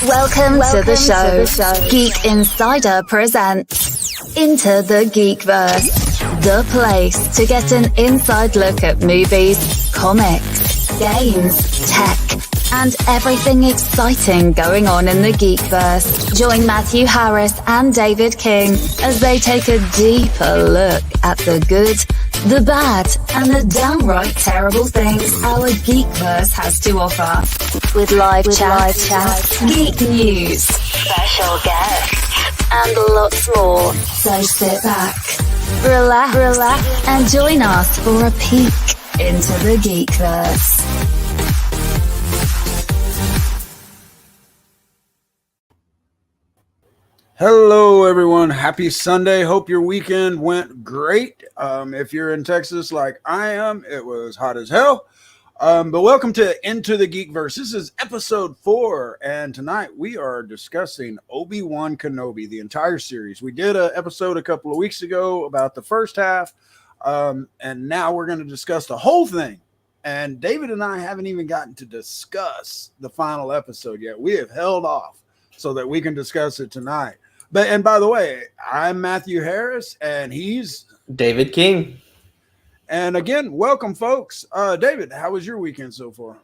Welcome to the show. Geek Insider presents Into the Geekverse, the place to get an inside look at movies, comics, games, tech, and everything exciting going on in the Geekverse. Join Matthew Harris and David King as they take a deeper look at the good, the bad, and the downright terrible things our Geekverse has to offer. With live chat, geek news, special guests, and lots more. So sit back, relax, and join us for a peek into the Geekverse. Hello, everyone. Happy Sunday. Hope your weekend went great. If you're in Texas like I am, it was hot as hell. But welcome to Into the Geekverse. This is episode 4, and tonight we are discussing Obi Wan Kenobi, the entire series. We did an episode a couple of weeks ago about the first half, and now we're going to discuss the whole thing. And David and I haven't even gotten to discuss the final episode yet. We have held off so that we can discuss it tonight. And by the way, I'm Matthew Harris, and he's David King. And again, welcome, folks. David, how was your weekend so far?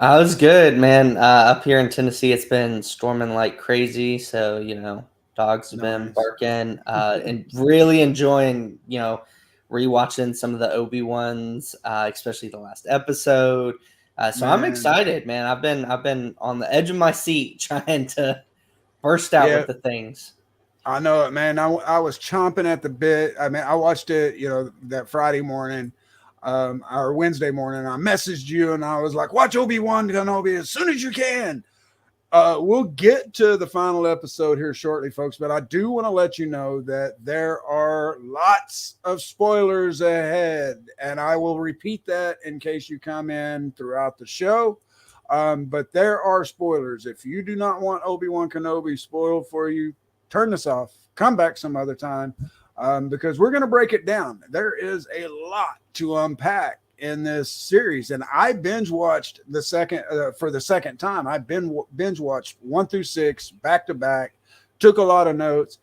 It was good, man. Up here in Tennessee, it's been storming like crazy. So, dogs have been barking and really enjoying, rewatching some of the Obi-Wans, especially the last episode. So I'm excited, man. I've been on the edge of my seat trying to burst out with the things. I know it, man. I was chomping at the bit. I mean, I watched it, that Friday morning, or Wednesday morning. I messaged you and I was like, watch Obi Wan Kenobi as soon as you can. We'll get to the final episode here shortly, folks, but I do want to let you know that there are lots of spoilers ahead, and I will repeat that in case you come in throughout the show. But there are spoilers. If you do not want Obi Wan Kenobi spoiled for you, turn this off, come back some other time, because we're going to break it down. There is a lot to unpack in this series, and I binge watched the second for the second time. I binge watched 1 through 6 back to back, took a lot of notes,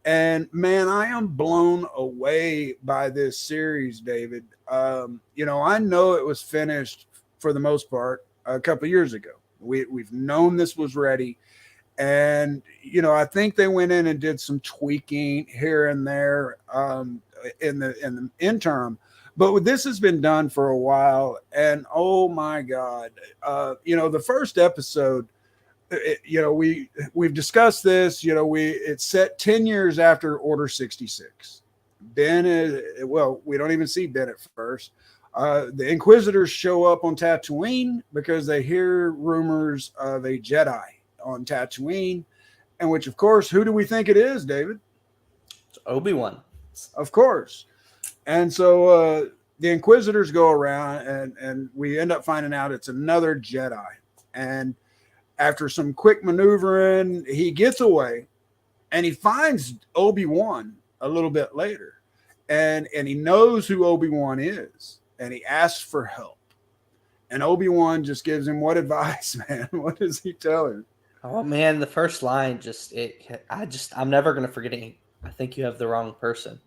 and man, I am blown away by this series, David. I know it was finished for the most part a couple years ago. We've known this was ready. And, I think they went in and did some tweaking here and there in the interim. But this has been done for a while. And, oh, my God, the first episode, we've discussed this. It's set 10 years after Order 66. Ben we don't even see Ben at first. The Inquisitors show up on Tatooine because they hear rumors of a Jedi on Tatooine, and which, of course, who do we think it is, David? It's Obi-Wan. Of course. And so the Inquisitors go around, and we end up finding out it's another Jedi. And after some quick maneuvering, he gets away, and he finds Obi-Wan a little bit later. And he knows who Obi-Wan is, and he asks for help. And Obi-Wan just gives him what advice, man? What does he tell him? Oh man, the first line I'm never gonna forget it. I think you have the wrong person.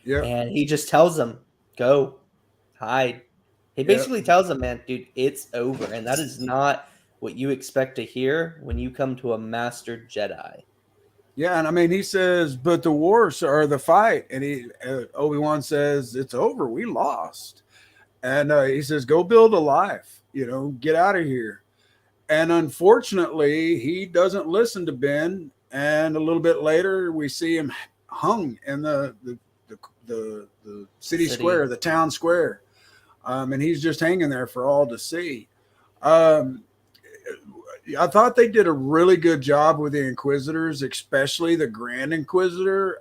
Yeah. And he just tells him, go, hide. He basically tells him, man, dude, it's over. And that is not what you expect to hear when you come to a master Jedi. Yeah, and I mean, he says, but the wars are the fight. And Obi-Wan says, it's over. We lost. And he says, go build a life, get out of here. And unfortunately, he doesn't listen to Ben. And a little bit later, we see him hung in the city square, the town square. And he's just hanging there for all to see. I thought they did a really good job with the Inquisitors, especially the Grand Inquisitor.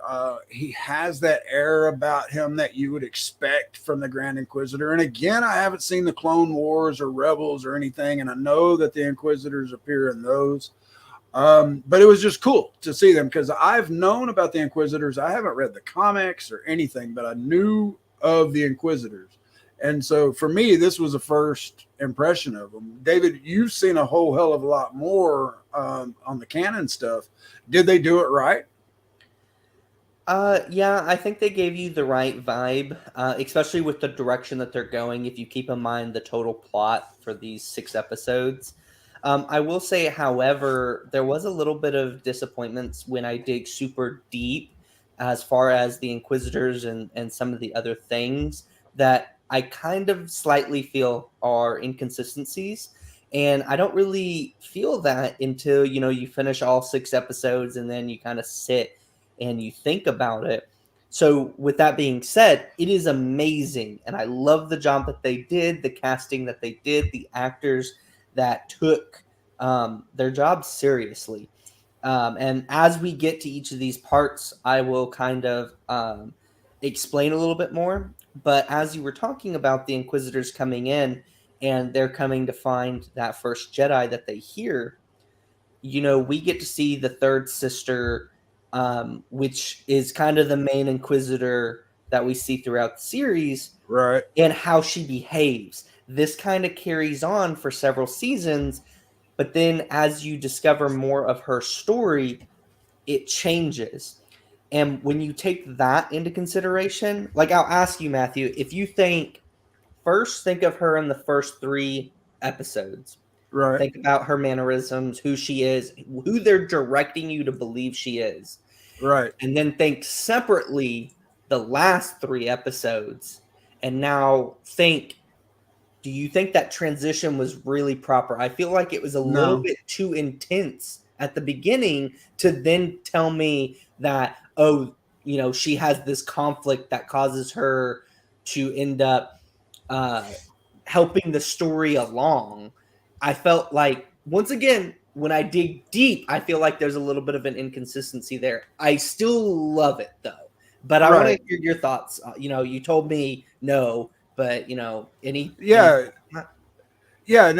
He has that air about him that you would expect from the Grand Inquisitor. And again, I haven't seen the Clone Wars or Rebels or anything, and I know that the Inquisitors appear in those. But it was just cool to see them because I've known about the Inquisitors. I haven't read the comics or anything, but I knew of the Inquisitors. And so for me, this was a first impression of them. David, you've seen a whole hell of a lot more on the canon stuff. Did they do it right? Yeah, I think they gave you the right vibe, especially with the direction that they're going. If you keep in mind the total plot for these 6 episodes, I will say, however, there was a little bit of disappointments when I dig super deep as far as the Inquisitors and some of the other things that I kind of slightly feel are inconsistencies. And I don't really feel that until, you finish all 6 episodes and then you kind of sit and you think about it. So, with that being said, it is amazing. And I love the job that they did, the casting that they did, the actors that took their job seriously. And as we get to each of these parts, I will kind of explain a little bit more. But as you were talking about the Inquisitors coming in and they're coming to find that first Jedi that they hear, we get to see the third sister, which is kind of the main Inquisitor that we see throughout the series, Right. and how she behaves. This kind of carries on for several seasons, but then as you discover more of her story, it changes. And when you take that into consideration, like I'll ask you, Matthew, if you think of her in the first 3 episodes. Right. Think about her mannerisms, who she is, who they're directing you to believe she is. Right. And then think separately the last 3 episodes. And now do you think that transition was really proper? I feel like it was a little bit too intense at the beginning to then tell me that, she has this conflict that causes her to end up helping the story along. I felt like, once again, when I dig deep, I feel like there's a little bit of an inconsistency there. I still love it, though. But I want to hear your thoughts. You told me no, but, any... Yeah. Yeah. And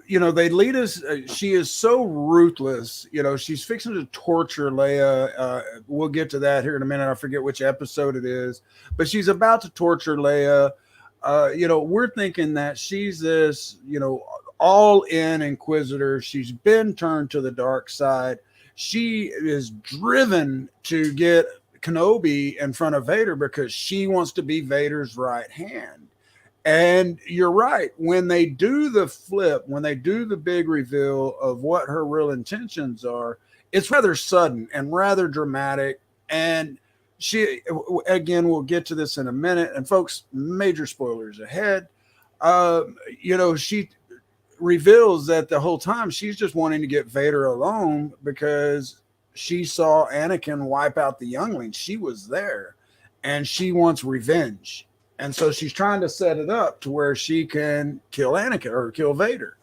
they lead us. She is so ruthless. She's fixing to torture Leia. We'll get to that here in a minute. I forget which episode it is, but she's about to torture Leia. We're thinking that she's this, all in Inquisitor. She's been turned to the dark side. She is driven to get Kenobi in front of Vader because she wants to be Vader's right hand. And you're right. When they do the flip, when they do the big reveal of what her real intentions are, it's rather sudden and rather dramatic. And she, again, we'll get to this in a minute. And folks, major spoilers ahead. She reveals that the whole time she's just wanting to get Vader alone because she saw Anakin wipe out the younglings. She was there and she wants revenge. And so she's trying to set it up to where she can kill Anakin or kill Vader.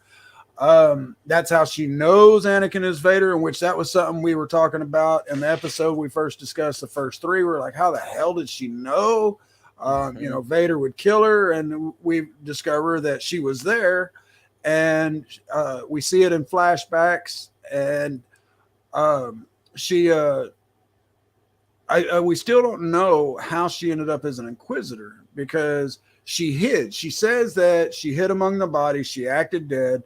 That's how she knows Anakin is Vader, in which that was something we were talking about in the episode we first discussed the first 3. We're like, how the hell did she know? Vader would kill her, and we discover that she was there, and we see it in flashbacks, and we still don't know how she ended up as an Inquisitor because she hid. She says that she hid among the bodies. She acted dead.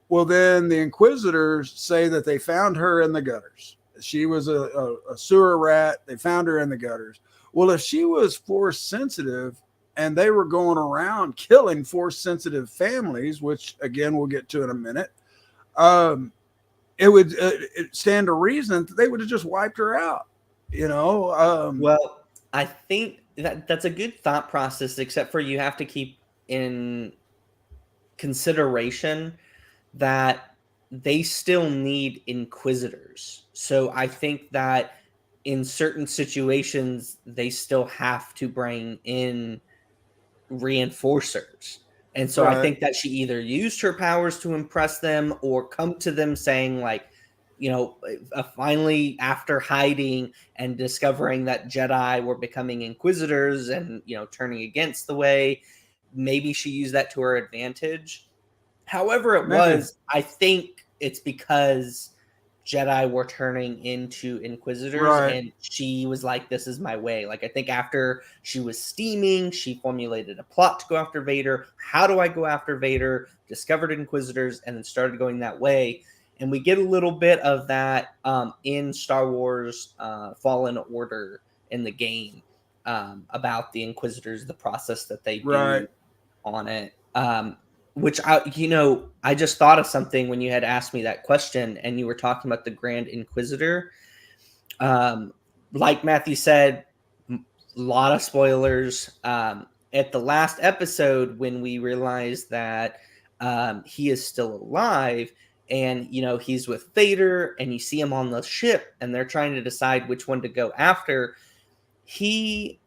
Well, then the Inquisitors say that they found her in the gutters. She was a sewer rat. They found her in the gutters. Well, if she was force sensitive and they were going around killing force sensitive families, which again, we'll get to in a minute, it would stand to reason that they would have just wiped her out. Well, I think that's a good thought process, except for you have to keep in consideration that they still need Inquisitors. So I think that in certain situations, they still have to bring in reinforcers. And so I think that she either used her powers to impress them or come to them saying, like, finally, after hiding and discovering that Jedi were becoming Inquisitors and, turning against the way, maybe she used that to her advantage. However it was, I think it's because Jedi were turning into Inquisitors, Right. and she was like, this is my way. Like, I think after she was steaming, she formulated a plot to go after Vader. How do I go after Vader? Discovered Inquisitors, and then started going that way. And we get a little bit of that in Star Wars Fallen Order in the game, about the Inquisitors, the process that they Right. do on it. Which I just thought of something when you had asked me that question, and you were talking about the Grand Inquisitor. Like Matthew said, a lot of spoilers. At the last episode, when we realized that he is still alive, and he's with Vader, and you see him on the ship, and they're trying to decide which one to go after. He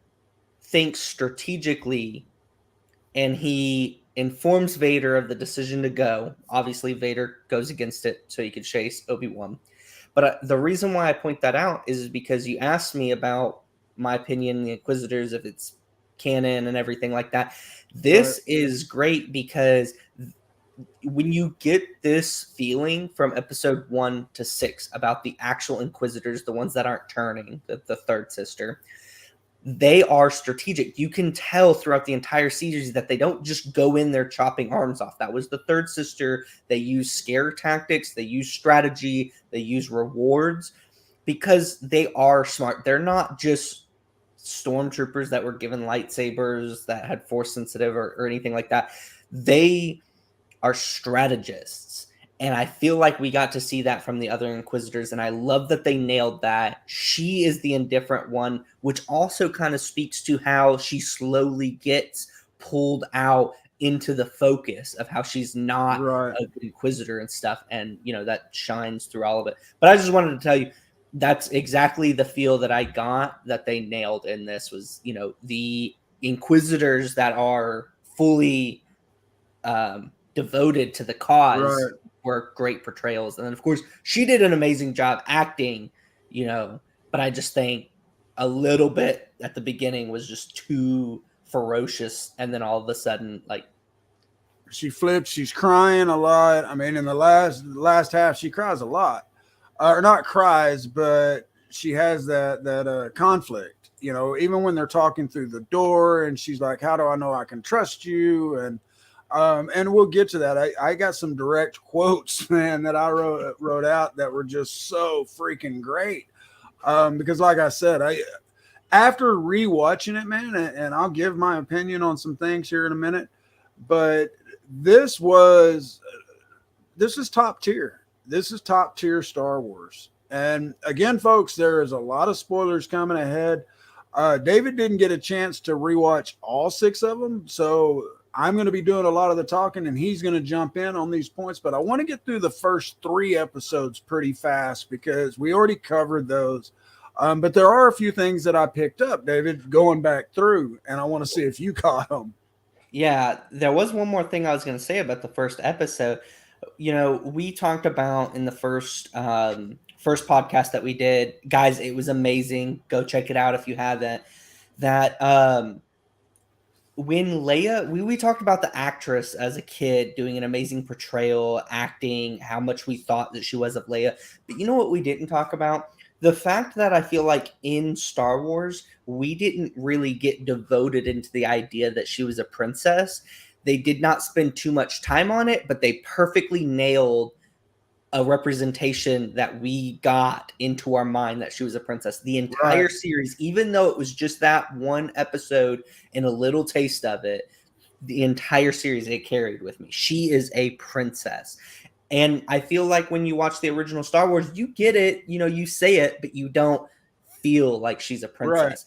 thinks strategically, and he informs Vader of the decision to go. Obviously, Vader goes against it so he could chase Obi-Wan. But the reason why I point that out is because you asked me about my opinion on the Inquisitors, if it's canon and everything like that. This is great because when you get this feeling from episode 1 to 6 about the actual Inquisitors, the ones that aren't turning, the third sister, they are strategic. You can tell throughout the entire series that they don't just go in there chopping arms off. That was the third sister. They use scare tactics, they use strategy, they use rewards, because they are smart. They're not just stormtroopers that were given lightsabers that had force sensitive or anything like that. They are strategists. And I feel like we got to see that from the other Inquisitors, and I love that they nailed that. She is the indifferent one, which also kind of speaks to how she slowly gets pulled out into the focus of how she's not an Inquisitor and stuff, and that shines through all of it. But I just wanted to tell you, that's exactly the feel that I got that they nailed in this. Was the Inquisitors that are fully devoted to the cause were great portrayals. And then, of course, she did an amazing job acting, but I just think a little bit at the beginning was just too ferocious. And then all of a sudden, like, she flips, she's crying a lot. I mean, in the last half, she cries a lot. Or not cries, but she has that conflict, even when they're talking through the door, and she's like, how do I know I can trust you? And we'll get to that. I got some direct quotes, man, that I wrote out that were just so freaking great. Because like I said, after rewatching it, man, and I'll give my opinion on some things here in a minute, but this is top tier. This is top tier Star Wars. And again, folks, there is a lot of spoilers coming ahead. David didn't get a chance to rewatch all 6 of them, so I'm going to be doing a lot of the talking, and he's going to jump in on these points. But I want to get through the first 3 episodes pretty fast because we already covered those. But there are a few things that I picked up, David, going back through, and I want to see if you caught them. Yeah, there was one more thing I was going to say about the first episode. We talked about in the first podcast that we did, guys, it was amazing. Go check it out if you haven't. That when Leia, we talked about the actress as a kid doing an amazing portrayal, acting, how much we thought that she was of Leia. But you know what we didn't talk about? The fact that I feel like in Star Wars, we didn't really get devoted into the idea that she was a princess. They did not spend too much time on it, but they perfectly nailed a representation that we got into our mind that she was a princess. The entire series, even though it was just that one episode and a little taste of it, the entire series, it carried with me. She is a princess. And I feel like when you watch the original Star Wars, you get it, you say it, but you don't feel like she's a princess. Right.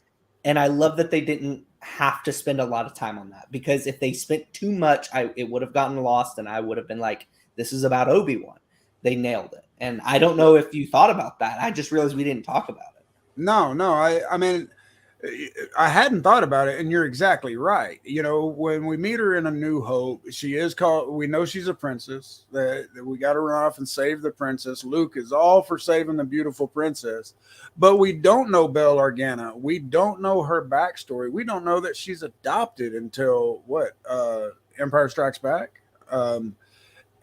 And I love that they didn't have to spend a lot of time on that, because if they spent too much, it would have gotten lost, and I would have been like, this is about Obi-Wan. They nailed it. And I don't know if you thought about that. I just realized we didn't talk about it. No. I mean, I hadn't thought about it, and you're exactly right. When we meet her in A New Hope, she is called, we know she's a princess, that we got to run off and save the princess. Luke is all for saving the beautiful princess, but we don't know Bail Organa. We don't know her backstory. We don't know that she's adopted until Empire Strikes Back. At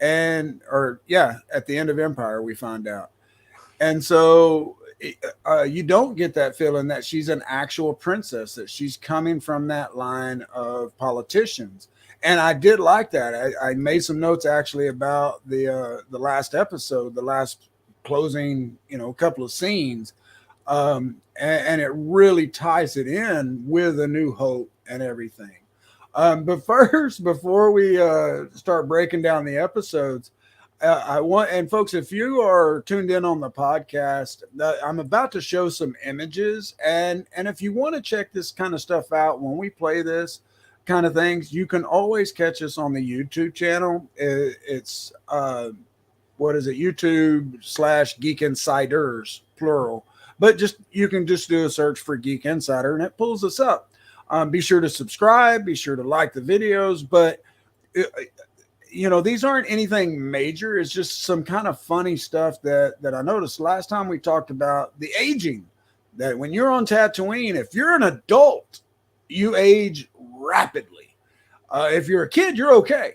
the end of Empire, we find out. And so you don't get that feeling that she's an actual princess, that she's coming from that line of politicians. And I did like that. I made some notes actually about the last episode, the last closing, couple of scenes, and it really ties it in with A New Hope and everything. But first, before we start breaking down the episodes, I want, and folks, if you are tuned in on the podcast, I'm about to show some images, and if you want to check this kind of stuff out when we play this kind of things, you can always catch us on the YouTube channel. It's what is it? YouTube/Geek Insiders plural. But you can just do a search for Geek Insider, and it pulls us up. Be sure to subscribe. Be sure to like the videos, but. These aren't anything major. It's just some kind of funny stuff that I noticed last time we talked about the aging, that when you're on Tatooine, if you're an adult, you age rapidly. If you're a kid, you're okay.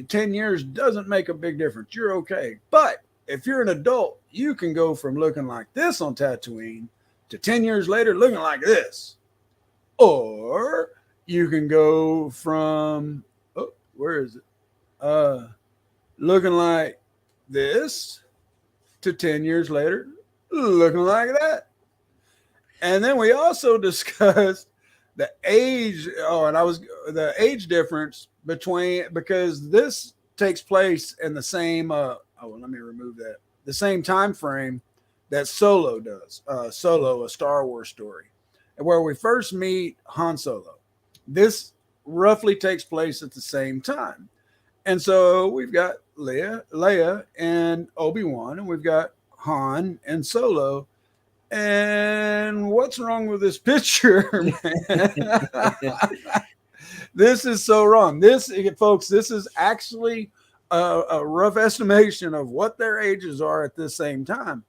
10 years doesn't make a big difference. You're okay. But if you're an adult, you can go from looking like this on Tatooine to 10 years later looking like this. Or you can go from, where is it? Looking like this to 10 years later looking like that. And then we also discussed the age the age difference because this takes place in the same let me remove that, the same time frame that Solo does. Solo, a Star Wars story, where we first meet Han Solo. This roughly takes place at the same time. And so we've got Leia and Obi-Wan, and we've got Han and Solo. And what's wrong with this picture, man? This is so wrong. Folks, this is actually a rough estimation of what their ages are at this same time.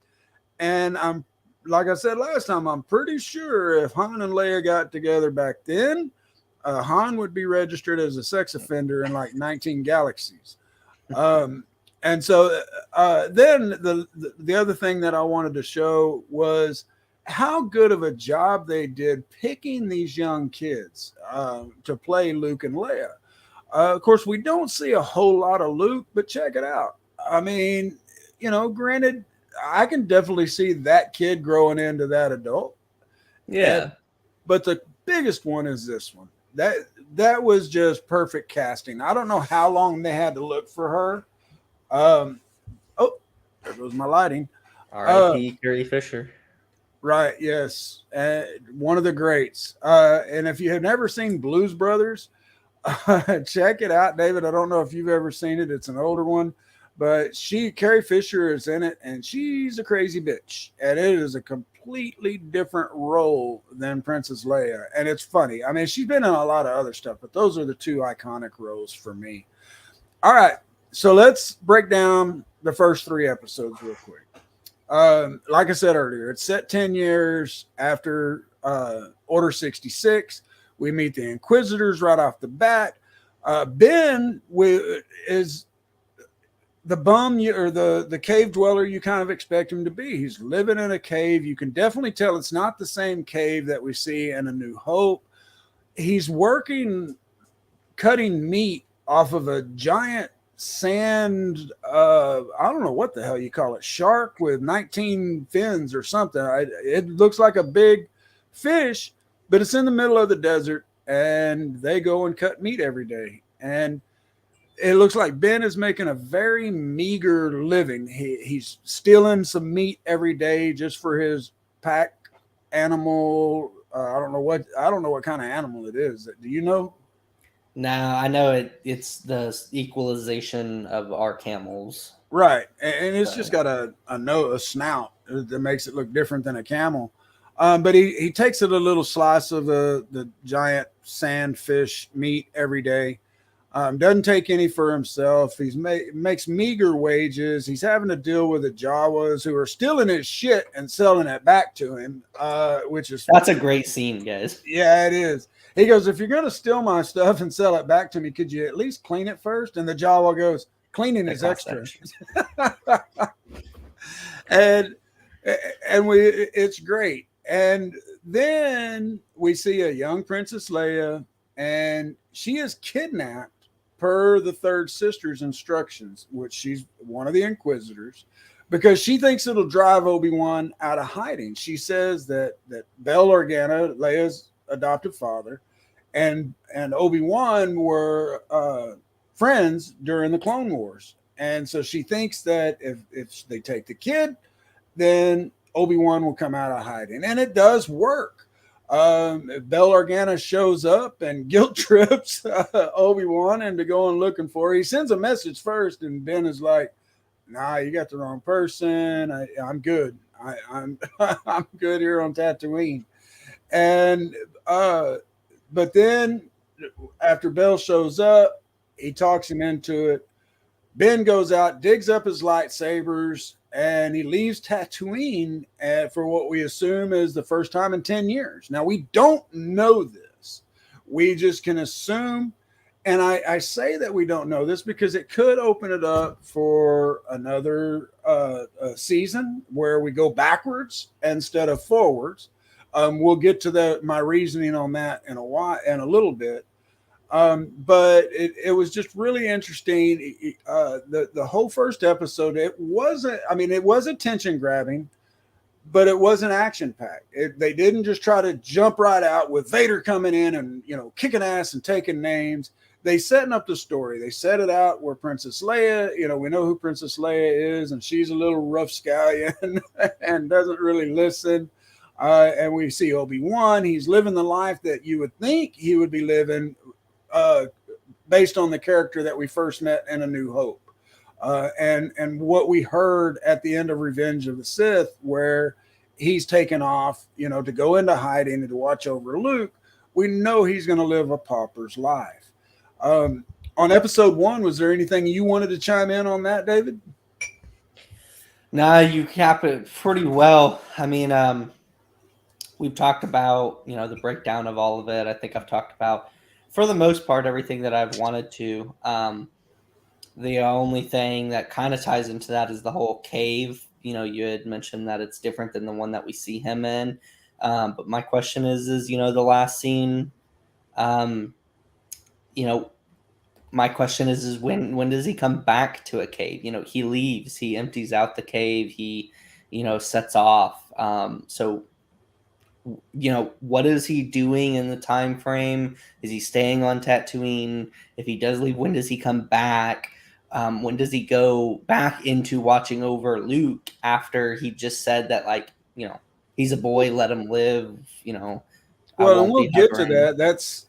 And I'm, like I said last time, I'm pretty sure if Han and Leia got together back then, Han would be registered as a sex offender in like 19 galaxies. And so then the other thing that I wanted to show was how good of a job they did picking these young kids to play Luke and Leia. Of course, we don't see a whole lot of Luke, but check it out. I mean, granted, I can definitely see that kid growing into that adult. Yeah. But the biggest one is this one. That was just perfect casting. I don't know how long they had to look for her. There goes my lighting. R.I.P. Carrie Fisher. Right, yes. One of the greats. And if you have never seen Blues Brothers, check it out, David. I don't know if you've ever seen it. It's an older one. But Carrie Fisher is in it, and she's a crazy bitch. And it is a completely different role than Princess Leia. And it's funny. I mean, she's been in a lot of other stuff, but those are the two iconic roles for me. All right. So let's break down the first 3 episodes real quick. Like I said earlier, it's set 10 years after Order 66. We meet the Inquisitors right off the bat. Ben is the bum or the cave dweller you kind of expect him to be. He's living in a cave. You can definitely tell it's not the same cave that we see in A New Hope. He's working, cutting meat off of a giant sand, I don't know what the hell you call it, shark with 19 fins or something. It looks like a big fish, but it's in the middle of the desert, and they go and cut meat every day. And it looks like Ben is making a very meager living. He's stealing some meat every day just for his pack animal. I don't know what kind of animal it is. Do you know? No, I know it's the equalization of our camels. Right. And it's just got a snout that makes it look different than a camel. But he takes it a little slice of the giant sand fish meat every day. Doesn't take any for himself. Makes meager wages. He's having to deal with the Jawas who are stealing his shit and selling it back to him, that's a great scene, guys. Yeah, it is. He goes, if you're going to steal my stuff and sell it back to me, could you at least clean it first? And the Jawa goes, cleaning is extra. And And it's great. And then we see a young Princess Leia, and she is kidnapped per the third sister's instructions, which she's one of the Inquisitors, because she thinks it'll drive Obi-Wan out of hiding. She says that Bail Organa, Leia's adoptive father, and Obi-Wan were friends during the Clone Wars. And so she thinks that if they take the kid, then Obi-Wan will come out of hiding. And it does work. Bail Organa shows up and guilt trips Obi-Wan into going looking for her. He sends a message first, and Ben is like, nah, you got the wrong person. I'm good. I'm I'm good here on Tatooine. And but then after Bell shows up, he talks him into it. Ben goes out, digs up his lightsabers, and he leaves Tatooine for what we assume is the first time in 10 years. Now, we don't know this. We just can assume. And I say that we don't know this because it could open it up for another season where we go backwards instead of forwards. We'll get to my reasoning on that in a little bit. But it was just really interesting. The whole first episode, it was attention grabbing, but it wasn't action packed. They didn't just try to jump right out with Vader coming in and, kicking ass and taking names. They setting up the story. They set it out where Princess Leia, we know who Princess Leia is, and she's a little rough scallion and doesn't really listen. And we see Obi-Wan. He's living the life that you would think he would be living based on the character that we first met in A New Hope. And what we heard at the end of Revenge of the Sith, where he's taken off, to go into hiding and to watch over Luke, we know he's going to live a pauper's life. On episode 1, was there anything you wanted to chime in on that, David? Nah, you cap it pretty well. I mean, we've talked about, the breakdown of all of it. I think I've talked about, for the most part, everything that I've wanted to. The only thing that kind of ties into that is the whole cave. You had mentioned that it's different than the one that we see him in. But my question is the last scene, my question is when does he come back to a cave? He leaves, he empties out the cave, he, sets off. So, what is he doing in the time frame? Is he staying on Tatooine? If he does leave, when does he come back? When does he go back into watching over Luke after he just said that, he's a boy, let him live, Well, and we'll get to that.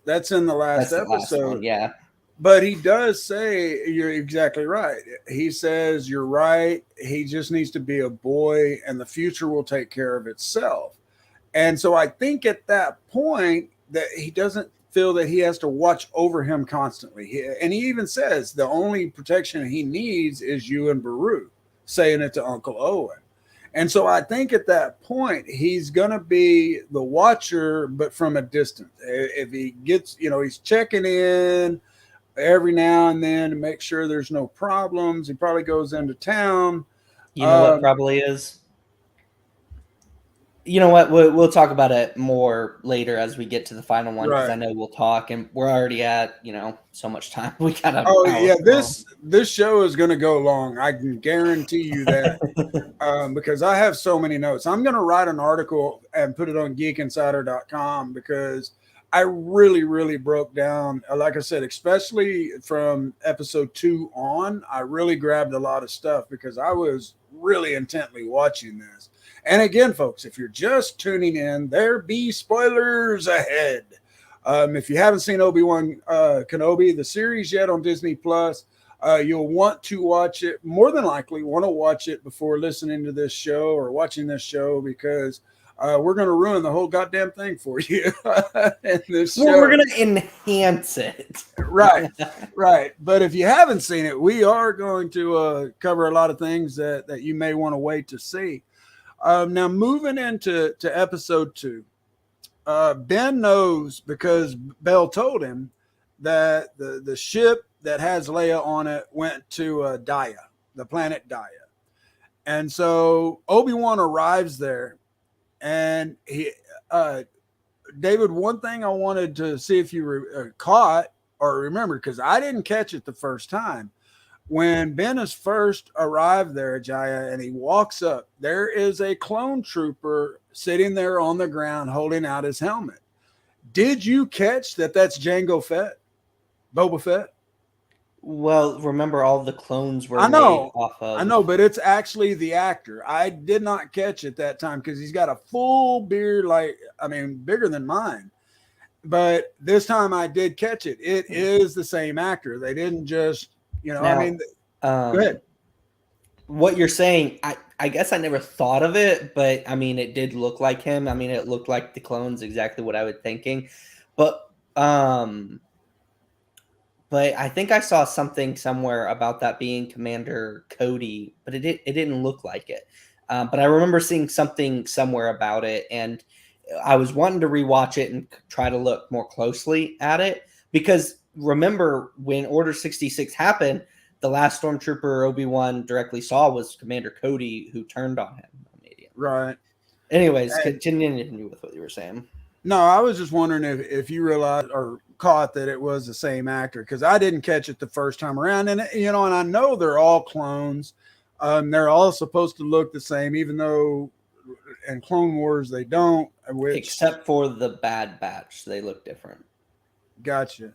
That's in the last episode. Last one, yeah. But he does say, you're exactly right. He says, you're right. He just needs to be a boy and the future will take care of itself. And so I think at that point that he doesn't feel that he has to watch over him constantly. And he even says the only protection he needs is you and Baru, saying it to Uncle Owen. And so I think at that point, he's going to be the watcher, but from a distance. If he gets, he's checking in every now and then to make sure there's no problems. He probably goes into town. You know what probably is? You know what? We'll talk about it more later as we get to the final one, because I know we'll talk, and we're already at so much time. We gotta. Oh yeah, this show is going to go long. I can guarantee you that because I have so many notes. I'm going to write an article and put it on GeekInsider.com because I really, really broke down. Like I said, especially from episode 2 on, I really grabbed a lot of stuff because I was really intently watching this. And again, folks, if you're just tuning in, there be spoilers ahead. If you haven't seen Obi Wan Kenobi, the series yet on Disney Plus, you'll want to watch it. More than likely, want to watch it before listening to this show or watching this show because we're going to ruin the whole goddamn thing for you in this show. We're going to enhance it. Right. But if you haven't seen it, we are going to cover a lot of things that you may want to wait to see. Now, moving into episode 2, Ben knows because Bell told him that the ship that has Leia on it went to Daya, the planet Daya. And so Obi-Wan arrives there, and David, one thing I wanted to see if you caught or remember, because I didn't catch it the first time. When Ben is first arrived there, Jaya, and he walks up, there is a clone trooper sitting there on the ground holding out his helmet. Did you catch that that's Jango Fett? Boba Fett? Well, remember all the clones were I know, made off of. I know, but it's actually the actor. I did not catch it that time because he's got a full beard, bigger than mine. But this time I did catch it. It is the same actor. They didn't just, Now, go ahead. What you're saying, I guess I never thought of it, but I mean, it did look like him. I mean, it looked like the clones, exactly what I was thinking. But I think I saw something somewhere about that being Commander Cody, but it didn't look like it. But I remember seeing something somewhere about it, and I was wanting to rewatch it and try to look more closely at it, because remember when Order 66 happened, the last stormtrooper Obi-Wan directly saw was Commander Cody, who turned on him immediately. Right. Anyways, continue with what you were saying. No, I was just wondering if you realized or caught that it was the same actor, because I didn't catch it the first time around. And, and I know they're all clones. They're all supposed to look the same, even though in Clone Wars they don't. Except for the Bad Batch. They look different. Gotcha.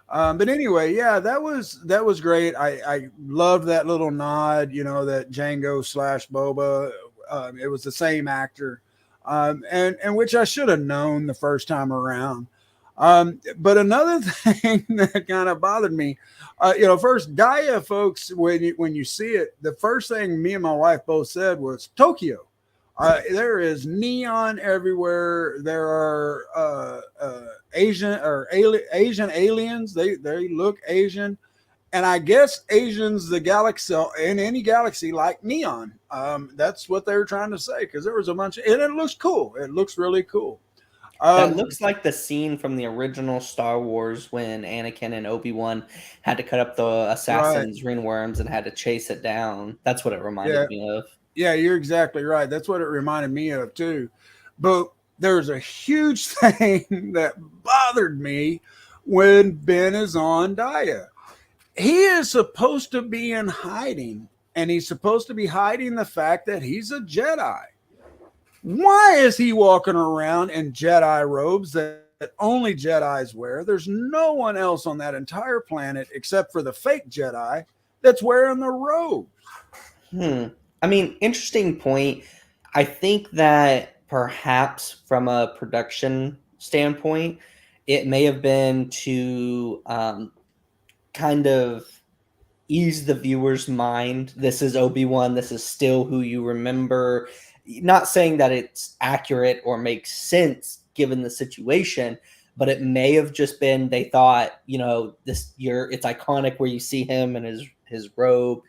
But anyway, yeah, that was great. I loved that little nod, that Django / Boba. It was the same actor, and which I should have known the first time around. But another thing that kind of bothered me, first Gaia, folks, when you see it, the first thing me and my wife both said was Tokyo. There is neon everywhere. There are Asian aliens. They look Asian, and I guess Asians, the galaxy in any galaxy, like neon. That's what they were trying to say, because there was a bunch and it looks cool. It looks really cool. That looks like the scene from the original Star Wars when Anakin and Obi-Wan had to cut up the assassin's ringworms and had to chase it down. That's what it reminded me of. Yeah, you're exactly right. That's what it reminded me of too. But there's a huge thing that bothered me when Ben is on Daya. He is supposed to be in hiding, and he's supposed to be hiding the fact that he's a Jedi. Why is he walking around in Jedi robes that only Jedis wear? There's no one else on that entire planet except for the fake Jedi that's wearing the robes. I mean, interesting point. I think that perhaps from a production standpoint, it may have been to kind of ease the viewer's mind. This is Obi-Wan. This is still who you remember. Not saying that it's accurate or makes sense given the situation, but it may have just been they thought, it's iconic where you see him in his robe.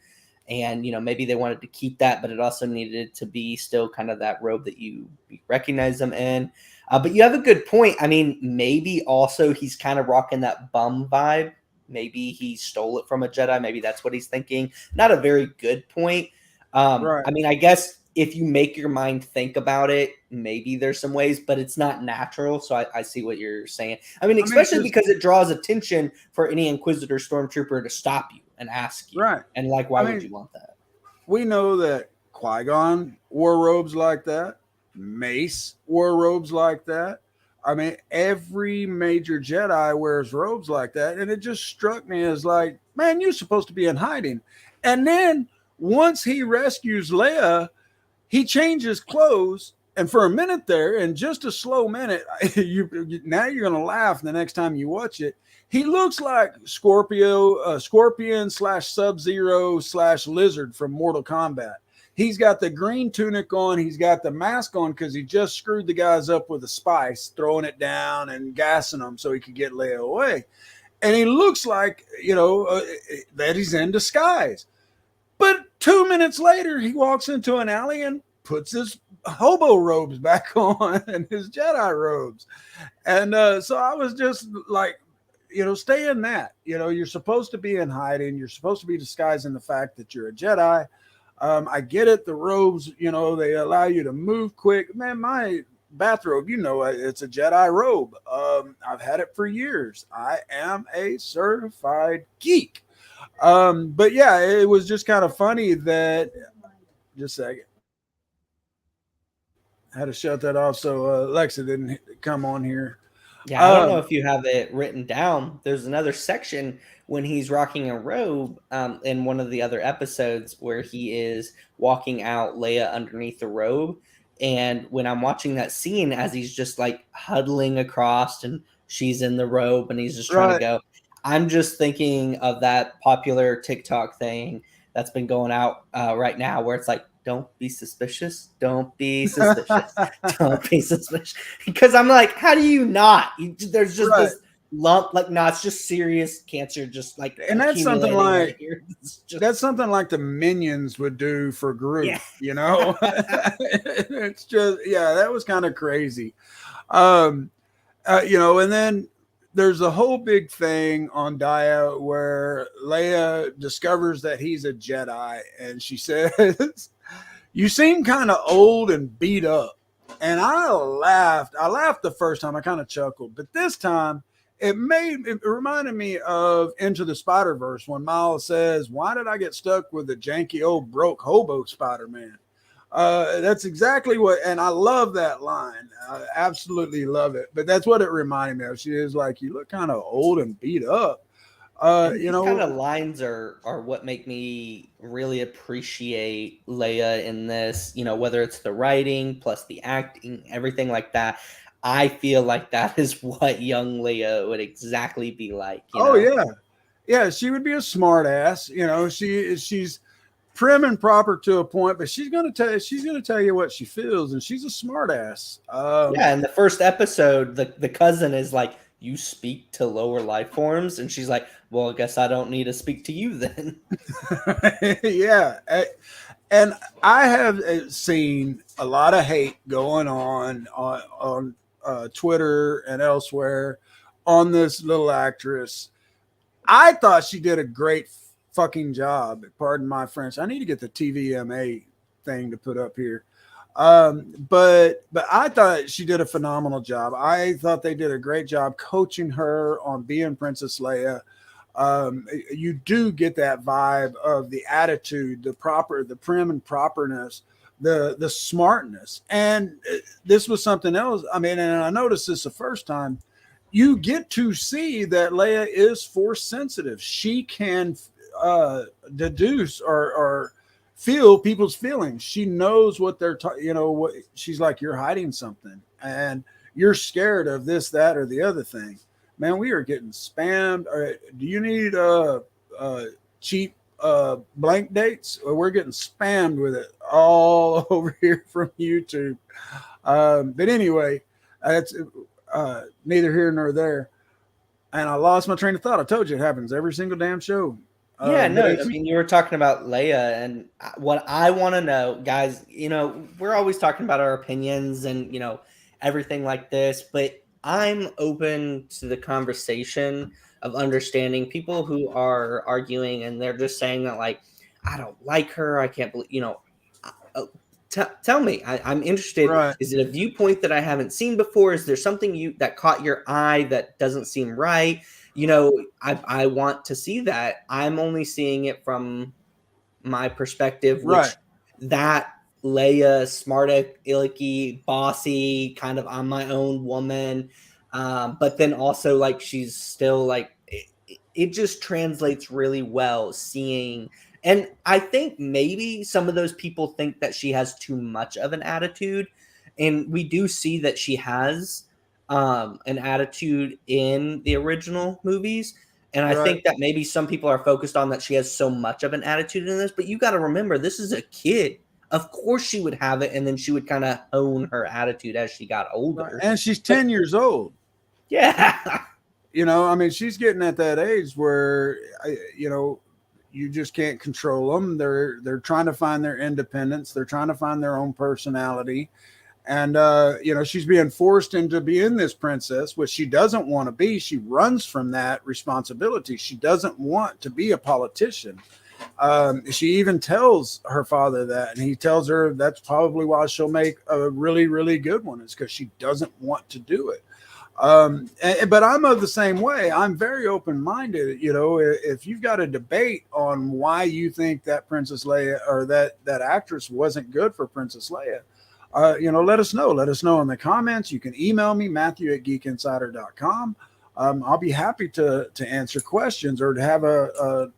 And, maybe they wanted to keep that, but it also needed to be still kind of that robe that you recognize them in. But you have a good point. I mean, maybe also he's kind of rocking that bum vibe. Maybe he stole it from a Jedi. Maybe that's what he's thinking. Not a very good point. Right. I mean, I guess if you make your mind think about it, maybe there's some ways, but it's not natural. So I see what you're saying. I mean, especially because it draws attention for any Inquisitor Stormtrooper to stop you and ask you. Right. And why would you want that? We know that Qui-Gon wore robes like that. Mace wore robes like that. I mean, every major Jedi wears robes like that. And it just struck me as like, man, you're supposed to be in hiding. And then once he rescues Leia, he changes clothes. And for a minute there, and just a slow minute, now you're going to laugh the next time you watch it. He looks like Scorpion / Sub-Zero / Lizard from Mortal Kombat. He's got the green tunic on. He's got the mask on because he just screwed the guys up with a spice, throwing it down and gassing them so he could get Leia away. And he looks like, that he's in disguise. But 2 minutes later, he walks into an alley and puts his hobo robes back on and his Jedi robes. And so I was just like, stay in that. You're supposed to be in hiding. You're supposed to be disguising the fact that you're a Jedi. I get it. The robes, they allow you to move quick. Man, my bathrobe, it's a Jedi robe. I've had it for years. I am a certified geek. But yeah, it was just kind of funny that, just a second, I had to shut that off so Alexa didn't come on here. Yeah, I don't know if you have it written down. There's another section when he's rocking a robe in one of the other episodes where he is walking out Leia underneath the robe. And when I'm watching that scene as he's just like huddling across and she's in the robe and he's just trying to go, I'm just thinking of that popular TikTok thing that's been going out right now where it's like, don't be suspicious. Don't be suspicious. Don't be suspicious. Because I'm like, how do you not? There's just this lump, like, no, it's just serious cancer, just like, and that's something like just, that's something like the Minions would do for Groot. It's just, that was kind of crazy. And then there's a whole big thing on Dia where Leia discovers that he's a Jedi, and she says, "You seem kind of old and beat up." And I laughed. I laughed the first time. I kind of chuckled, but this time it reminded me of Into the Spider-Verse when Miles says, "Why did I get stuck with the janky old broke hobo Spider-Man?" That's exactly what, and I love that line. I absolutely love it. But that's what it reminded me of. She is like, "You look kind of old and beat up." These kind of lines are what make me really appreciate Leia in this. Whether it's the writing plus the acting, everything like that. I feel like that is what young Leia would exactly be like. Yeah. She would be a smart ass. She's prim and proper to a point, but she's gonna tell you what she feels, and she's a smart ass. In the first episode, the cousin is like, "You speak to lower life forms," and she's like, "Well, I guess I don't need to speak to you then." Yeah, and I have seen a lot of hate going on Twitter and elsewhere on this little actress. I thought she did a great fucking job. Pardon my French. I need to get the TVMA thing to put up here. But I thought she did a phenomenal job. I thought they did a great job coaching her on being Princess Leia. You do get that vibe of the attitude, the prim and properness, the smartness. And this was something else. I mean, and I noticed this the first time. You get to see that Leia is force sensitive. She can deduce or feel people's feelings. She knows what they're what she's like, "You're hiding something and you're scared of this, that, or the other thing." Man, we are getting spammed. Do you need cheap blank dates? We're getting spammed with it all over here from YouTube. But anyway, that's neither here nor there. And I lost my train of thought. I told you it happens every single damn show. I mean, you were talking about Leia, and what I want to know, guys, we're always talking about our opinions and, everything like this, but I'm open to the conversation of understanding people who are arguing and they're just saying that, like, I don't like her. I can't believe, tell me. I'm interested. Right. Is it a viewpoint that I haven't seen before? Is there something that caught your eye that doesn't seem right? I want to see that. I'm only seeing it from my perspective, which that Leia, smart alecky, bossy, kind of on my own woman. But then also, like, she's still like, it just translates really well seeing. And I think maybe some of those people think that she has too much of an attitude. And we do see that she has an attitude in the original movies. And I think that maybe some people are focused on that she has so much of an attitude in this. But you got to remember, this is a kid. Of course she would have it. And then she would kind of hone her attitude as she got older. And she's 10 years old. Yeah. I mean, she's getting at that age where, you just can't control them. They're trying to find their independence. They're trying to find their own personality. And, she's being forced into being this princess, which she doesn't want to be. She runs from that responsibility. She doesn't want to be a politician. She even tells her father that, and he tells her that's probably why she'll make a really, really good one, is because she doesn't want to do it. But I'm of the same way. I'm very open-minded. You know, if you've got a debate on why you think that Princess Leia or that actress wasn't good for Princess Leia, you know, let us know. Let us know in the comments. You can email me, Matthew@geekinsider.com. I'll be happy to answer questions or to have a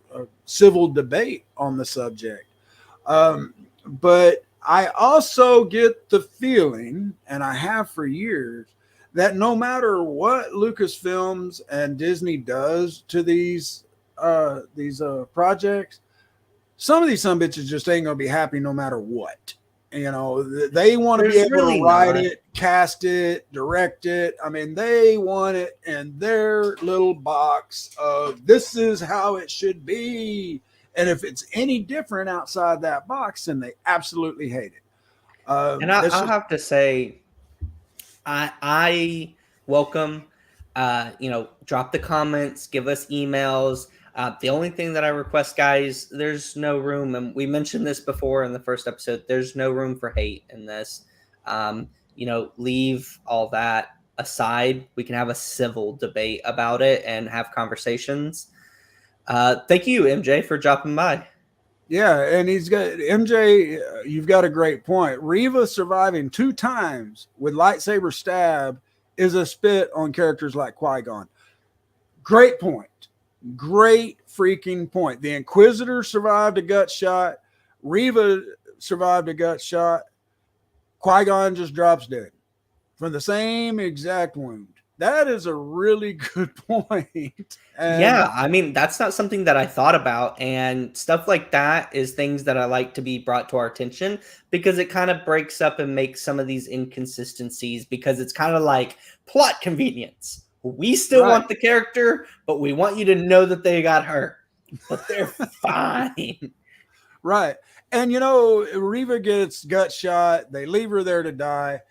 civil debate on the subject. But I also get the feeling, and I have for years, that no matter what Lucasfilms and Disney does to these projects, some of these bitches just ain't gonna be happy no matter what. You know, they want to be able to write it, cast it, direct it. I mean, they want it in their little box of this is how it should be. And if it's any different outside that box, then they absolutely hate it. And I'll have to say, I welcome, drop the comments, give us emails. The only thing that I request, guys, there's no room, and we mentioned this before in the first episode, there's no room for hate in this. Leave all that aside. We can have a civil debate about it and have conversations. Thank you, MJ, for dropping by. Yeah, and he's got MJ. You've got a great point. Reva surviving 2 times with lightsaber stab is a spit on characters like Qui-Gon. Great point. Great freaking point. The Inquisitor survived a gut shot. Reva survived a gut shot. Qui-Gon just drops dead from the same exact wound. That is a really good point. And yeah, I mean, that's not something that I thought about. And stuff like that is things that I like to be brought to our attention, because it kind of breaks up and makes some of these inconsistencies, because it's kind of like plot convenience. We still want the character, but we want you to know that they got hurt. But they're fine. Right. And, you know, Reva gets gut shot. They leave her there to die.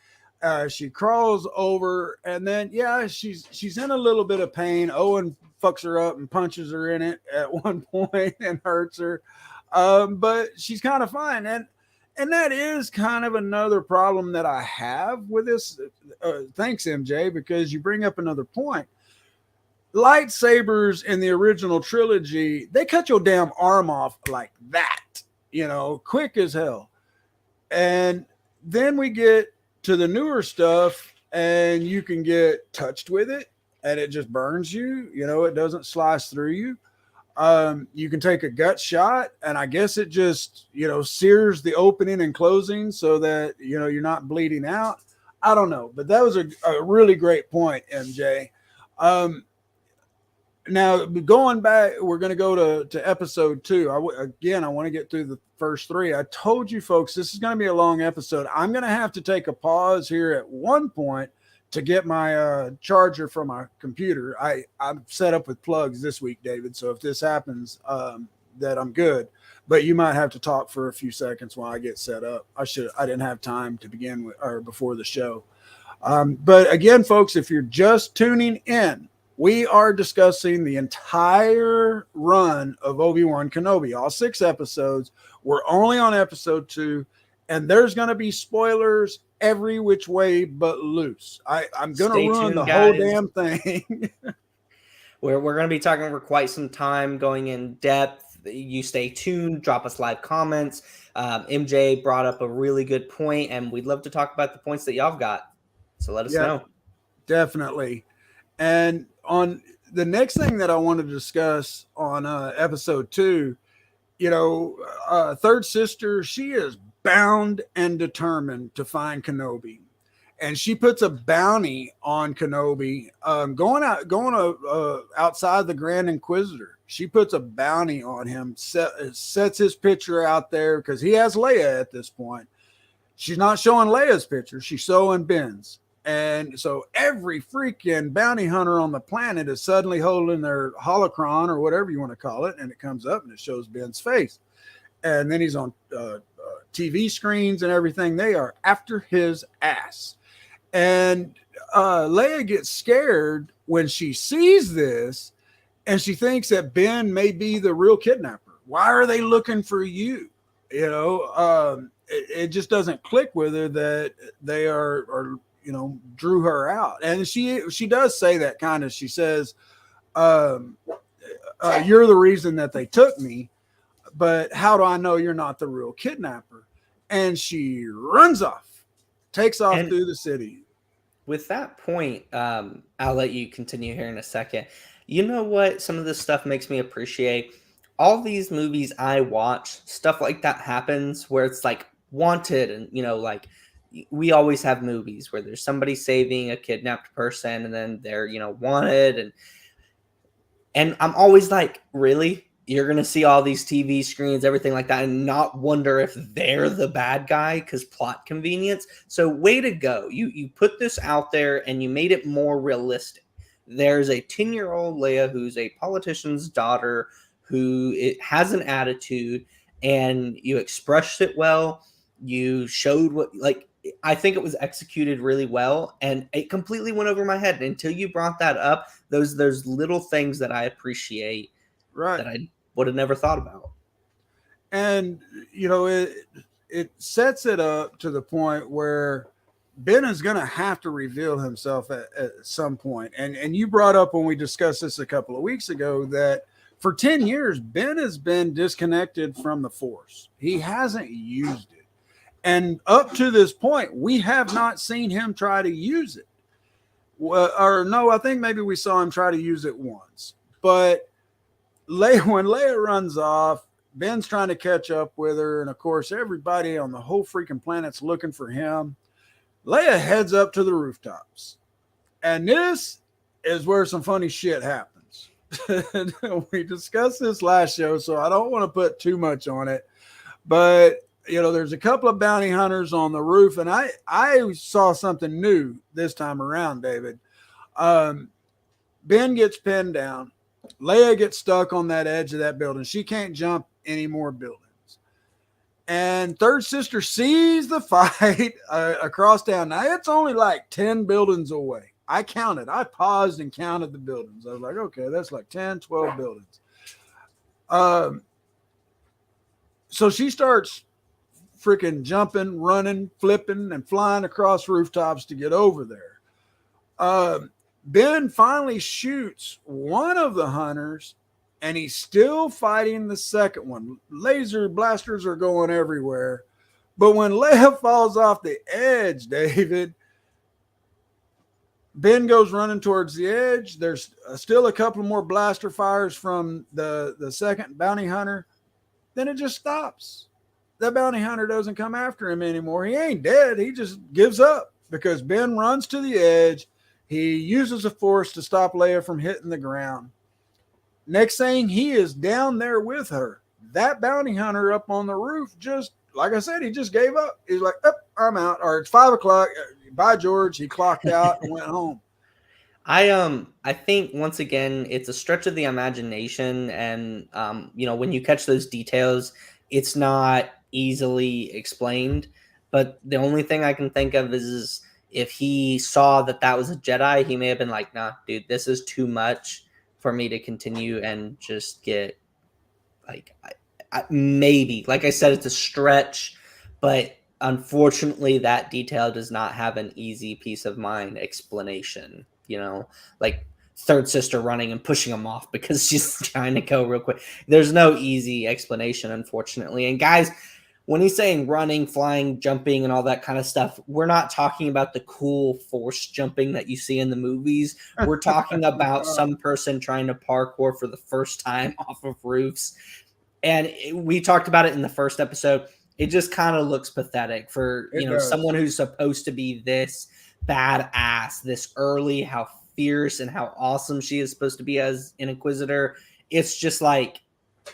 She crawls over, and then she's in a little bit of pain. Owen fucks her up and punches her in it at one point and hurts her, but she's kind of fine. And that is kind of another problem that I have with this. Thanks, MJ, because you bring up another point. Lightsabers in the original trilogy, they cut your damn arm off like that, you know, quick as hell. And then we get to the newer stuff, and you can get touched with it and it just burns you. You know, it doesn't slice through you. You can take a gut shot, and I guess it just, you know, sears the opening and closing so that, you know, you're not bleeding out. I don't know, but that was a really great point, MJ. Now, going back, we're going to go to episode 2. I want to get through the first 3. I told you folks, this is going to be a long episode. I'm going to have to take a pause here at one point to get my charger from my computer. I'm set up with plugs this week, David. So if this happens, that I'm good. But you might have to talk for a few seconds while I get set up. I didn't have time to begin with or before the show. But again, folks, if you're just tuning in, we are discussing the entire run of Obi Wan Kenobi, all 6 episodes. We're only on episode 2, and there's going to be spoilers every which way but loose. I'm going to ruin the whole damn thing. We're going to be talking for quite some time, going in depth. You stay tuned, drop us live comments. MJ brought up a really good point, and we'd love to talk about the points that y'all got. So let us know. Definitely. And on the next thing that I want to discuss on episode 2, you know, third sister, she is bound and determined to find Kenobi, and she puts a bounty on Kenobi, going outside the Grand Inquisitor. She puts a bounty on him, sets his picture out there because he has Leia at this point. She's not showing Leia's picture. She's showing Ben's. And so every freaking bounty hunter on the planet is suddenly holding their holocron or whatever you want to call it. And it comes up and it shows Ben's face. And then he's on TV screens and everything. They are after his ass. And Leia gets scared when she sees this, and she thinks that Ben may be the real kidnapper. why are they looking for you? You know, it just doesn't click with her that they are, you know, drew her out. And she does say that kind of, she says, you're the reason that they took me, but how do I know you're not the real kidnapper? And she runs off, takes off And through the city. with that point, I'll let you continue here in a second. You know what? Some of this stuff makes me appreciate all these movies I watch. Stuff like that happens where it's like wanted, and you know, like we always have movies where there's somebody saving a kidnapped person, and then they're, you know, wanted, and I'm always like, really? You're going to see all these TV screens, everything like that, and not wonder if they're the bad guy because plot convenience. So way to go. You put this out there and you made it more realistic. There's a 10-year-old Leia who's a politician's daughter who has an attitude, and you expressed it well. You showed what, like, I think it was executed really well, and it completely went over my head until you brought that up. Those little things that I appreciate, Right. that I would have never thought about. And, you know, it sets it up to the point where Ben is going to have to reveal himself at some point. And you brought up when we discussed this a couple of weeks ago that for 10 years, Ben has been disconnected from the Force. He hasn't used it. And up to this point, we have not seen him try to use it. Or no, I think maybe we saw him try to use it once. But when Leia runs off, Ben's trying to catch up with her. And of course, everybody on the whole freaking planet's looking for him. Leia heads up to the rooftops. And this is where some funny shit happens. We discussed this last show, so I don't want to put too much on it. But you know, there's a couple of bounty hunters on the roof, and I saw something new this time around, David. Ben gets pinned down. Leia gets stuck on that edge of that building. She can't jump any more buildings. And third sister sees the fight across town. Now, it's only like 10 buildings away. I counted. I paused and counted the buildings. I was like, okay, that's like 10, 12 buildings. So she starts freaking jumping, running, flipping, and flying across rooftops to get over there. Ben finally shoots one of the hunters, and he's still fighting the second one. Laser blasters are going everywhere. But when Leia falls off the edge, David, Ben goes running towards the edge. There's still a couple more blaster fires from the second bounty hunter. Then it just stops. That bounty hunter doesn't come after him anymore. He ain't dead. He just gives up because Ben runs to the edge. He uses the Force to stop Leia from hitting the ground. Next thing, he is down there with her. That bounty hunter up on the roof just, like I said, he just gave up. He's like, oh, I'm out. Or it's 5 o'clock. Bye, George. He clocked out and went home. I think once again, it's a stretch of the imagination. And, you know, when you catch those details, it's not easily explained. But the only thing I can think of is if he saw that was a Jedi, he may have been like, nah, dude, this is too much for me to continue and just get like, maybe, like I said, it's a stretch, but unfortunately that detail does not have an easy peace of mind explanation, you know, like third sister running and pushing him off because she's trying to go real quick. There's no easy explanation, unfortunately. And guys, when he's saying running, flying, jumping, and all that kind of stuff, we're not talking about the cool Force jumping that you see in the movies. We're talking about some person trying to parkour for the first time off of roofs. And we talked about it in the first episode. It just kind of looks pathetic for, you know, someone who's supposed to be this badass, this early, how fierce and how awesome she is supposed to be as an Inquisitor. It's just like,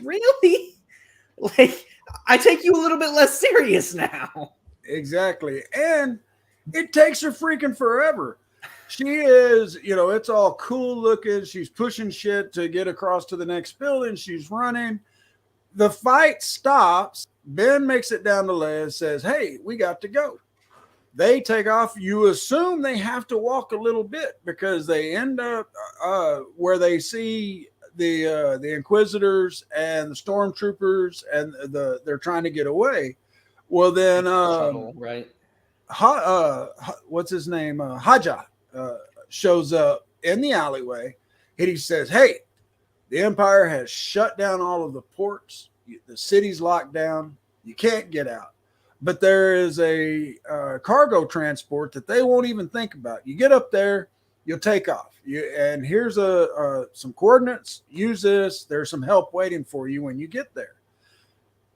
really? Like, I take you a little bit less serious now. Exactly. And it takes her freaking forever. She is, you know, it's all cool looking. She's pushing shit to get across to the next building. She's running. The fight stops. Ben makes it down to Leia and says, hey, we got to go. They take off. You assume they have to walk a little bit because they end up where they see the Inquisitors and the Stormtroopers, and they're trying to get away. Well, then, Shuttle, right? What's his name? Haja shows up in the alleyway, and he says, "Hey, the Empire has shut down all of the ports. The city's locked down. You can't get out. But there is a cargo transport that they won't even think about. You get up there, you'll take off. And here's some coordinates. Use this. There's some help waiting for you when you get there."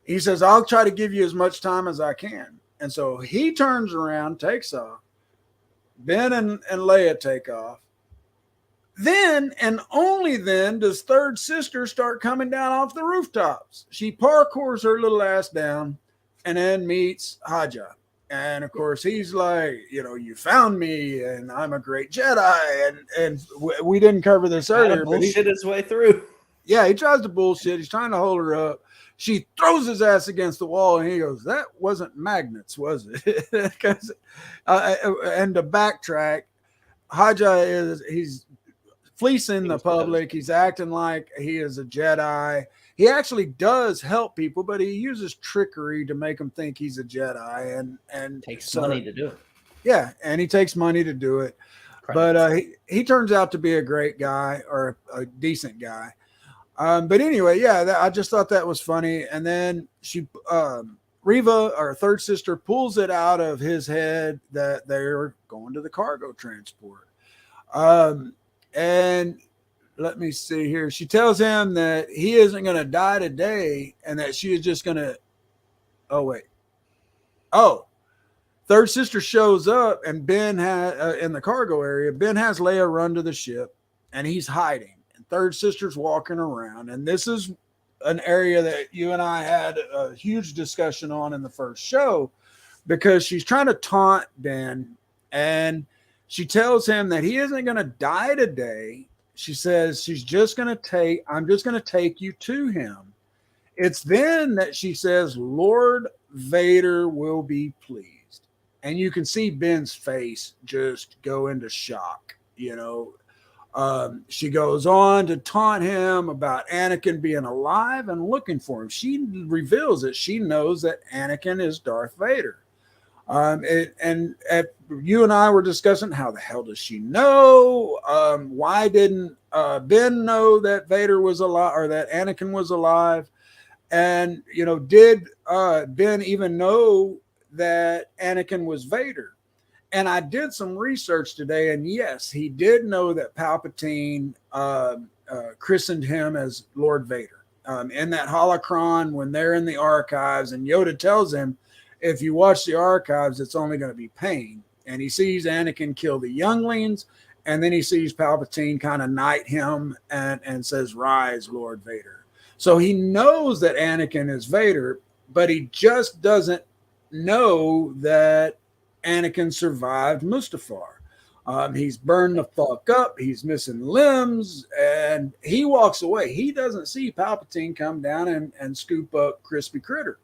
He says, "I'll try to give you as much time as I can." And so he turns around, takes off. Ben and Leia take off. Then and only then does third sister start coming down off the rooftops. She parkours her little ass down and then meets Haja. And of course, he's like, "You found me, and I'm a great Jedi." And we didn't cover this earlier. Bullshit his way through. Yeah, he tries to bullshit. He's trying to hold her up. She throws his ass against the wall, and he goes, "That wasn't magnets, was it?" And to backtrack, Haja he's fleecing the public. He's acting like he is a Jedi. He actually does help people, but he uses trickery to make them think he's a Jedi, and takes money to do it. Yeah, and he takes money to do it. But he turns out to be a great guy, or a decent guy. But anyway, yeah, I just thought that was funny. And then Reva, our third sister, pulls it out of his head that they're going to the cargo transport. And let me see here. She tells him that he isn't going to die today, and that she is just going to. Oh, wait. Oh, third sister shows up, and Ben has in the cargo area. Ben has Leia run to the ship, and he's hiding. And third sister's walking around, and this is an area that you and I had a huge discussion on in the first show, because she's trying to taunt Ben, and she tells him that he isn't going to die today. She says I'm just going to take you to him. It's then that she says, "Lord Vader will be pleased." And you can see Ben's face just go into shock. She goes on to taunt him about Anakin being alive and looking for him. She reveals that she knows that Anakin is Darth Vader. You and I were discussing, how the hell does she know? Why didn't Ben know that Vader was alive, or that Anakin was alive? And, did Ben even know that Anakin was Vader? And I did some research today, and yes, he did know that Palpatine christened him as Lord Vader. In that holocron, when they're in the archives, and Yoda tells him, if you watch the archives, it's only going to be pain. And he sees Anakin kill the younglings, and then he sees Palpatine kind of knight him and says, "Rise, Lord Vader." So he knows that Anakin is Vader, but he just doesn't know that Anakin survived Mustafar. He's burned the fuck up. He's missing limbs, and he walks away. He doesn't see Palpatine come down and scoop up Crispy Critter.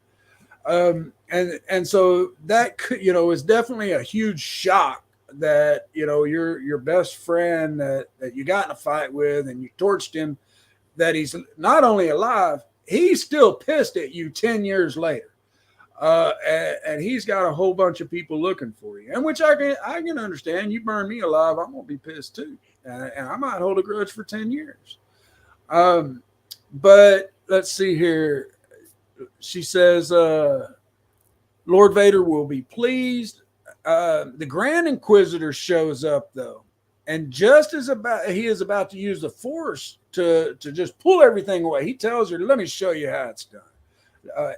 And so that is definitely a huge shock that your best friend that you got in a fight with, and you torched him, that he's not only alive, he's still pissed at you 10 years later. And he's got a whole bunch of people looking for you, and which I can understand. You burn me alive, I'm gonna be pissed too, and I might hold a grudge for 10 years. But let's see here. She says, "Lord Vader will be pleased." The Grand Inquisitor shows up though, and just as he is about to use the Force to just pull everything away, he tells her, "Let me show you how it's done."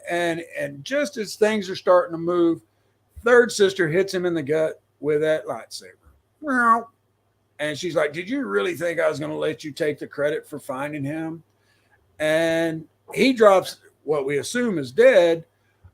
And just as things are starting to move, third sister hits him in the gut with that lightsaber. And she's like, "Did you really think I was going to let you take the credit for finding him?" And he drops what we assume is dead.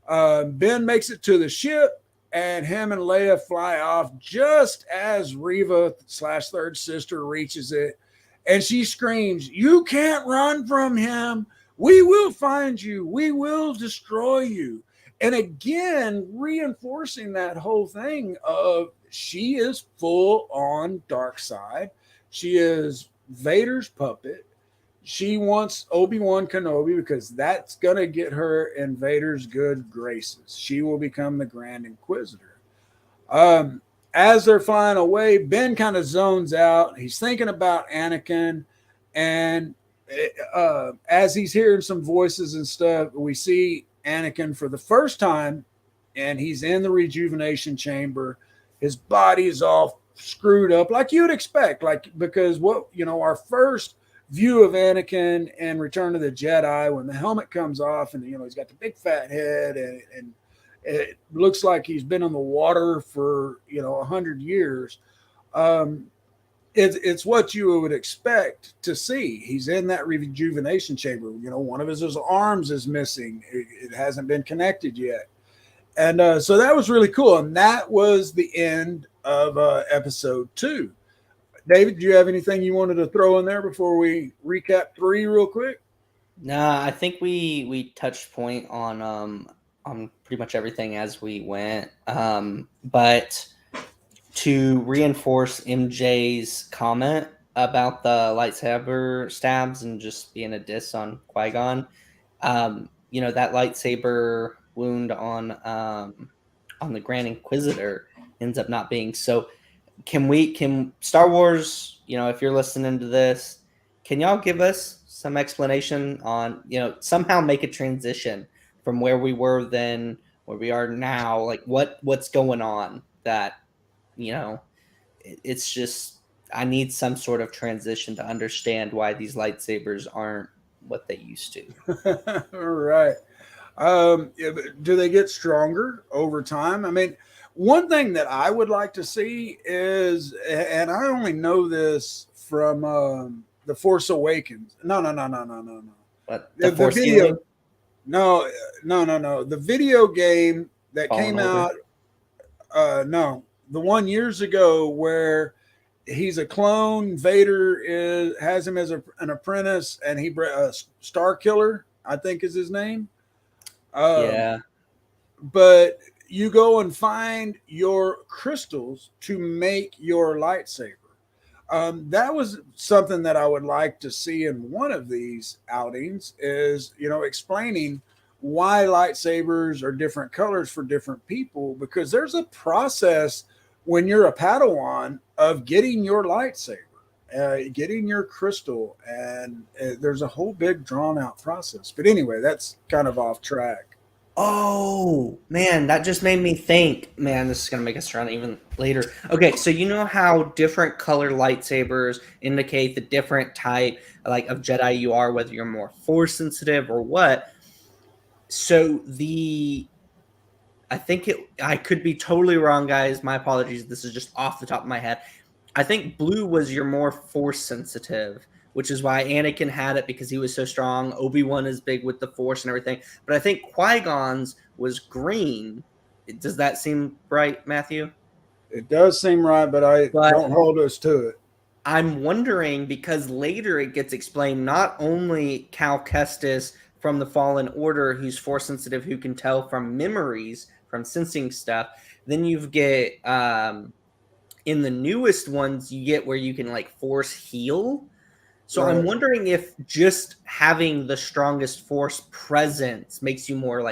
Ben makes it to the ship, and him and Leia fly off just as Reva / third sister reaches it. And she screams, "You can't run from him. We will find you. We will destroy you." And again, reinforcing that whole thing of she is full on dark side. She is Vader's puppet. She wants Obi Wan Kenobi because that's gonna get her in Vader's good graces. She will become the Grand Inquisitor. Um, as they're flying away, Ben kind of zones out. He's thinking about Anakin, and as he's hearing some voices and stuff, we see Anakin for the first time, and he's in the rejuvenation chamber. His body is all screwed up, like you'd expect, like because what our first view of Anakin in Return of the Jedi, when the helmet comes off, and he's got the big fat head, and it looks like he's been in the water for 100 years. Um, it's what you would expect to see. He's in that rejuvenation chamber. One of his arms is missing. It hasn't been connected yet. And so that was really cool. And that was the end of episode 2. David, do you have anything you wanted to throw in there before we recap 3 real quick? Nah, I think we touched point on pretty much everything as we went. But to reinforce MJ's comment about the lightsaber stabs and just being a diss on Qui-Gon, that lightsaber wound on the Grand Inquisitor ends up not being so. Can Star Wars, if you're listening to this, can y'all give us some explanation on, somehow make a transition from where we were then, where we are now, like what's going on that, it's just, I need some sort of transition to understand why these lightsabers aren't what they used to. All right. Do they get stronger over time? I mean, one thing that I would like to see is, and I only know this from The Force Awakens. No. But The video. No. The video game that came out. No, the one years ago where he's a clone. Vader has him as an apprentice, and he Star Killer, I think, is his name. Yeah. But you go and find your crystals to make your lightsaber. That was something that I would like to see in one of these outings is, explaining why lightsabers are different colors for different people, because there's a process when you're a Padawan of getting your lightsaber, getting your crystal, and there's a whole big drawn out process. But anyway, that's kind of off track. Oh, man, that just made me think, man, this is going to make us run even later. Okay, so you know how different color lightsabers indicate the different type of Jedi you are, whether you're more force sensitive or what. So I could be totally wrong, guys. My apologies. This is just off the top of my head. I think blue was your more force sensitive, which is why Anakin had it because he was so strong. Obi-Wan is big with the force and everything. But I think Qui-Gon's was green. Does that seem right, Matthew? It does seem right, but don't hold us to it. I'm wondering because later it gets explained not only Cal Kestis from the Fallen Order, who's force sensitive, who can tell from memories, from sensing stuff. Then you get in the newest ones, you get where you can force heal. So right. I'm wondering if just having the strongest force presence makes you more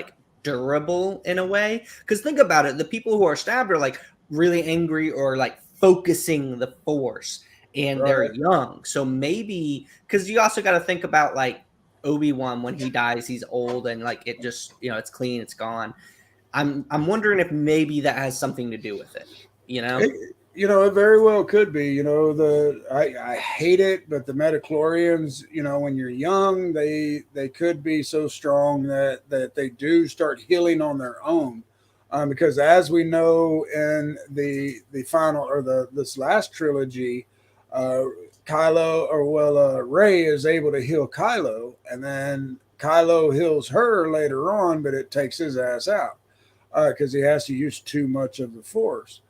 durable in a way. Because think about it, the people who are stabbed are really angry or focusing the force, and they're young. So maybe because you also got to think about Obi-Wan, when he dies, he's old and it just it's clean, it's gone. I'm wondering if maybe that has something to do with it. It very well could be. I hate it, but the midichlorians, when you're young, they could be so strong that they do start healing on their own. Because as we know in the final or this last trilogy, Rey is able to heal Kylo, and then Kylo heals her later on, but it takes his ass out because he has to use too much of the Force.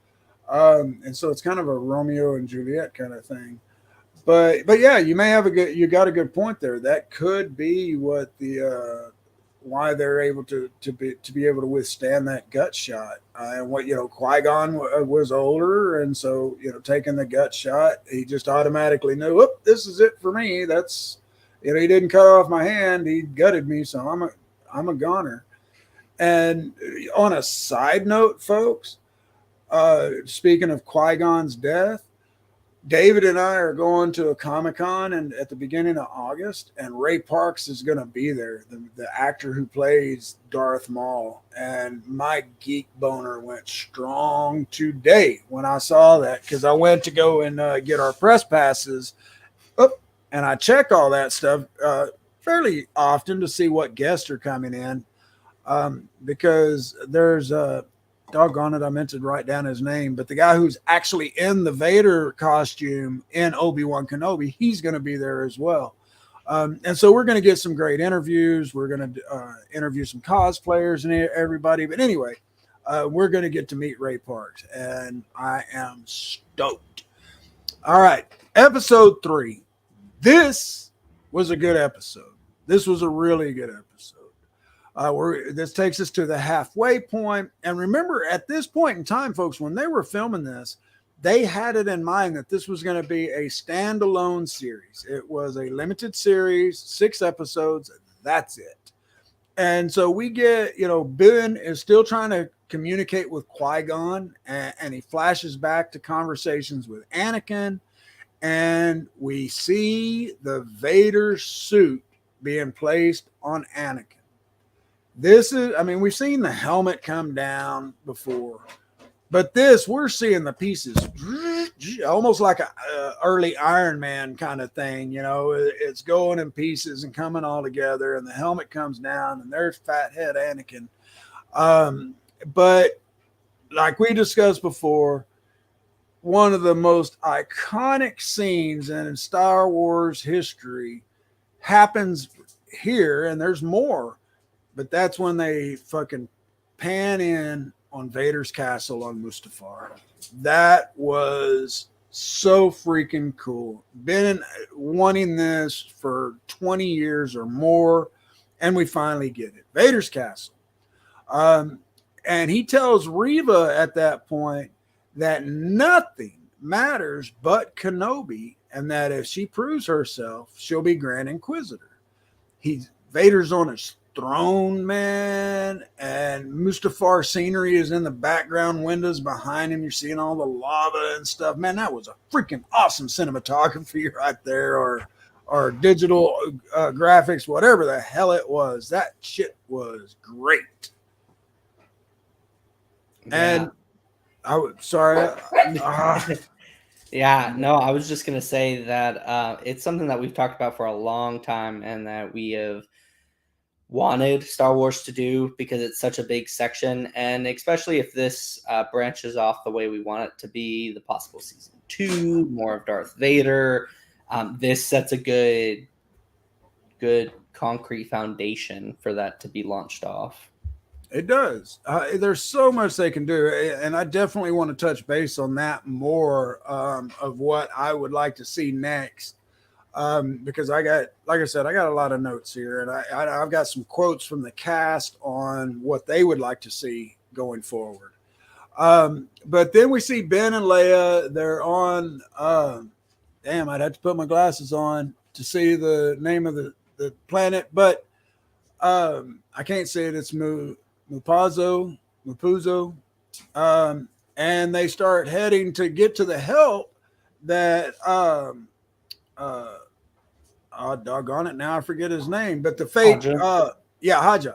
And so it's kind of a Romeo and Juliet kind of thing. But yeah, you got a good point there. That could be what why they're able to be able to withstand that gut shot. And what Qui-Gon was older, and so taking the gut shot, he just automatically knew, this is it for me. That's You know, he didn't cut off my hand; he gutted me, so I'm a goner. And on a side note, folks, speaking of Qui-Gon's death, David and I are going to a Comic-Con and at the beginning of August, and Ray Parks is going to be there, the actor who plays Darth Maul. And my geek boner went strong today when I saw that, because I went to go and get our press passes. Oh, and I check all that stuff fairly often to see what guests are coming in, because there's a doggone it, I meant to write down his name, but the guy who's actually in the Vader costume in Obi Wan Kenobi, he's going to be there as well. And so we're going to get some great interviews. We're going to interview some cosplayers and everybody. But anyway, we're going to get to meet Ray Parks, and I am stoked. All right, episode 3. This was a good episode. This was a really good episode. This takes us to the halfway point. And remember, at this point in time, folks, when they were filming this, they had it in mind that this was going to be a standalone series. It was a limited series, 6 episodes. That's it. And so we get, Ben is still trying to communicate with Qui-Gon, and he flashes back to conversations with Anakin. And we see the Vader suit being placed on Anakin. We've seen the helmet come down before, but we're seeing the pieces almost like a early Iron Man kind of thing. It's going in pieces and coming all together, and the helmet comes down, and there's Fathead Anakin. But like we discussed before, one of the most iconic scenes in Star Wars history happens here, and there's more. But that's when they fucking pan in on Vader's castle on Mustafar. That was so freaking cool. Been wanting this for 20 years or more, and we finally get it. Vader's castle. And he tells Reva at that point that nothing matters but Kenobi, and that if she proves herself, she'll be Grand Inquisitor. Vader's on his throne, man, and Mustafar scenery is in the background windows behind him. You're seeing all the lava and stuff. Man, that was a freaking awesome cinematography right there, or digital graphics, whatever the hell it was. That shit was great. Yeah. And Yeah, no, I was just going to say that it's something that we've talked about for a long time, and that we have wanted Star Wars to do, because it's such a big section, and especially if this branches off the way we want it to be, the possible season 2, more of Darth Vader, this sets a good concrete foundation for that to be launched off. It does. There's so much they can do, and I definitely want to touch base on that more, of what I would like to see next. Because like I said, I got a lot of notes here, and I've got some quotes from the cast on what they would like to see going forward. But then we see Ben and Leia. They're on. I'd have to put my glasses on to see the name of the planet, but I can't say it. It's Mapuzo. And they start heading to get to the help that doggone it, now I forget his name, but the fake Haja.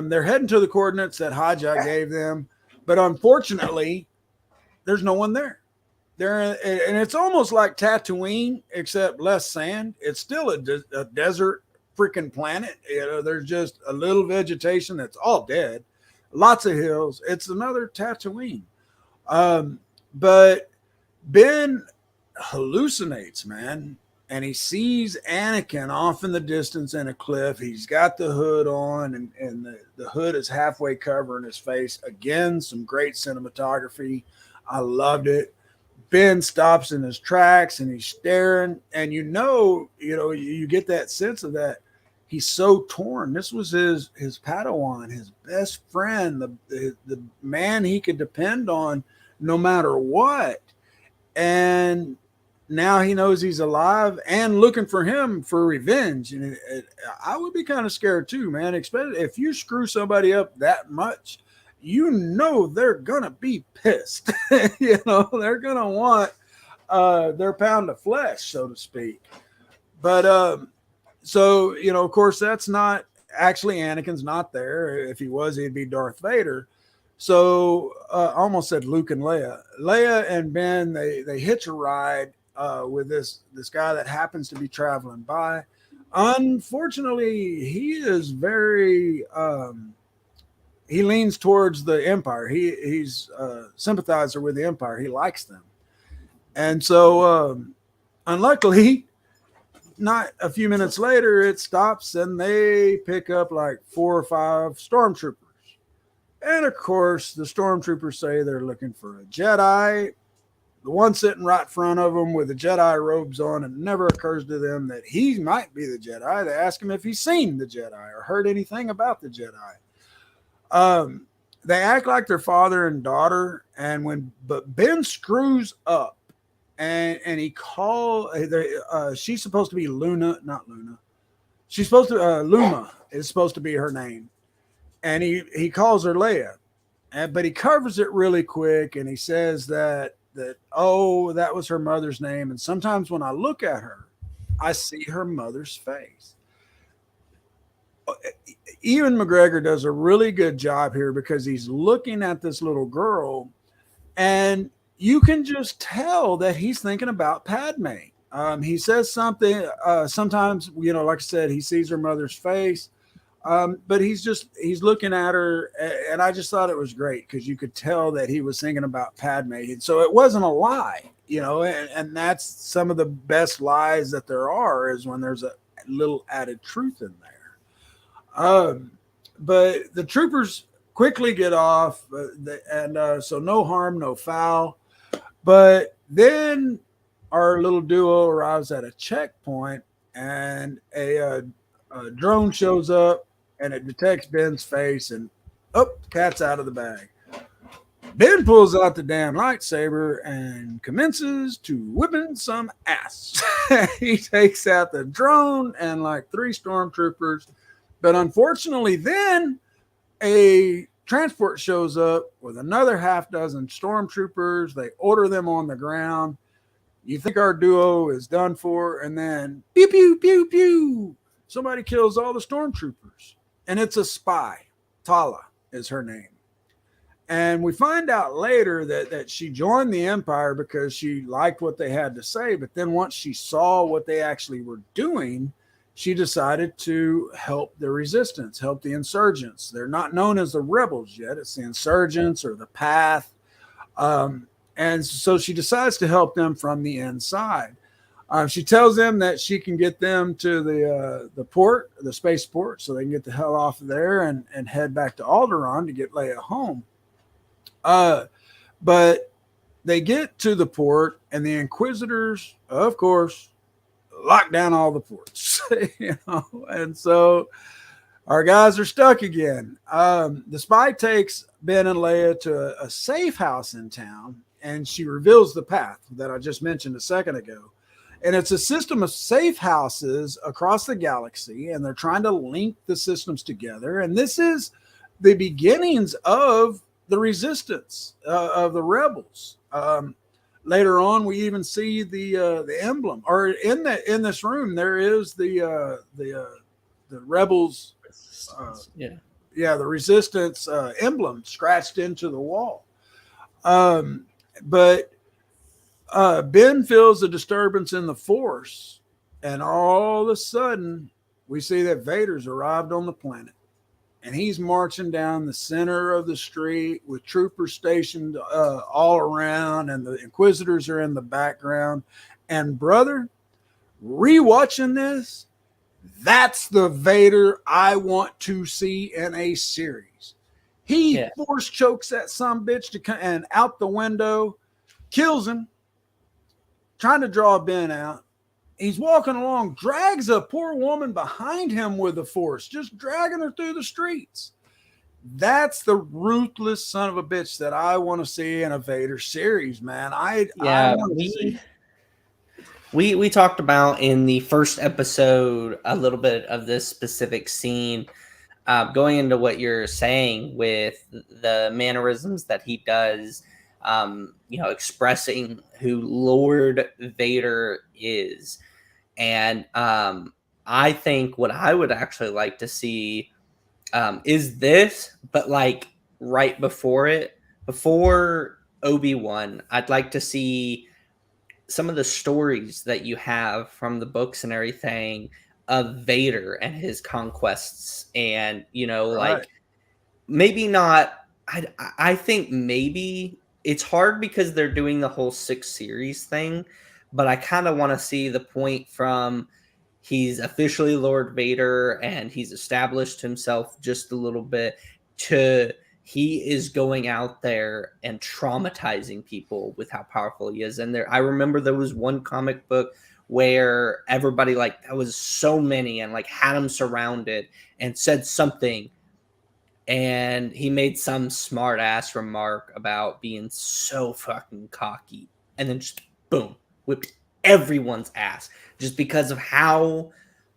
They're heading to the coordinates that Haja gave them, but unfortunately there's no one there. And it's almost like Tatooine, except less sand. It's still a desert freaking planet. There's just a little vegetation that's all dead, lots of hills. It's another Tatooine. But Ben hallucinates, man, and he sees Anakin off in the distance in a cliff. He's got the hood on, and the hood is halfway covering his face. Again, some great cinematography. I loved it. Ben stops in his tracks, and he's staring, and you get that sense of that he's so torn. This was his Padawan, his best friend, the man he could depend on no matter what. And now he knows he's alive and looking for him for revenge. And I would be kind of scared too, man. Especially if you screw somebody up that much, they're gonna be pissed. They're gonna want their pound of flesh, so to speak. But so of course, that's not actually Anakin's not there. If he was, he'd be Darth Vader. So I almost said Luke and Leia. Leia and Ben, they hitch a ride with this guy that happens to be traveling by. Unfortunately, he is very he leans towards the Empire. He's a sympathizer with the Empire. He likes them. And so unluckily, not a few minutes later, it stops and they pick up like 4 or 5 stormtroopers. And of course, the stormtroopers say they're looking for a Jedi. The one sitting right in front of them with the Jedi robes on, and it never occurs to them that he might be the Jedi. They ask him if he's seen the Jedi or heard anything about the Jedi. They act like they're father and daughter, but Ben screws up, and he she's supposed to be Luna, not Luna. She's supposed to Luma is supposed to be her name. And he calls her Leia, but he covers it really quick, and he says that that was her mother's name. And sometimes when I look at her, I see her mother's face. Ewan McGregor does a really good job here because he's looking at this little girl, and you can just tell that he's thinking about Padme. He says something. Sometimes, like I said, he sees her mother's face. But he's looking at her, and I just thought it was great because you could tell that he was thinking about Padme. And so it wasn't a lie, and that's some of the best lies that there are, is when there's a little added truth in there. But the troopers quickly get off, and so no harm, no foul. But then our little duo arrives at a checkpoint, and a drone shows up. And it detects Ben's face, and cat's out of the bag. Ben pulls out the damn lightsaber and commences to whipping some ass. He takes out the drone and like 3 stormtroopers. But unfortunately, then a transport shows up with another half dozen stormtroopers. They order them on the ground. You think our duo is done for, and then pew, pew, pew, pew. Somebody kills all the stormtroopers. And it's a spy. Tala is her name. And we find out later that she joined the Empire because she liked what they had to say. But then once she saw what they actually were doing, she decided to help the resistance, help the insurgents. They're not known as the rebels yet. It's the insurgents or the path. And so she decides to help them from the inside. She tells them that she can get them to the port, the spaceport, so they can get the hell off of there and head back to Alderaan to get Leia home. But they get to the port, and the Inquisitors, of course, lock down all the ports. And so our guys are stuck again. The spy takes Ben and Leia to a safe house in town, and she reveals the path that I just mentioned a second ago. And it's a system of safe houses across the galaxy, and they're trying to link the systems together. And this is the beginnings of the resistance of the rebels. Later on, we even see the emblem, or in this room there is the rebels, the resistance emblem scratched into the wall. But Ben feels a disturbance in the Force, and all of a sudden we see that Vader's arrived on the planet, and he's marching down the center of the street with troopers stationed all around, and the Inquisitors are in the background. And brother, rewatching this, that's the Vader I want to see in a series. He force chokes that sumbitch to come and out the window, kills him, trying to draw Ben out. He's walking along, drags a poor woman behind him with the Force, just dragging her through the streets. That's the ruthless son of a bitch that I want to see in a Vader series, man. We talked about in the first episode a little bit of this specific scene. Going into what you're saying with the mannerisms that he does, expressing who Lord Vader is. And I think what I would actually like to see is this, but like right before it, before Obi-Wan, I'd like to see some of the stories that you have from the books and everything of Vader and his conquests, and Right. like maybe not. I think maybe it's hard because they're doing the whole 6 series thing, but I kind of want to see the point from he's officially Lord Vader and he's established himself just a little bit to he is going out there and traumatizing people with how powerful he is. And I remember there was one comic book where everybody like that was so many and like had him surrounded and said something, and he made some smart ass remark about being so fucking cocky, and then just boom, whipped everyone's ass just because of how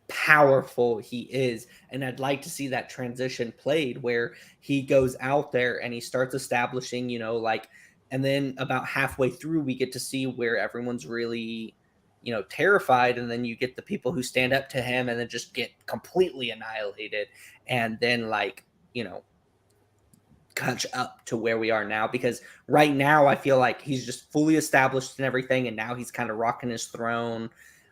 powerful he is. And I'd like to see that transition played where he goes out there and he starts establishing, and then about halfway through we get to see where everyone's really terrified, and then you get the people who stand up to him and then just get completely annihilated, and then you know catch up to where we are now, because right now I feel like he's just fully established and everything, and now he's kind of rocking his throne.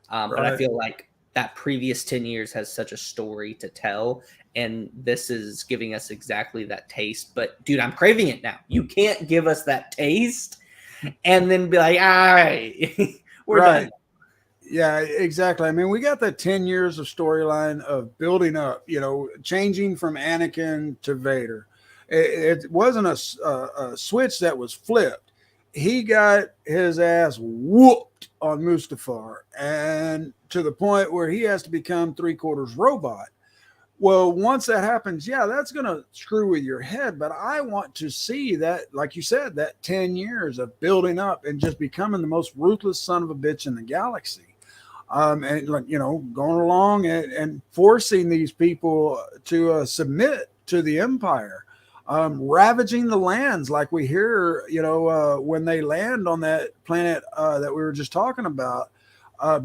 But I Right. feel like that previous 10 years has such a story to tell, and this is giving us exactly that taste. But dude, I'm craving it now. You can't give us that taste and then be like, all right, we're Right. done. Yeah, exactly. I mean, we got the 10 years of storyline of building up, changing from Anakin to Vader. It wasn't a switch that was flipped. He got his ass whooped on Mustafar, and to the point where he has to become three-quarters robot. Well, once that happens, yeah, that's going to screw with your head. But I want to see that, like you said, that 10 years of building up and just becoming the most ruthless son of a bitch in the galaxy. And going along and forcing these people to submit to the empire, ravaging the lands like we hear, when they land on that planet that we were just talking about.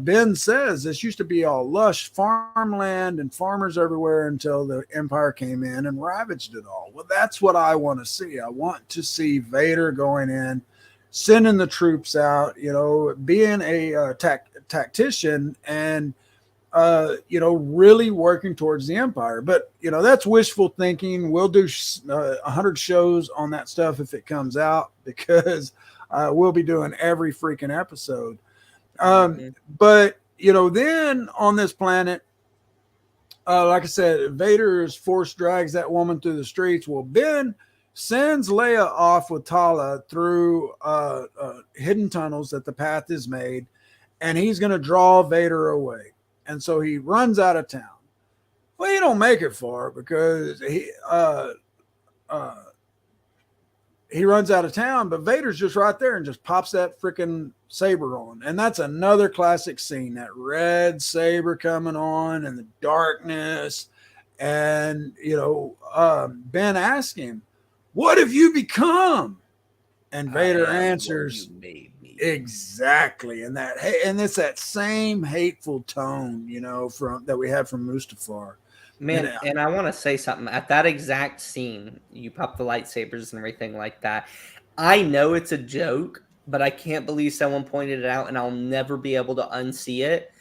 Ben says this used to be all lush farmland and farmers everywhere until the empire came in and ravaged it all. Well, that's what I want to see. I want to see Vader going in, sending the troops out, being a tactician and really working towards the empire. But that's wishful thinking. We'll do 100 shows on that stuff if it comes out, because we'll be doing every freaking episode. Mhm. But then on this planet, like I said, Vader's force drags that woman through the streets. Well, Ben sends Leia off with Tala through hidden tunnels that the path is made, and he's going to draw Vader away. And so he runs out of town. Well, he don't make it far because he runs out of town, but Vader's just right there and just pops that freaking saber on. And that's another classic scene, that red saber coming on and the darkness. And, Ben asks him, "What have you become?" And Vader answers, Made me. exactly. And it's that same hateful tone, from that we had from Mustafar. Man, and I want to say something. At that exact scene, you pop the lightsabers and everything like that. I know it's a joke, but I can't believe someone pointed it out, and I'll never be able to unsee it.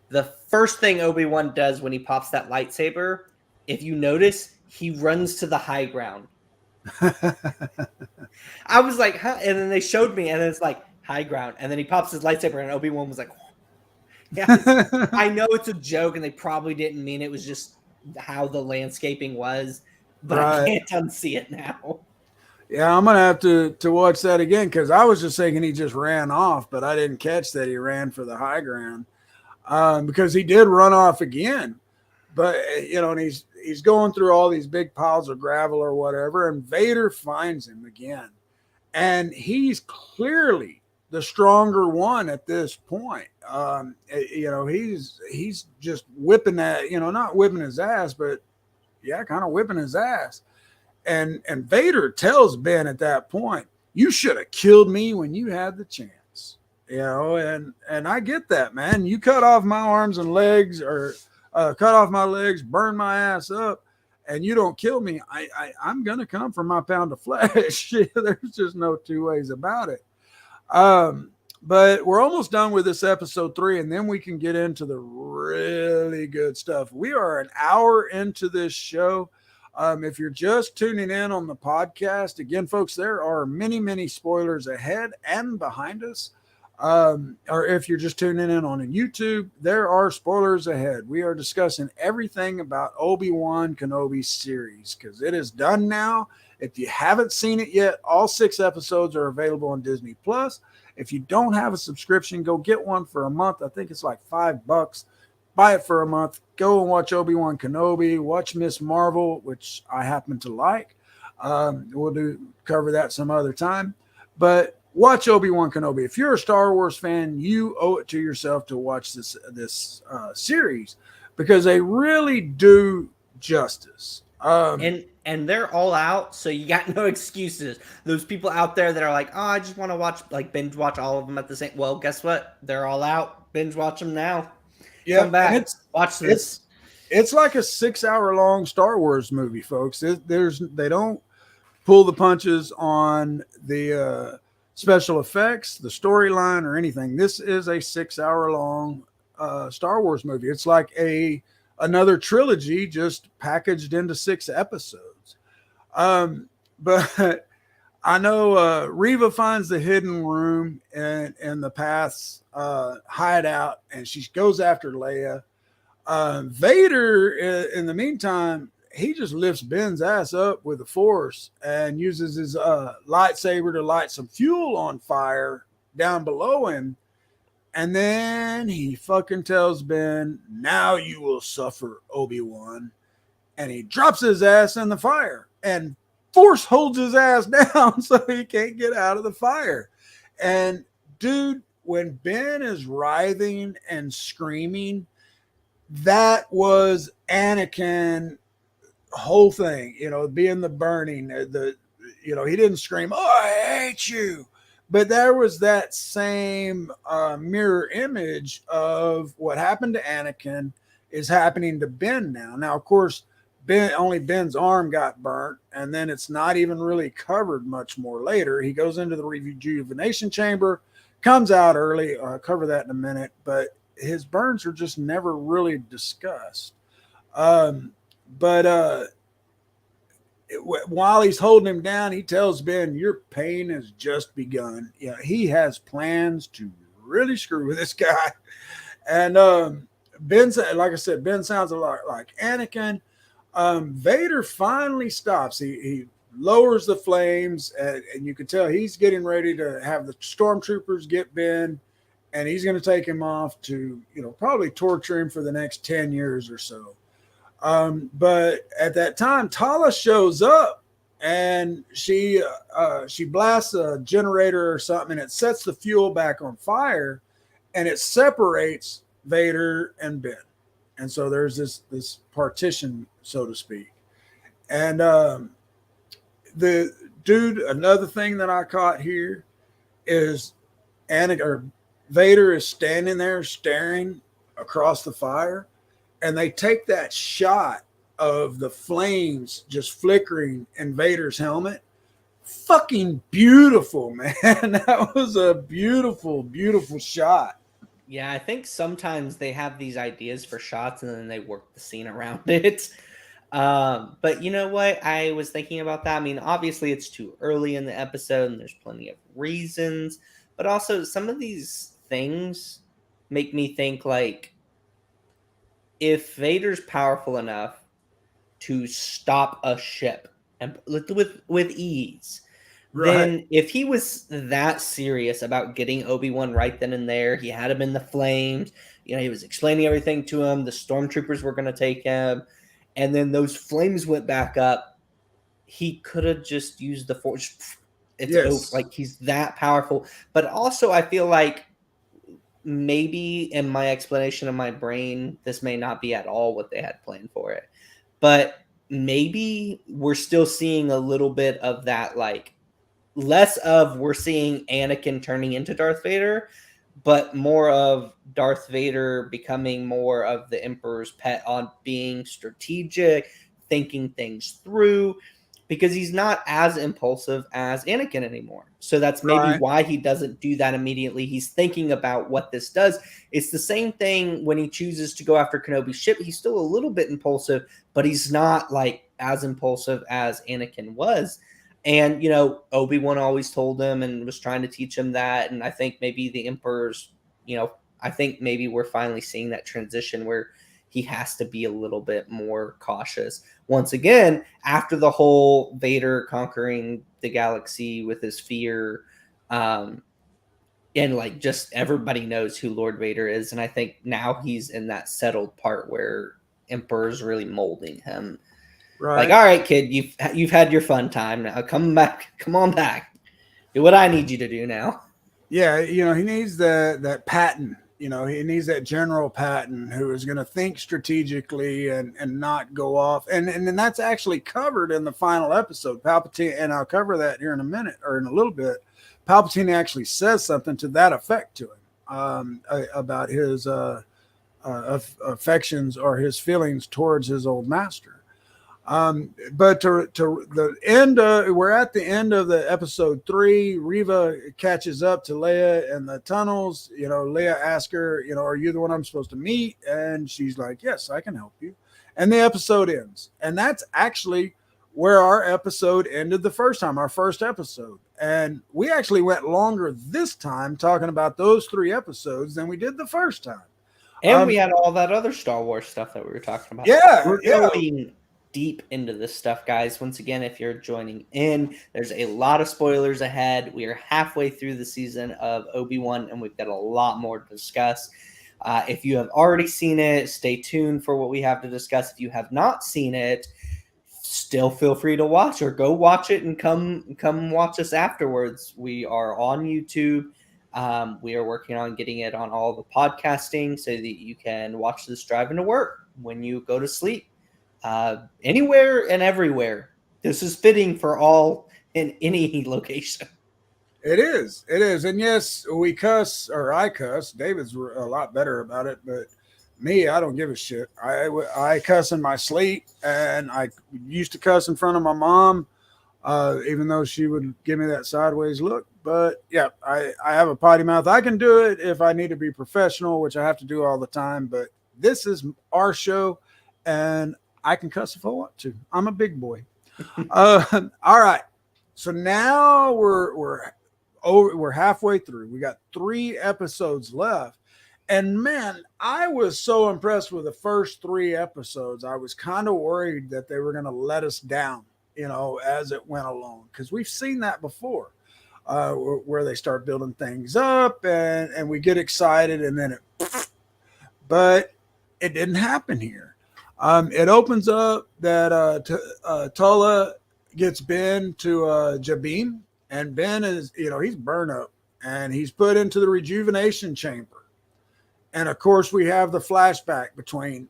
The first thing Obi-Wan does when he pops that lightsaber, if you notice, he runs to the high ground. I was like, huh? And then they showed me, and it's like high ground. And then he pops his lightsaber, and Obi-Wan was like, yes, I know it's a joke, and they probably didn't mean it. It was just how the landscaping was, but I Right. can't unsee it now. Yeah, I'm gonna have to watch that again, because I was just thinking he just ran off, but I didn't catch that he ran for the high ground, because he did run off again. But and he's going through all these big piles of gravel or whatever, and Vader finds him again, and he's clearly the stronger one at this point. He's just whipping that, not whipping his ass, but yeah, kind of whipping his ass. And Vader tells Ben at that point, "You should have killed me when you had the chance." And I get that, man. You cut off my arms and legs, or cut off my legs, burn my ass up, and you don't kill me. I'm gonna come for my pound of flesh. There's just no two ways about it. But we're almost done with this episode 3, and then we can get into the really good stuff. We are an hour into this show. If you're just tuning in on the podcast, again, folks, there are many, many spoilers ahead and behind us. Or if you're just tuning in on YouTube, there are spoilers ahead. We are discussing everything about Obi Wan Kenobi series because it is done now. If you haven't seen it yet, all 6 episodes are available on Disney Plus. If you don't have a subscription, go get one for a month. I think it's like $5. Buy it for a month. Go and watch Obi Wan Kenobi. Watch Miss Marvel, which I happen to like. We'll cover that some other time. But watch Obi Wan Kenobi. If you're a Star Wars fan, you owe it to yourself to watch this series because they really do justice. And they're all out, so you got no excuses. Those people out there that are like, "Oh, I just want to watch, like, binge watch all of them at the same." Well, guess what? They're all out. Binge watch them now. Yeah, come back. Watch this. It's like a 6-hour long Star Wars movie, folks. They don't pull the punches on the special effects, the storyline, or anything. This is a 6-hour long Star Wars movie. It's like another trilogy just packaged into 6 episodes. But I know Reva finds the hidden room in the Path's hideout, and she goes after Leia. Vader, in the meantime, he just lifts Ben's ass up with the Force and uses his lightsaber to light some fuel on fire down below him. And then he fucking tells Ben, "Now you will suffer, Obi-Wan." And he drops his ass in the fire. And Force holds his ass down so he can't get out of the fire. And dude, when Ben is writhing and screaming, that was Anakin whole thing, being the burning, he didn't scream, "Oh, I hate you." But there was that same mirror image of what happened to Anakin is happening to Ben now. Now, of course, Ben's arm got burnt, and then it's not even really covered much more later. He goes into the rejuvenation chamber, comes out early. I'll cover that in a minute, but his burns are just never really discussed. While he's holding him down, he tells Ben, "Your pain has just begun." He has plans to really screw with this guy. And Ben, like I said, Ben sounds a lot like Anakin. Vader finally stops. He lowers the flames, and you can tell he's getting ready to have the stormtroopers get Ben, and he's going to take him off to, probably torture him for the next 10 years or so. But at that time, Tala shows up, and she blasts a generator or something, and it sets the fuel back on fire, and it separates Vader and Ben. And so there's this partition, so to speak. And another thing that I caught here is Vader is standing there staring across the fire, and they take that shot of the flames just flickering in Vader's helmet. Fucking beautiful, man. That was a beautiful, beautiful shot. Yeah, I think sometimes they have these ideas for shots and then they work the scene around it. But you know what? I was thinking about that. I mean, obviously it's too early in the episode and there's plenty of reasons, but also some of these things make me think, like, if Vader's powerful enough to stop a ship and with ease, right, then if he was that serious about getting Obi-Wan right then and there, he had him in the flames, he was explaining everything to him, the stormtroopers were going to take him, and then those flames went back up, he could have just used the Force. It's like he's that powerful. But also, I feel like maybe in my explanation of my brain, this may not be at all what they had planned for it. But maybe we're still seeing a little bit of that, like less of we're seeing Anakin turning into Darth Vader, but more of Darth Vader becoming more of the Emperor's pet on being strategic, thinking things through, because he's not as impulsive as Anakin anymore. So that's maybe why he doesn't do that immediately. He's thinking about what this does. It's the same thing when he chooses to go after Kenobi's ship. He's still a little bit impulsive, but he's not like as impulsive as Anakin was. And, Obi Wan always told him and was trying to teach him that. And I think maybe the Emperor's, I think maybe we're finally seeing that transition where he has to be a little bit more cautious. Once again, after the whole Vader conquering the galaxy with his fear, and like just everybody knows who Lord Vader is. And I think now he's in that settled part where Emperor's really molding him. Right. Like, all right, kid, you've had your fun time now. Come on back. Do what I need you to do now. Yeah, he needs that Patton. He needs that General Patton who is going to think strategically and not go off. And then that's actually covered in the final episode. Palpatine, and I'll cover that here in a minute or in a little bit. Palpatine actually says something to that effect to him about his affections or his feelings towards his old master. But to the end, we're at the end of the episode 3. Reva catches up to Leia in the tunnels. Leia asks her, are you the one I'm supposed to meet? And she's like, yes, I can help you. And the episode ends. And that's actually where our episode ended the first time, our first episode. And we actually went longer this time talking about those 3 episodes than we did the first time. And we had all that other Star Wars stuff that we were talking about. We're going deep into this stuff, guys. Once again, if you're joining in, there's a lot of spoilers ahead. We are halfway through the season of Obi-Wan, and we've got a lot more to discuss. If you have already seen it, stay tuned for what we have to discuss. If you have not seen it, still feel free to watch, or go watch it and come watch us afterwards. We are on YouTube. We are working on getting it on all the podcasting so that you can watch this driving to work, when you go to sleep, anywhere and everywhere. This is fitting for all in any location. It is. And yes, we cuss, or I cuss. David's a lot better about it, but me, I don't give a shit. I cuss in my sleep, and I used to cuss in front of my mom, even though she would give me that sideways look. But yeah, I have a potty mouth. I can do it if I need to be professional, which I have to do all the time. But this is our show, and I can cuss if I want to. I'm a big boy. All right. So now we're halfway through. We got 3 episodes left. And man, I was so impressed with the first 3 episodes. I was kind of worried that they were going to let us down, as it went along. Because we've seen that before, where they start building things up and we get excited and then but it didn't happen here. It opens up that Tola gets Ben to Jabin, and Ben is, he's burned up and he's put into the rejuvenation chamber. And of course, we have the flashback between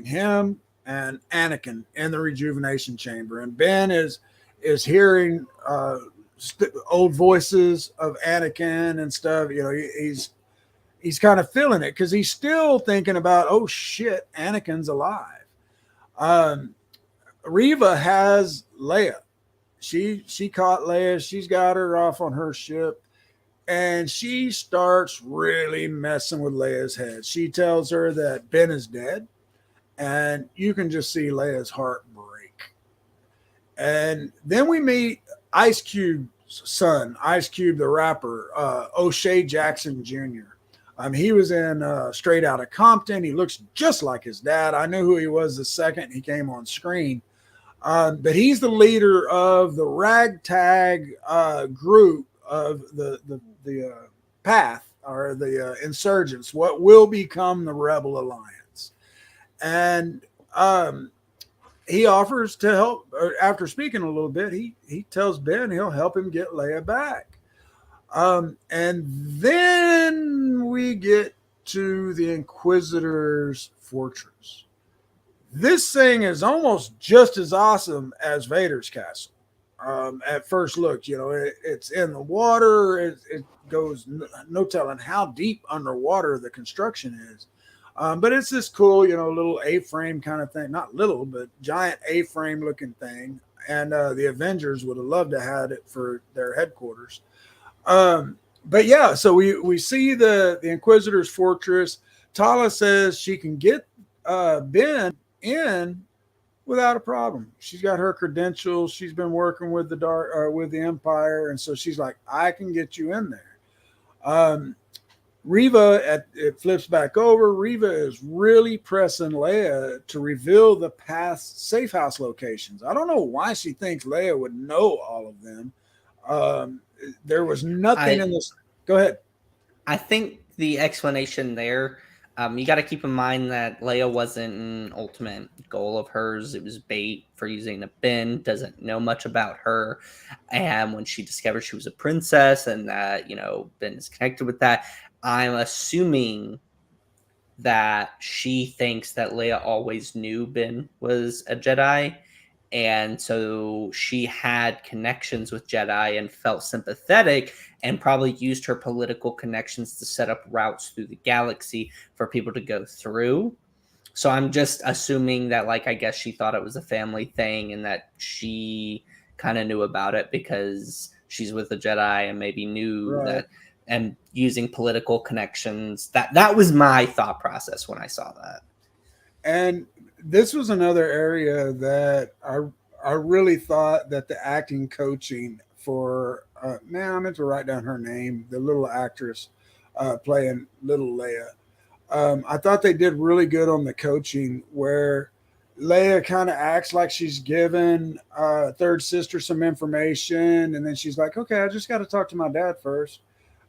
him and Anakin in the rejuvenation chamber, and Ben is hearing old voices of Anakin and stuff. He's kind of feeling it because he's still thinking about, oh shit, Anakin's alive. Reva has Leia. She caught Leia. She's got her off on her ship, and she starts really messing with Leia's head. She tells her that Ben is dead, and you can just see Leia's heart break. And then we meet Ice Cube's son, Ice Cube the rapper, O'Shea Jackson Jr. He was in Straight Outta Compton. He looks just like his dad. I knew who he was the second he came on screen. But he's the leader of the ragtag group of the Path, or the insurgents, what will become the Rebel Alliance. And he offers to help. Or after speaking a little bit, he tells Ben he'll help him get Leia back. And then we get to the Inquisitor's fortress. This thing is almost just as awesome as Vader's castle. At first look, it's in the water. It goes no telling how deep underwater the construction is. But it's this cool, little A-frame kind of thing. Not little, but giant A-frame looking thing. And the Avengers would have loved to have it for their headquarters. But yeah, so we see the Inquisitor's fortress. Tala says she can get Ben in without a problem. She's got her credentials. She's been working with with the Empire, and so she's like, I can get you in there. Reva, it flips back over. Reva is really pressing Leia to reveal the past safe house locations. I don't know why she thinks Leia would know all of them. There was nothing in this. Go ahead. I think the explanation there, you got to keep in mind that Leia wasn't an ultimate goal of hers. It was bait for using a Ben, doesn't know much about her. And when she discovered she was a princess and that, Ben is connected with that, I'm assuming that she thinks that Leia always knew Ben was a Jedi. And so she had connections with Jedi and felt sympathetic and probably used her political connections to set up routes through the galaxy for people to go through. So I'm just assuming that, I guess she thought it was a family thing and that she kind of knew about it because she's with the Jedi and maybe knew that, and using political connections. That was my thought process when I saw that. And this was another area that I really thought that the acting coaching for I meant to write down her name, the little actress playing little Leia. I thought they did really good on the coaching where Leia kind of acts like she's giving third sister some information, and then she's like, okay, I just got to talk to my dad first.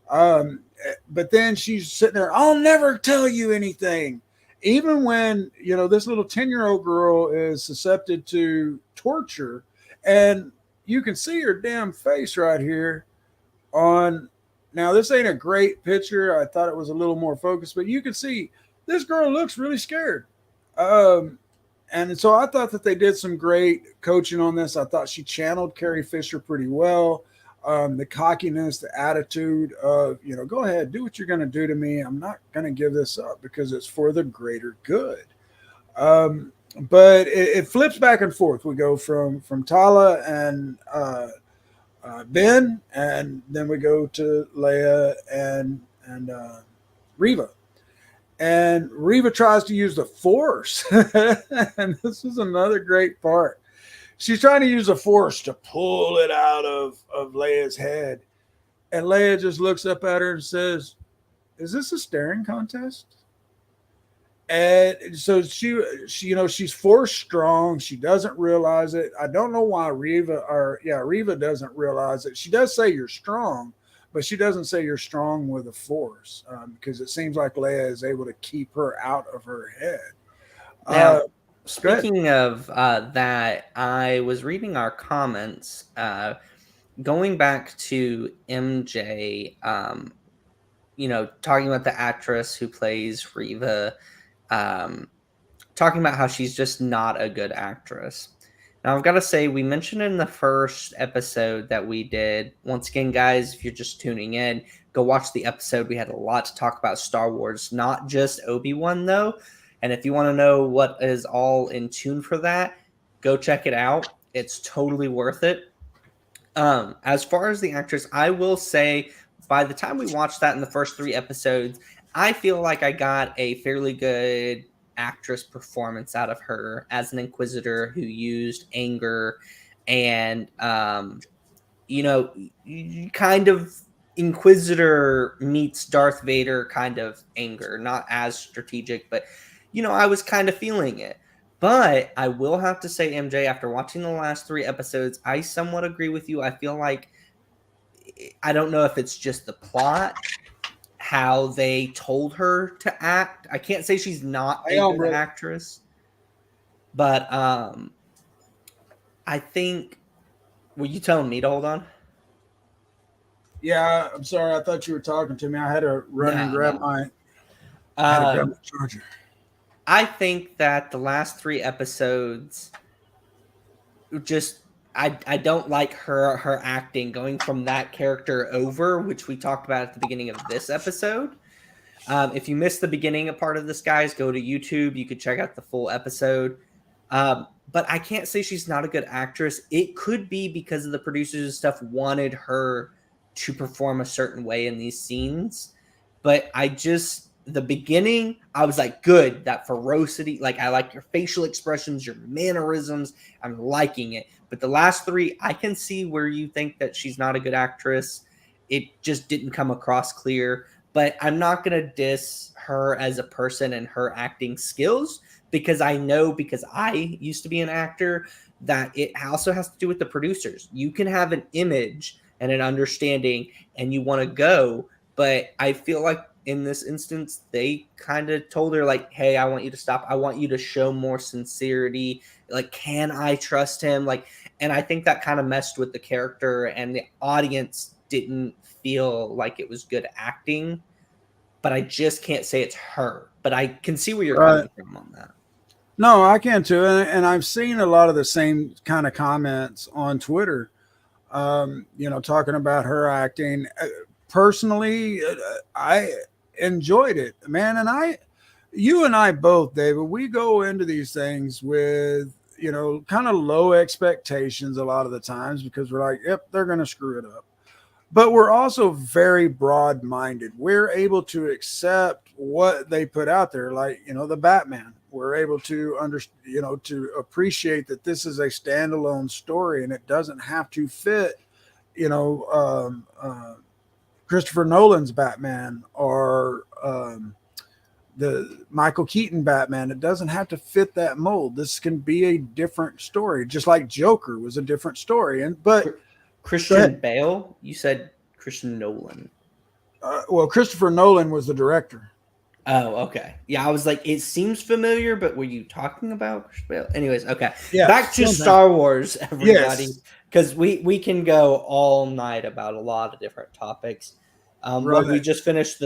But then she's sitting there, I'll never tell you anything. Even when, this little 10-year-old girl is susceptible to torture, and you can see her damn face right here on. Now, this ain't a great picture. I thought it was a little more focused, but you can see this girl looks really scared. And so I thought that they did some great coaching on this. I thought she channeled Carrie Fisher pretty well. The cockiness, the attitude of, go ahead, do what you're going to do to me. I'm not going to give this up because it's for the greater good. But it flips back and forth. We go from Tala and Ben, and then we go to Leia and Reva. And Reva tries to use the Force. And this is another great part. She's trying to use the Force to pull it out of Leia's head. And Leia just looks up at her and says, is this a staring contest? And so she's Force strong. She doesn't realize it. I don't know why Reva doesn't realize it. She does say you're strong, but she doesn't say you're strong with the Force because it seems like Leia is able to keep her out of her head. Now, speaking of that, I was reading our comments, going back to MJ, talking about the actress who plays Reva, talking about how she's just not a good actress. Now, I've got to say, we mentioned in the first episode that we did. Once again, guys, if you're just tuning in, go watch the episode. We had a lot to talk about Star Wars, not just Obi-Wan, though. And if you want to know what is all in tune for that, go check it out. It's totally worth it. As far as the actress, I will say by the time we watched that in the first 3 episodes, I feel like I got a fairly good actress performance out of her as an Inquisitor who used anger and, kind of Inquisitor meets Darth Vader kind of anger, not as strategic, but I was kind of feeling it. But I will have to say, MJ, after watching the last 3 episodes, I somewhat agree with you. I feel like, I don't know if it's just the plot, how they told her to act. I can't say she's not a good actress, but I think. Were you telling me to hold on? Yeah, I'm sorry. I thought you were talking to me. I had to run and grab No. my I had to grab my charger. I think that the last 3 episodes just I don't like her acting going from that character over, which we talked about at the beginning of this episode. If you missed the beginning of part of this, guys, go to YouTube. You could check out the full episode. But I can't say she's not a good actress. It could be because of the producers and stuff wanted her to perform a certain way in these scenes. But the beginning, I was like, good, that ferocity. Like, I like your facial expressions, your mannerisms. I'm liking it. But the last 3, I can see where you think that she's not a good actress. It just didn't come across clear. But I'm not going to diss her as a person and her acting skills because I know, because I used to be an actor, that it also has to do with the producers. You can have an image and an understanding and you want to go, but I feel like in this instance, they kind of told her, like, hey, I want you to stop. I want you to show more sincerity. Like, can I trust him? Like, and I think that kind of messed with the character, and the audience didn't feel like it was good acting. But I just can't say it's her. But I can see where you're coming from on that. No, I can too, and I've seen a lot of the same kind of comments on Twitter. Talking about her acting. Personally, I enjoyed it, man, and you and I both, David. We go into these things with kind of low expectations a lot of the times because we're like, yep, they're going to screw it up. But we're also very broad-minded. We're able to accept what they put out there, like the Batman. We're able to to appreciate that this is a standalone story and it doesn't have to fit, Christopher Nolan's Batman or the Michael Keaton Batman. It doesn't have to fit that mold. This can be a different story, just like Joker was a different story. But Christian Bale, you said Christian Nolan. Well, Christopher Nolan was the director. Oh, okay. Yeah, I was like, it seems familiar, but were you talking about Christian Bale? Anyways, okay. Yeah, back to Star Wars, everybody, yes. because we can go all night about a lot of different topics. Right. We just finished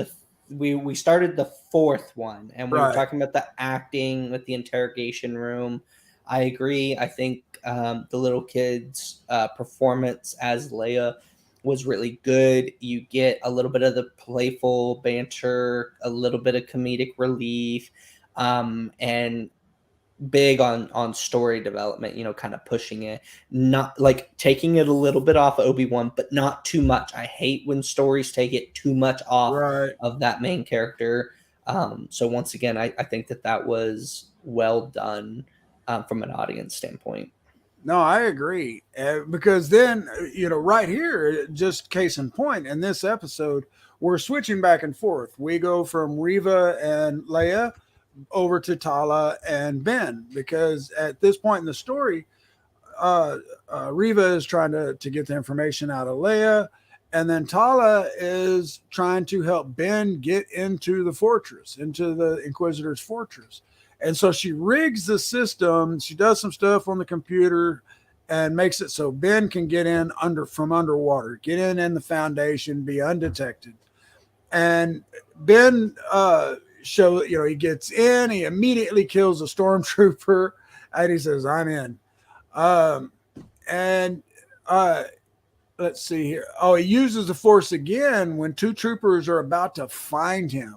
we started the 4th one, and we were talking about the acting with the interrogation room. I agree. I think the little kid's performance as Leia was really good. You get a little bit of the playful banter, a little bit of comedic relief, and big on story development, kind of pushing it, not like taking it a little bit off Obi-Wan, but not too much. I hate when stories take it too much off of that main character. So once again, I think that was well done from an audience standpoint. No, I agree. Because then, right here, just case in point, in this episode, we're switching back and forth. We go from Reva and Leia over to Tala and Ben, because at this point in the story, Reva is trying to get the information out of Leia, and then Tala is trying to help Ben get into the fortress, into the Inquisitor's fortress. And so she rigs the system. She does some stuff on the computer and makes it so Ben can get in from underwater, get in the Foundation, be undetected. And Ben he gets in, he immediately kills a stormtrooper, and he says, I'm in. Let's see here. Oh, he uses the Force again when 2 troopers are about to find him.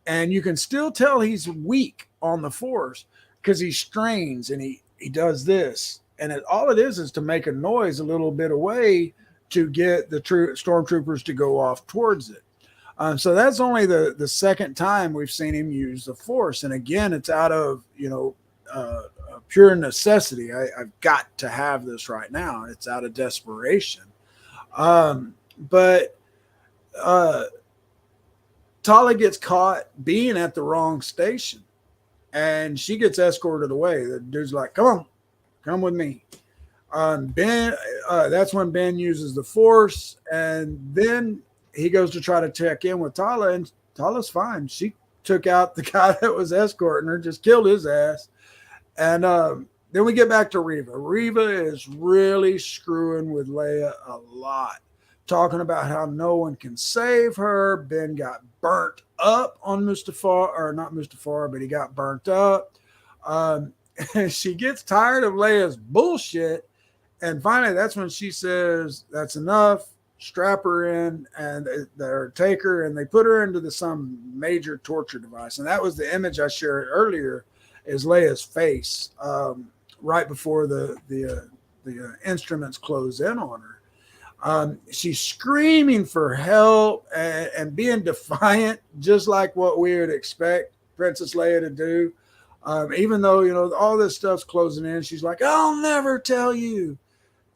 And you can still tell he's weak on the Force because he strains and he does this. And all it is to make a noise a little bit away to get the stormtroopers to go off towards it. So that's only the second time we've seen him use the Force. And again, it's out of, pure necessity. I've got to have this right now. It's out of desperation. But Tala gets caught being at the wrong station, and she gets escorted away. The dude's like, come with me. Ben, that's when Ben uses the Force, and then he goes to try to check in with Tala, and Tala's fine. She took out the guy that was escorting her, just killed his ass. And then we get back to Reva. Reva is really screwing with Leia a lot, talking about how no one can save her. Ben got burnt up on Mustafar, or not Mustafar, but he got burnt up. And she gets tired of Leia's bullshit. And finally, that's when she says, that's enough. Strap her in, and they take her, and they put her into some major torture device. And that was the image I shared earlier, is Leia's face right before the instruments close in on her. She's screaming for help and being defiant, just like what we would expect Princess Leia to do. Even though, you know, all this stuff's closing in, she's like, I'll never tell you.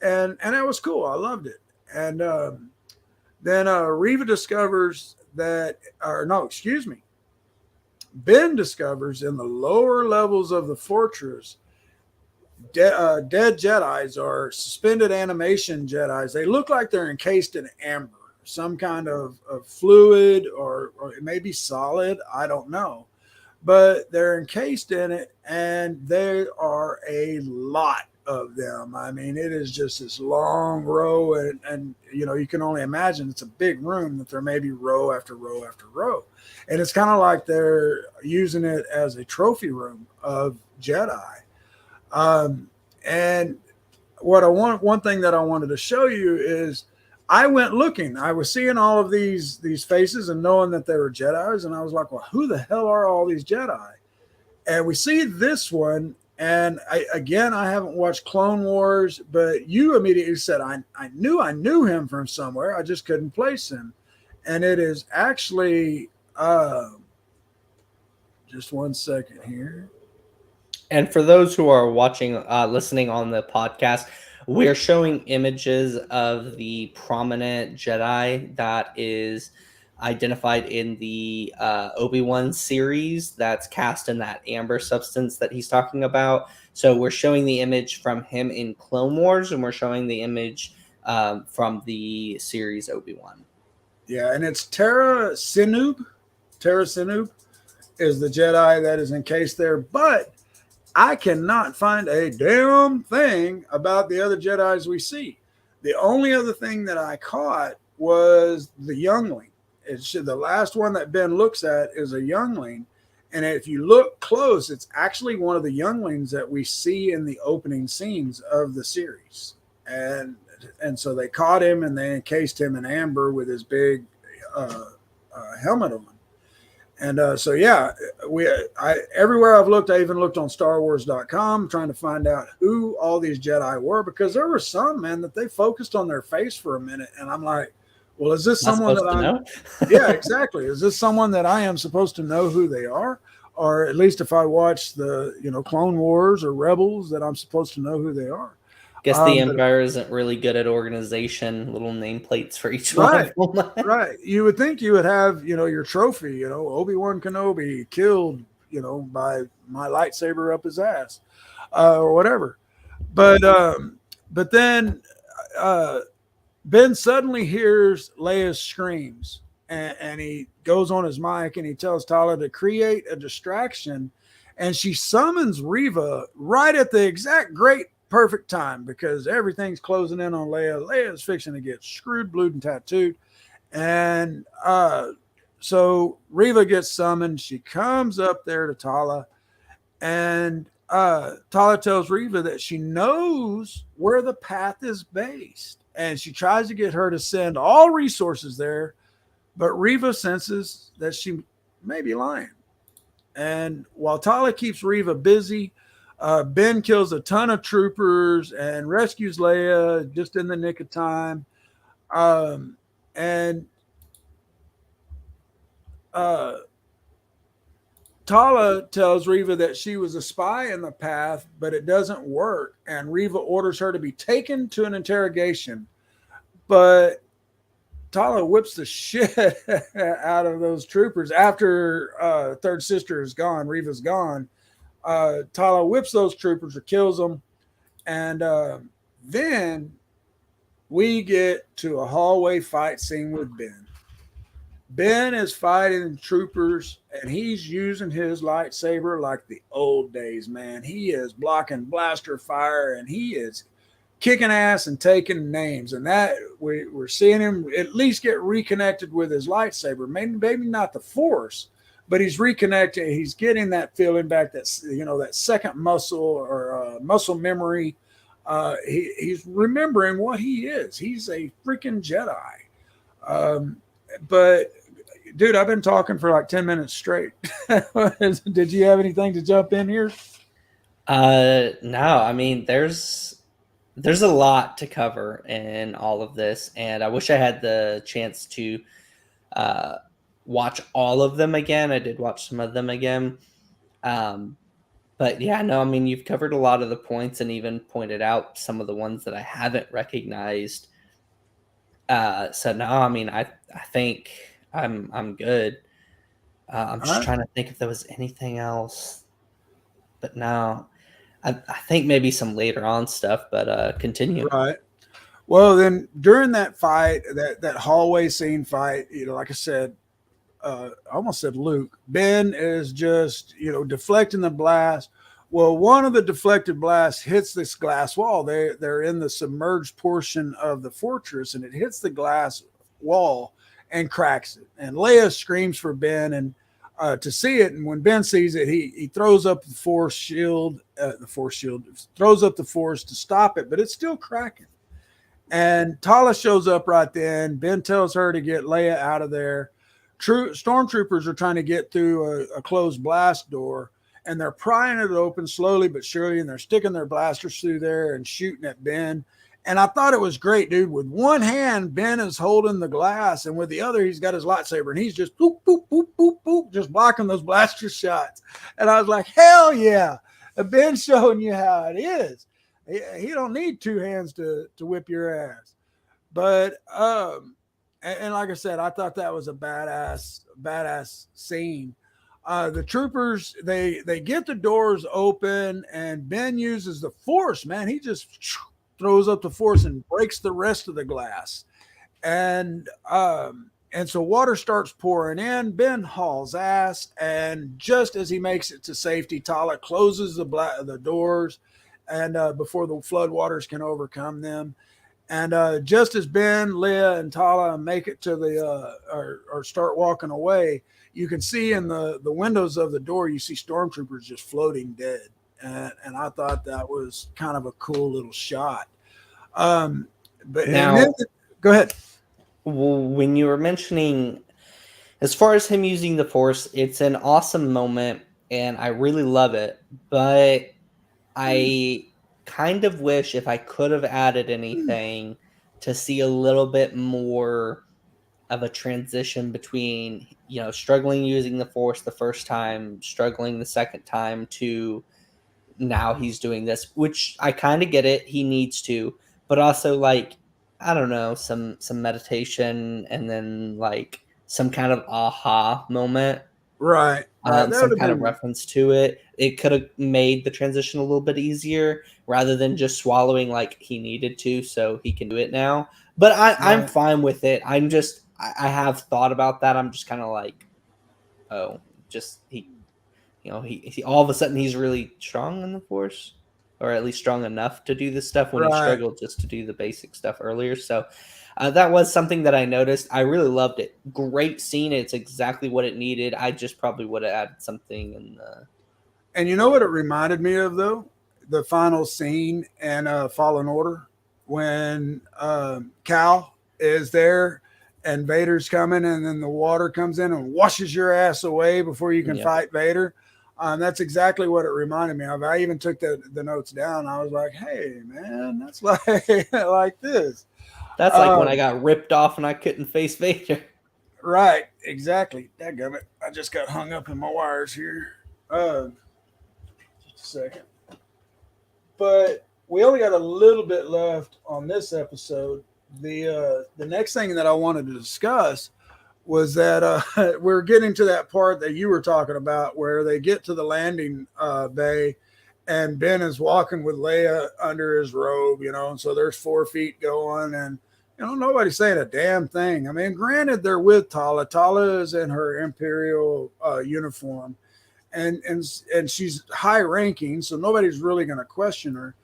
And it was cool. I loved it. And then Reva discovers that, Ben discovers in the lower levels of the fortress, dead Jedis, or suspended animation Jedis. They look like they're encased in amber, some kind of fluid, or it may be solid. I don't know. But they're encased in it, and there are a lot of them. I mean, it is just this long row, and you know, you can only imagine it's a big room that there may be row after row after row. And it's kind of like they're using it as a trophy room of Jedi. And one thing that I wanted to show you is, I went looking. I was seeing all of these faces and knowing that they were Jedis, and I was like, well, who the hell are all these Jedi? And we see this one, and I haven't watched Clone Wars, but you immediately said, I knew him from somewhere. I just couldn't place him. And it is actually, just one second here. And for those who are watching, listening on the podcast, we're showing images of the prominent Jedi that is identified in the Obi Wan series that's cast in that amber substance that he's talking about. So we're showing the image from him in Clone Wars, and we're showing the image from the series Obi Wan. Yeah, and it's Tara Sinub. Tara Sinub is the Jedi that is encased there, but I cannot find a damn thing about the other Jedis we see. The only other thing that I caught was the youngling. The last one that Ben looks at is a youngling. And if you look close, it's actually one of the younglings that we see in the opening scenes of the series. And so they caught him, and they encased him in amber with his big helmet on. And so, yeah, everywhere I've looked, I even looked on StarWars.com trying to find out who all these Jedi were, because there were some, man, that they focused on their face for a minute. And I'm like, well, is this someone that I know? Yeah, exactly. Is this someone that I am supposed to know who they are? Or at least if I watch the, Clone Wars or Rebels, that I'm supposed to know who they are. Guess the Empire isn't really good at organization, little nameplates for each one. Right. You would think you would have, your trophy, Obi Wan Kenobi killed, by my lightsaber up his ass, or whatever. But then Ben suddenly hears Leia's screams, and he goes on his mic and he tells Tala to create a distraction, and she summons Reva right at the exact perfect time, because everything's closing in on Leia. Leia's fixing to get screwed, blued, and tattooed. And so Reva gets summoned. She comes up there to Tala, and Tala tells Reva that she knows where the path is based, and she tries to get her to send all resources there, but Reva senses that she may be lying. And while Tala keeps Reva busy, Ben kills a ton of troopers and rescues Leia just in the nick of time. And Tala tells Reva that she was a spy in the path, but it doesn't work. And Reva orders her to be taken to an interrogation. But Tala whips the shit out of those troopers after third sister is gone. Reva's gone. Tala whips those troopers or kills them. And then we get to a hallway fight scene with Ben. Ben is fighting troopers, and he's using his lightsaber like the old days, man. He is blocking blaster fire, and he is kicking ass and taking names. And that we're seeing him at least get reconnected with his lightsaber. Maybe not the Force, but he's reconnected. He's getting that feeling back. That's that second muscle or muscle memory. He's remembering what he is. He's a freaking Jedi. But dude, I've been talking for like 10 minutes straight. Did you have anything to jump in here? No, I mean there's a lot to cover in all of this, and I wish I had the chance to watch all of them again. I did watch some of them again. But yeah, no, I mean, you've covered a lot of the points and even pointed out some of the ones that I haven't recognized. So no, I mean, I think I'm good. I'm just trying to think if there was anything else, but no, I think maybe some later on stuff, but continue. Right. Well, then during that fight, that hallway scene fight, like I said, I almost said Luke. Ben is just deflecting the blast. Well, one of the deflected blasts hits this glass wall. They're in the submerged portion of the fortress, and it hits the glass wall and cracks it. And Leia screams for Ben and to see it. And when Ben sees it, he throws up the force shield. Throws up the force to stop it, but it's still cracking. And Tala shows up right then. Ben tells her to get Leia out of there. Stormtroopers are trying to get through a closed blast door, and they're prying it open slowly but surely, and they're sticking their blasters through there and shooting at Ben. And I thought it was great, dude. With one hand, Ben is holding the glass, and with the other, he's got his lightsaber, and he's just boop, boop, boop, boop, boop, just blocking those blaster shots. And I was like, hell yeah. Ben's showing you how it is. He don't need two hands to whip your ass. But and like I said, I thought that was a badass scene. The troopers, they get the doors open, and Ben uses the force, man. He just throws up the force and breaks the rest of the glass. And so water starts pouring in. Ben hauls ass, and just as he makes it to safety, Tala closes the doors, and before the floodwaters can overcome them. And just as Ben, Leia, and Tala make it to or start walking away, you can see in the windows of the door, you see stormtroopers just floating dead. And I thought that was kind of a cool little shot. But now, go ahead. When you were mentioning, as far as him using the Force, it's an awesome moment, and I really love it. But I kind of wish if I could have added anything to see a little bit more of a transition between, struggling using the Force the first time, struggling the second time, to now he's doing this, which I kind of get it. He needs to, but also I don't know, some meditation, and then some kind of aha moment. Right. Some kind of reference to it. It could have made the transition a little bit easier rather than just swallowing like he needed to, so he can do it now. But I'm fine with it. I have thought about that. I'm just kind of he all of a sudden he's really strong in the Force, or at least strong enough to do this stuff when he struggled just to do the basic stuff earlier. So that was something that I noticed. I really loved it. Great scene. It's exactly what it needed. I just probably would have added something in the. And you know what it reminded me of, though? The final scene in Fallen Order, when Cal is there and Vader's coming, and then the water comes in and washes your ass away before you can fight Vader. That's exactly what it reminded me of. I even took the notes down. I was like, hey, man, that's like this. That's like when I got ripped off and I couldn't face Vader. Right, exactly. Dadgummit. I just got hung up in my wires here. Just a second. But we only got a little bit left on this episode. The next thing that I wanted to discuss was that we're getting to that part that you were talking about, where they get to the landing bay, and Ben is walking with Leia under his robe, and so there's 4 feet going, and nobody's saying a damn thing. I mean, granted, they're with Tala. Tala is in her Imperial uniform, and she's high ranking, so nobody's really going to question her.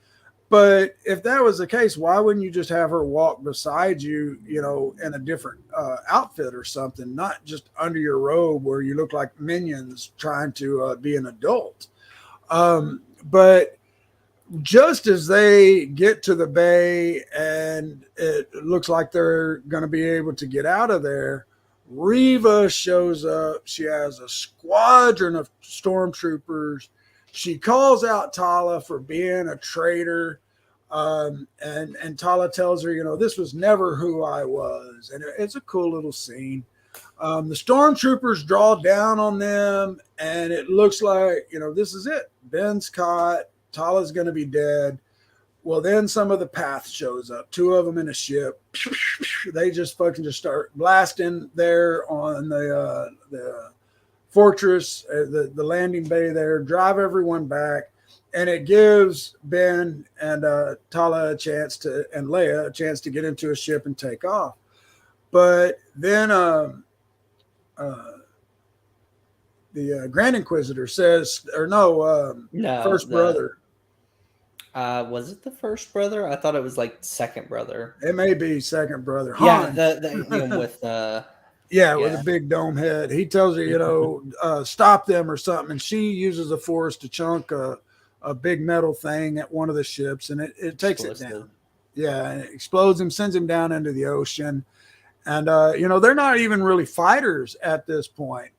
But if that was the case, why wouldn't you just have her walk beside you, in a different outfit or something, not just under your robe where you look like minions trying to be an adult? But just as they get to the bay and it looks like they're going to be able to get out of there, Reva shows up. She has a squadron of stormtroopers. She calls out Tala for being a traitor. And Tala tells her, this was never who I was. And it's a cool little scene. The stormtroopers draw down on them, and it looks like, this is it. Ben's caught. Tala's going to be dead. Well, then some of the path shows up, 2 of them in a ship. They just start blasting there on the fortress, the landing bay there, drive everyone back. And it gives Ben and Tala and Leia a chance to get into a ship and take off. But then the Grand Inquisitor says, or no, first brother. Was it the first brother? I thought it was like second brother. It may be second brother. Han. Yeah, the with with a big dome head. He tells her, stop them or something, and she uses the Force to chunk a big metal thing at one of the ships, and it takes it down. Yeah, and it explodes him, sends him down into the ocean. And, they're not even really fighters at this point.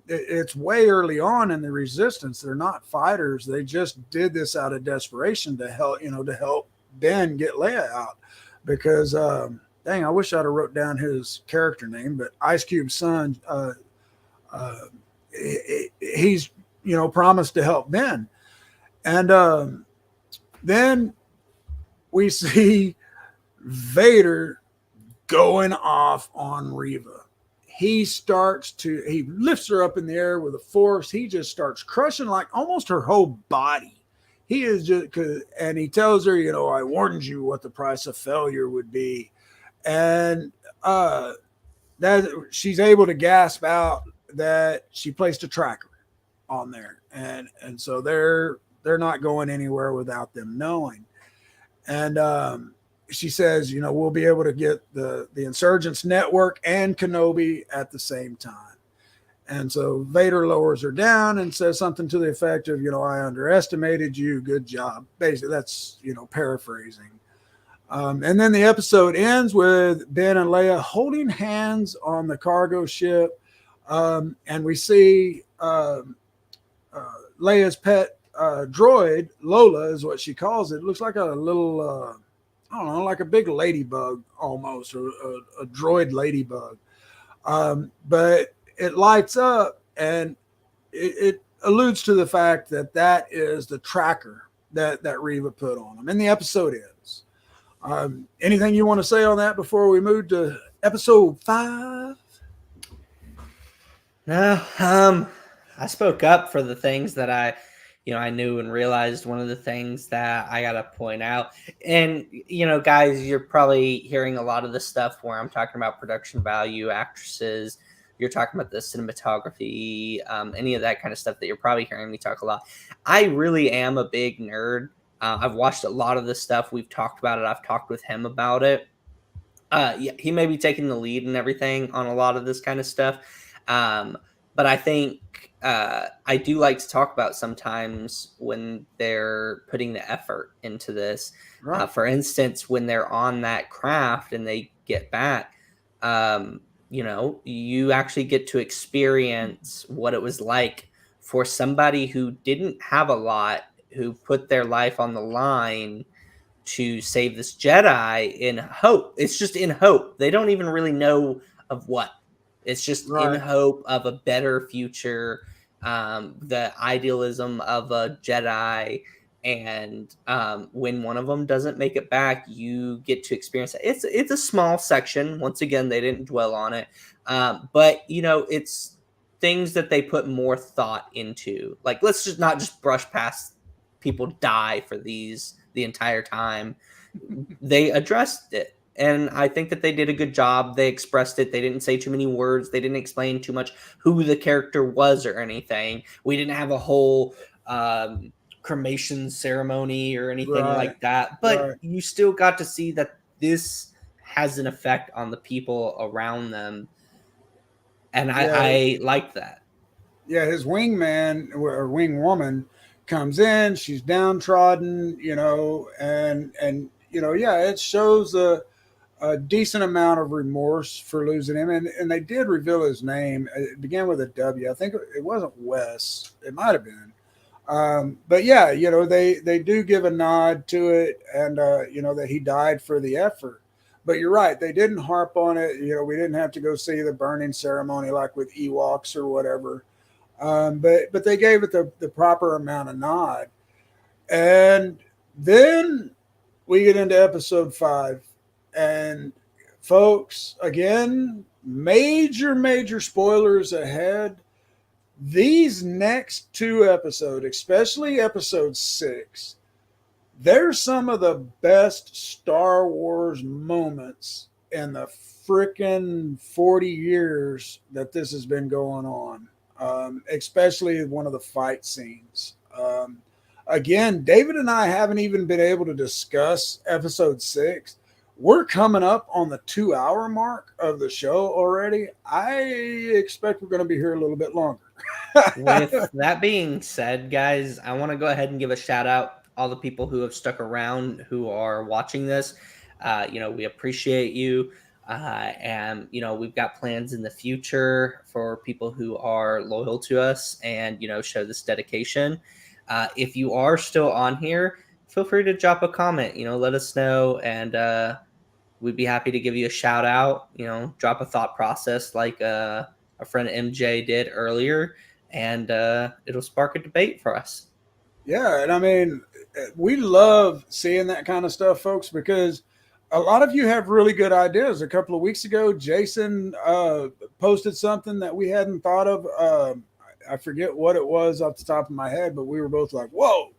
It's way early on in the Resistance. They're not fighters. They just did this out of desperation to help Ben get Leia out. Because, dang, I wish I'd have wrote down his character name, but Ice Cube's son, he's, promised to help Ben. And then we see Vader going off on Reva. He lifts her up in the air with a force. He just starts crushing like almost her whole body. He is and he tells her, I warned you what the price of failure would be. And that she's able to gasp out that she placed a tracker on there. And so they're not going anywhere without them knowing. And she says, we'll be able to get the Insurgents network and Kenobi at the same time. And so Vader lowers her down and says something to the effect of, I underestimated you. Good job. Basically, that's, paraphrasing. And then the episode ends with Ben and Leia holding hands on the cargo ship. And we see Leia's pet droid, Lola is what she calls it. It looks like a little, like a big ladybug almost, or a droid ladybug. But it lights up, and it alludes to the fact that is the tracker that Reva put on them. And the episode ends. Anything you want to say on that before we move to episode 5? No, I spoke up for the things that I knew and realized. One of the things that I got to point out, and, guys, you're probably hearing a lot of the stuff where I'm talking about production value, actresses, you're talking about the cinematography, any of that kind of stuff that you're probably hearing me talk a lot. I really am a big nerd. I've watched a lot of this stuff. We've talked about it. I've talked with him about it. He may be taking the lead and everything on a lot of this kind of stuff. But I think I do like to talk about sometimes when they're putting the effort into this. Right. For instance, when they're on that craft and they get back, you actually get to experience what it was like for somebody who didn't have a lot, who put their life on the line to save this Jedi in hope. It's just in hope. They don't even really know of what. It's just in hope of a better future, the idealism of a Jedi. And when one of them doesn't make it back, you get to experience it. It's a small section. Once again, they didn't dwell on it. But, it's things that they put more thought into. Like, let's just not just brush past people die for these the entire time. They addressed it. And I think that they did a good job. They expressed it. They didn't say too many words. They didn't explain too much who the character was or anything. We didn't have a whole cremation ceremony or anything Right. like that. But you still got to see that this has an effect on the people around them. And I like that. Yeah, his wingman or wing woman comes in, she's downtrodden, yeah, it shows a decent amount of remorse for losing him, and they did reveal his name. It began with a W. I think it wasn't Wes. It might have been. But yeah, they do give a nod to it, and that he died for the effort. But you're right, they didn't harp on it. We didn't have to go see the burning ceremony like with Ewoks or whatever. But they gave it the proper amount of nod. And then we get into episode 5. And folks, again, major spoilers ahead. These next 2 episodes, especially episode 6, they're some of the best Star Wars moments in the frickin' 40 years that this has been going on. Especially one of the fight scenes. Again, David and I haven't even been able to discuss episode 6. We're coming up on the 2-hour mark of the show already. I expect we're going to be here a little bit longer. With that being said, guys, I want to go ahead and give a shout out to all the people who have stuck around, who are watching this. We appreciate you. And we've got plans in the future for people who are loyal to us and show this dedication. If you are still on here, feel free to drop a comment. Let us know, and we'd be happy to give you a shout out. Drop a thought process like our friend MJ did earlier, and it'll spark a debate for us. Yeah, and I mean, we love seeing that kind of stuff, folks, because a lot of you have really good ideas. A couple of weeks ago, Jason posted something that we hadn't thought of. I forget what it was off the top of my head, but we were both like, whoa,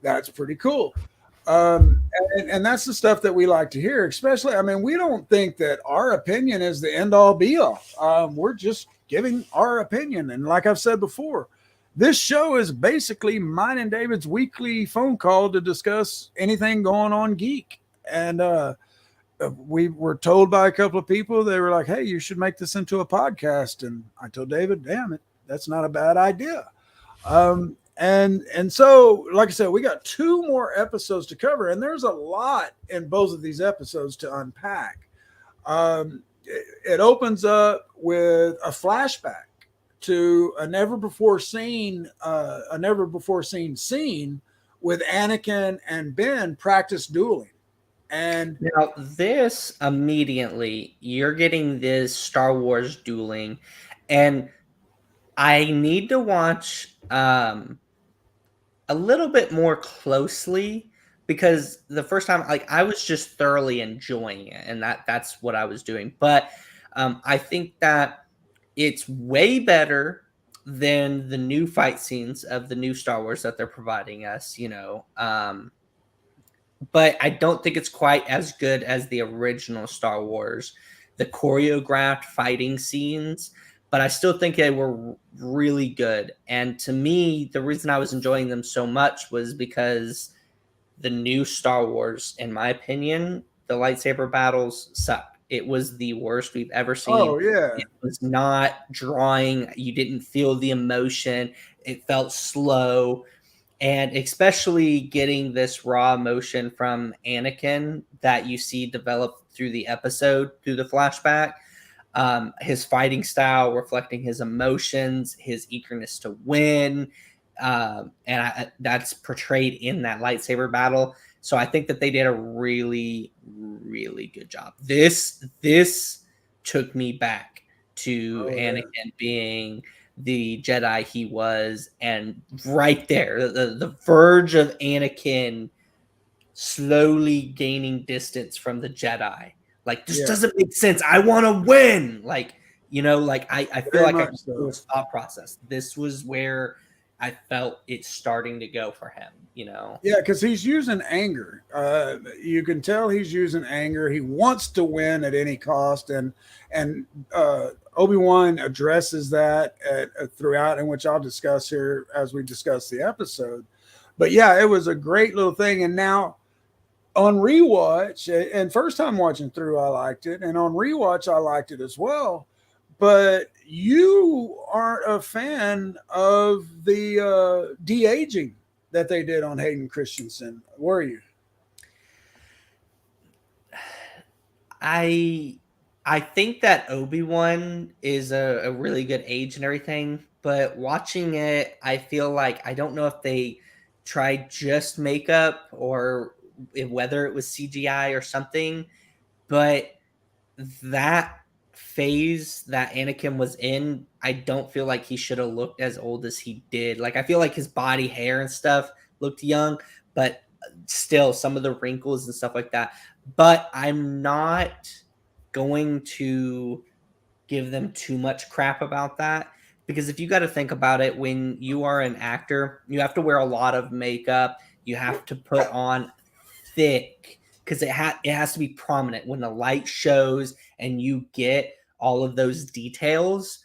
that's pretty cool. And that's the stuff that we like to hear, especially, I mean, we don't think that our opinion is the end all be all. We're just giving our opinion. And like I've said before, this show is basically mine and David's weekly phone call to discuss anything going on geek. And we were told by a couple of people, they were like, hey, you should make this into a podcast. And I told David, damn it, that's not a bad idea. And so, like I said, we got 2 more episodes to cover, and there's a lot in both of these episodes to unpack. It opens up with a flashback to a never before seen scene with Anakin and Ben practice dueling. And now this immediately, you're getting this Star Wars dueling, and I need to watch a little bit more closely, because the first time, like, I was just thoroughly enjoying it, and that's what I was doing. But I think that it's way better than the new fight scenes of the new Star Wars that they're providing us, but I don't think it's quite as good as the original Star Wars, the choreographed fighting scenes, but I still think they were really good. And to me, the reason I was enjoying them so much was because the new Star Wars, in my opinion, the lightsaber battles sucked. It was the worst we've ever seen. Oh, yeah. It was not drawing. You didn't feel the emotion. It felt slow. And especially getting this raw emotion from Anakin that you see develop through the episode, through the flashback, his fighting style reflecting his emotions, his eagerness to win, that's portrayed in that lightsaber battle. So I think that they did a really, really good job. This took me back to Anakin being the Jedi he was, and right there, the verge of Anakin slowly gaining distance from the Jedi. Like, this doesn't make sense. I want to win. I feel like I was thought process. This was where I felt it's starting to go for him, you know? Yeah, because he's using anger. You can tell he's using anger. He wants to win at any cost, and Obi-Wan addresses that throughout, in which I'll discuss here as we discuss the episode. But yeah, it was a great little thing. And now on rewatch, and first time watching through, I liked it, and on rewatch, I liked it as well. But you aren't a fan of the de-aging that they did on Hayden Christensen, were you? I think that Obi-Wan is a really good age and everything, but watching it, I feel like I don't know if they tried just makeup or whether it was CGI or something, but that phase that Anakin was in, I don't feel like he should have looked as old as he did. Like I feel like his body hair and stuff looked young, but still some of the wrinkles and stuff like that. But I'm not going to give them too much crap about that, because if you got to think about it, when you are an actor, you have to wear a lot of makeup, you have to put on thick, because it has to be prominent when the light shows and you get all of those details.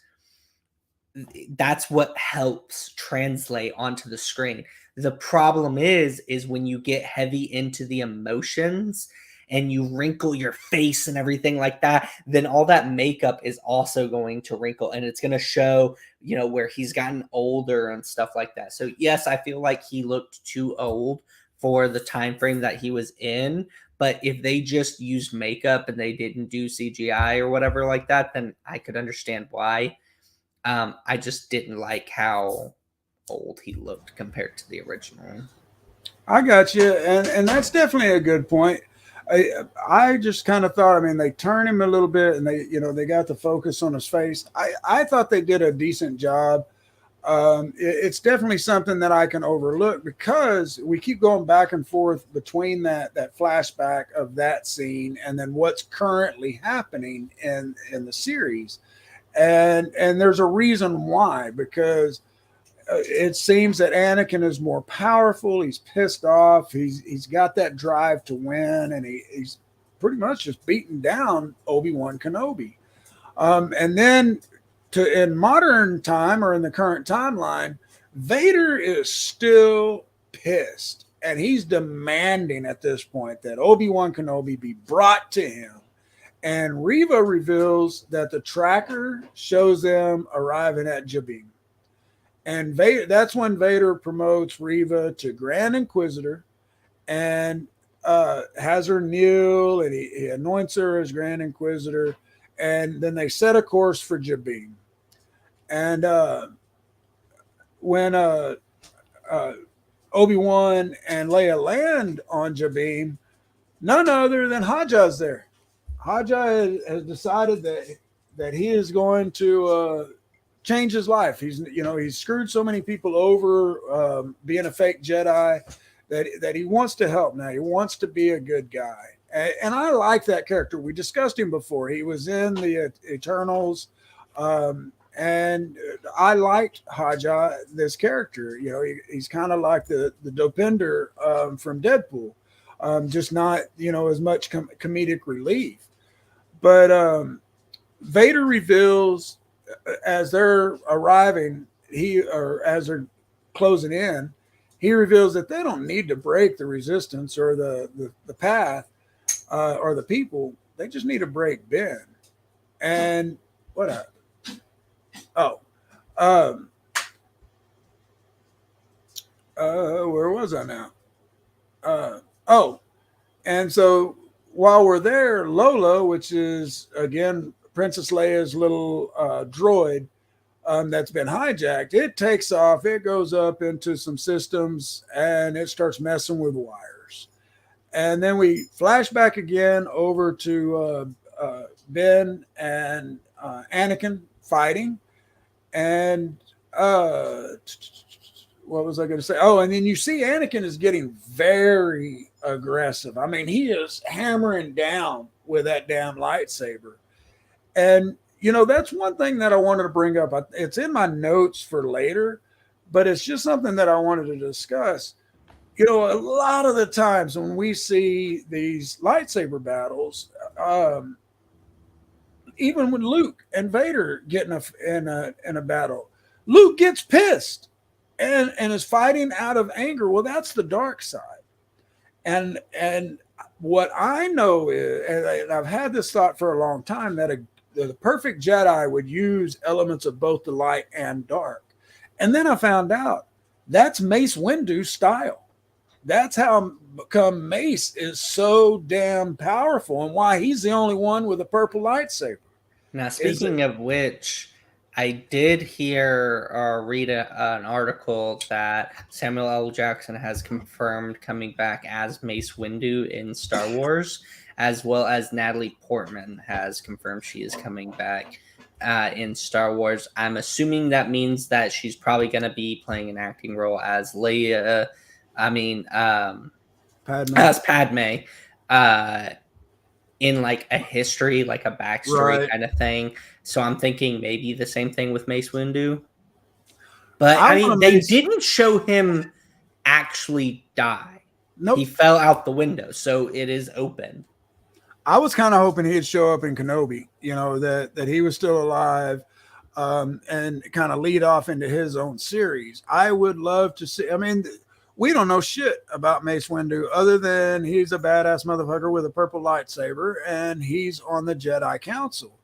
That's what helps translate onto the screen. The problem is when you get heavy into the emotions and you wrinkle your face and everything like that, then all that makeup is also going to wrinkle, and it's going to show, you know, where he's gotten older and stuff like that. So yes, I feel like he looked too old for the time frame that he was in, but if they just used makeup and they didn't do CGI or whatever like that, then I could understand why. I just didn't like how old he looked compared to the original. I got you, and that's definitely a good point. I just kind of thought, I mean, they turn him a little bit, and they got the focus on his face. I thought they did a decent job. It's definitely something that I can overlook, because we keep going back and forth between that flashback of that scene and then what's currently happening in the series, and there's a reason why, because it seems that Anakin is more powerful. He's pissed off. He's got that drive to win, and he's pretty much just beating down Obi Wan Kenobi. And then in modern time, or in the current timeline, Vader is still pissed, and he's demanding at this point that Obi Wan Kenobi be brought to him. And Reva reveals that the tracker shows them arriving at Jabin. And that's when Vader promotes Reva to Grand Inquisitor, and has her kneel, and he anoints her as Grand Inquisitor. And then they set a course for Jabin. And when Obi-Wan and Leia land on Jabin, none other than Haja's there. Haja has decided that he is going to change his life. He's screwed so many people over, being a fake Jedi, that he wants to help now. He wants to be a good guy. And I like that character. We discussed him before. He was in the Eternals. And I liked Haja, this character. He's kind of like the Dopinder from Deadpool, just not as much comedic relief. But Vader reveals, as they're arriving, as they're closing in, he reveals that they don't need to break the resistance or the path or the people. They just need to break Ben. And what happened? Where was I now? And so while we're there, Lola, which is again Princess Leia's little droid that's been hijacked, it takes off, it goes up into some systems, and it starts messing with wires. And then we flash back again over to Ben and Anakin fighting. And what was I going to say? Oh, and then you see Anakin is getting very aggressive. I mean, he is hammering down with that damn lightsaber. And, that's one thing that I wanted to bring up. It's in my notes for later, but it's just something that I wanted to discuss. You know, a lot of the times when we see these lightsaber battles, even when Luke and Vader get in a battle, Luke gets pissed and is fighting out of anger. Well, that's the dark side. And what I know is, and I've had this thought for a long time, that the perfect Jedi would use elements of both the light and dark. And then I found out that's Mace Windu's style. That's how come Mace is so damn powerful and why he's the only one with a purple lightsaber. Now, speaking of which, I did hear or read an article that Samuel L. Jackson has confirmed coming back as Mace Windu in Star Wars, as well as Natalie Portman has confirmed she is coming back in Star Wars. I'm assuming that means that she's probably going to be playing an acting role as Leia. As Padme. In like a history, like a backstory kind of thing. So I'm thinking maybe the same thing with Mace Windu. But I mean, they didn't show him actually die. Nope. He fell out the window, so it is open. I was kind of hoping he'd show up in Kenobi, you know, that he was still alive, and kind of lead off into his own series. I would love to see, I mean, we don't know shit about Mace Windu other than he's a badass motherfucker with a purple lightsaber and he's on the Jedi Council.